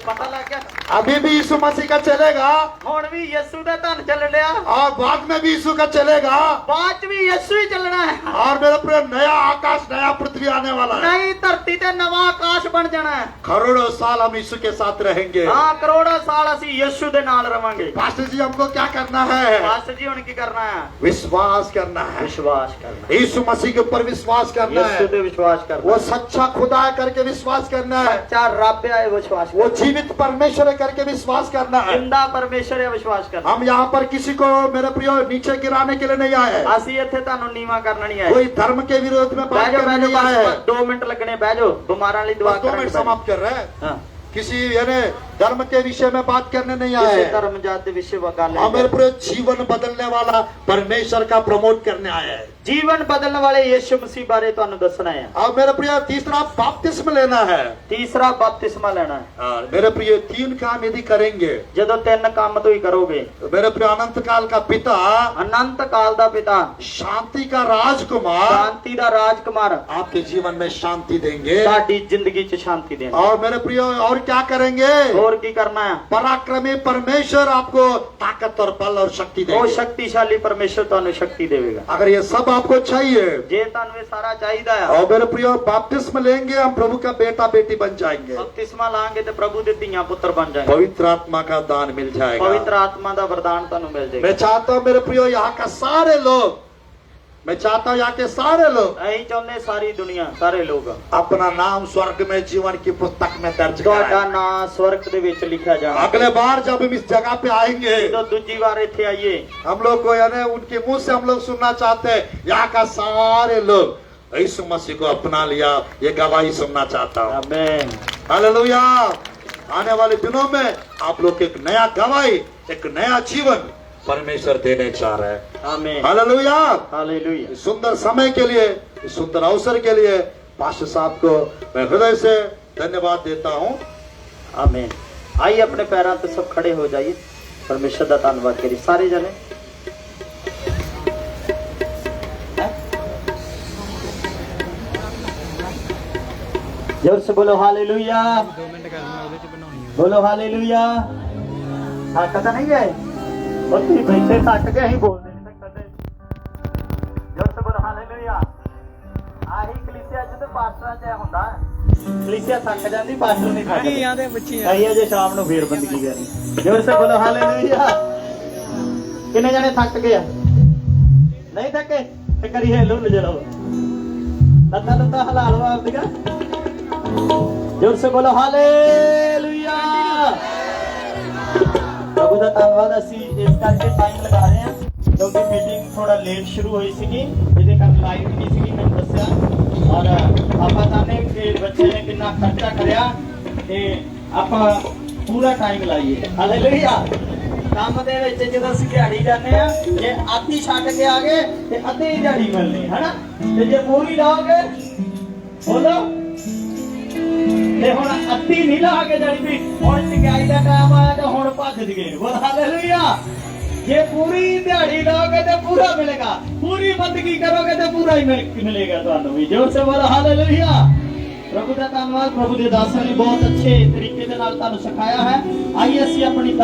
पता लग गया।
अभी भी यीशु मसीह का चलेगा
हुण भी यीशु दा धन चल रहा,
और बाद में भी यीशु का चलेगा।
बाद च भी यीशु ही चलना है।
और मेरे पूरे नया आकाश नया पृथ्वी आने वाला है।
नई धरती ते नवा आकाश बन जाना है।
करोड़ों साल हम यीशु के साथ रहेंगे।
हाँ करोड़ों साल असी यीशु दे नाल रवांगे।
पास्टर जी हमको क्या करना है?
पास्टर जी हुण की करना है?
विश्वास करना है।
विश्वास करना है।
यीशु मसीह के ऊपर विश्वास करना
यीशु
है।
पे विश्वास करना।
वो सच्चा खुदा है करके विश्वास करना है।
सच्चा रब है विश्वास
वो
करना।
जीवित परमेश्वर है करके विश्वास करना है।
जिंदा परमेश्वर है विश्वास करना।
हम यहाँ पर किसी को मेरे प्रियो नीचे गिराने के लिए नहीं आए हैं।
ਅਸੀਂ ਇੱਥੇ ਤੁਹਾਨੂੰ ਨੀਵਾ ਕਰਨਾ ਨਹੀਂ ਆਏ।
कोई धर्म के विरोध में बात
ਬਹਿ ਜਾਓ
करने
ਬਹਿ
नहीं आए
ਜਾਓ
हैं।
ਬਸ 2 ਮਿੰਟ ਲੱਗਣੇ, ਬਹਿ ਜਾਓ। ਬਿਮਾਰਾਂ ਲਈ ਦੁਆ
2 मिनट
ਕਰਾਂਗੇ।
समाप्त कर रहे हैं।
हाँ।
किसी यानी धर्म के विषय में बात करने नहीं आए
ਕਿਸੇ
हैं।
ਧਰਮ ਜਾਤ ਦੇ ਵਿਸ਼ੇ ਵਿੱਚ ਗੱਲ
हम
ਨਹੀਂ
मेरे पूरे जीवन बदलने वाला परमेश्वर का प्रमोट करने आए हैं।
ਜੀਵਨ ਬਦਲਣ ਵਾਲੇ ਯीशु मसीह ਬਾਰੇ ਤੁਹਾਨੂੰ ਦੱਸਣਾ ਹੈ।
और मेरे प्रिय तीसरा बपतिस्मा लेना है।
ਤੀਸਰਾ ਬਪਤਿਸਮਾ ਲੈਣਾ ਹੈ।
और मेरे प्रिय 3 काम यदि करेंगे
ਜਦੋਂ 3 ਕੰਮ ਤੁਸੀਂ ਕਰੋਗੇ,
तो मेरे प्रिय अनंत काल का पिता,
ਅਨੰਤ ਕਾਲ ਦਾ ਪਿਤਾ,
शांति का राजकुमार
ਸ਼ਾਂਤੀ ਦਾ ਰਾਜकुमार
आपके जीवन में शांति देंगे।
ਤੁਹਾਡੀ ਜ਼ਿੰਦਗੀ 'ਚ ਸ਼ਾਂਤੀ ਦੇਣਾ।
और मेरे प्रिय और क्या करेंगे?
ਹੋਰ ਕੀ ਕਰਨਾ ਹੈ?
पराक्रमी परमेश्वर आपको ताकत और बल और शक्ति
ਉਹ
देंगे।
ਸ਼ਕਤੀਸ਼ਾਲੀ ਪਰਮੇਸ਼ਰ ਤੁਹਾਨੂੰ ਸ਼ਕਤੀ ਦੇਵੇਗਾ।
अगर ये सब आपको चाहिए
ਜੇ ਤੁਹਾਨੂੰ ਇਹ ਸਾਰਾ ਚਾਹੀਦਾ ਹੈ,
और मेरे प्रिय बपतिस्मा लेंगे, हम प्रभु का बेटा बेटी बन जाएंगे।
ਬਪਤਿਸਮਾ ਲਾਂਗੇ ਤੇ ਪ੍ਰਭੂ ਦੇ ਧੀਆਂ ਪੁੱਤਰ ਬਣ ਜਾਣਗੇ।
पवित्र आत्मा का दान मिल
ਪਵਿੱਤਰ
जाएगा।
ਆਤਮਾ ਦਾ ਵਰਦਾਨ ਤੁਹਾਨੂੰ ਮਿਲ
मैं
ਜਾਏਗਾ।
चाहता हूँ मेरे प्रिय यहाँ का सारे लोग, मैं चाहता हूँ यहाँ के सारे लोग
ਅਸੀਂ ਚਾਹੁੰਦੇ ਸਾਰੀ ਦੁਨੀਆ, ਸਾਰੇ ਲੋਕ
अपना नाम स्वर्ग में जीवन की पुस्तक में दर्ज
ਤੁਹਾਡਾ
कराएं।
ਨਾਂ ਸਵਰਗ ਦੇ ਵਿੱਚ ਲਿਖਿਆ ਜਾਣਾ।
अगले बार जब हम इस जगह पे आएंगे,
ਜਦੋਂ ਦੂਜੀ ਵਾਰ ਇੱਥੇ ਆਈਏ,
हम लोग को यानी उनके मुंह से हम लोग सुनना चाहते हैं, यहाँ का सारे लोग यीशु मसीह को अपना लिया, ये गवाही सुनना चाहता हूँ।
ਆਮੇਨ।
हालेलुया। आने वाले दिनों में आप लोग एक नया गवाही, एक नया जीवन परमेश्वर देने चाह रहे हैं।
आमीन।
हालेलुया।
हालेलुया।
इस सुंदर समय के लिए, इस सुंदर अवसर के लिए पास्टर साहब को मैं हृदय से धन्यवाद देता हूँ।
आमीन। आइए अपने पैरों पे सब खड़े हो जाइए, परमेश्वर का धन्यवाद करिए सारे जने। जोर से बोलो हालेलुया, बोलो हालेलुया। थकता नहीं है और तुम बैठे थक के ही बोलते नहीं सकते। जोर से बोलो हालेलुया। आही कलीसिया च ते पास्टरां च हुंदा है, कलीसिया थक जांदी, पास्टर नहीं थकदे। आइए जे शाम ਨੂੰ ਫੇਰ ਬੰਦਗੀ ਕਰਨੀ। जोर से बोलो हालेलुया। किन्ने जने थक गए? नहीं थके ते करिए लुल जड़ो, लत्ता लत्ता हिला लो आप दिगा। जोर से बोलो हालेलुया। प्रभु ਦਾ ਧੰਨਵਾਦ। ਅਸੀਂ ਇਸ ਕਰਕੇ ਟਾਈਮ ਲਗਾ ਰਹੇ ਹਾਂ ਕਿਉਂਕਿ ਮੀਟਿੰਗ ਥੋੜਾ ਲੇਟ ਸ਼ੁਰੂ ਹੋਈ ਸੀਗੀ, ਇਹਦੇ ਕਰਕੇ ਲਾਈਵ ਨਹੀਂ ਸੀਗੀ, ਮੈਨੂੰ ਦੱਸਿਆ। ਔਰ ਆਪਾਂ ਚਾਹੁੰਦੇ ਕਿ ਬੱਚੇ ਨੇ ਕਿੰਨਾ ਖਰਚਾ ਕਰਿਆ ਤੇ ਆਪਾਂ ਪੂਰਾ ਟਾਈਮ ਲਾਈਏ। ਹਾਲੇਲੂਇਆ। ਕੰਮ ਦੇ ਵਿੱਚ ਜਦੋਂ ਅਸੀਂ ਦਿਹਾੜੀ ਜਾਂਦੇ ਆ, ਜੇ ਆਧੀ ਛੱਡ ਕੇ ਆ ਗਏ ਤੇ ਅੱਧੀ ਦਿਹਾੜੀ ਮਿਲਣੀ ਹੈ ਨਾ, ਤੇ ਜੇ ਪੂਰੀ ਲਾਓਗੇ ਬੋਲੋ ਤੇ ਹੁਣ ਅੱਧੀ ਨਹੀਂ ਲਾ ਕੇ ਜਾਣੀ ਵੀ ਹੁਣ ਚੰਗਾਈ ਦਾ ਟਾਈਮ ਆਇਆ ਤੇ ਹੁਣ ਭੱਜ ਜਗੇ। ਬੋਲ ਹਾਲੇਲੂਇਆ। ਜੇ ਪੂਰੀ ਦਿਹਾੜੀ ਲਾਓਗੇ ਤੇ ਪੂਰਾ ਮਿਲੇਗਾ, ਪੂਰੀ ਬੰਦਗੀ ਕਰੋਗੇ ਤੇ ਪੂਰਾ ਹੀ ਮਿਲੇਗਾ ਤੁਹਾਨੂੰ ਵੀ। ਜੋਰ ਸੇ ਬੋਲ ਹਾਲੇਲੂਇਆ। ਪ੍ਰਭੂ ਦਾ ਧੰਨਵਾਦ। ਪ੍ਰਭੂ ਦੇ ਦਾਸਾਂ ਨੇ ਬਹੁਤ ਅੱਛੇ ਤਰੀਕੇ ਦੇ ਨਾਲ ਤੁਹਾਨੂੰ ਸਿਖਾਇਆ ਹੈ। ਆਈਏ ਅਸੀਂ ਆਪਣੀ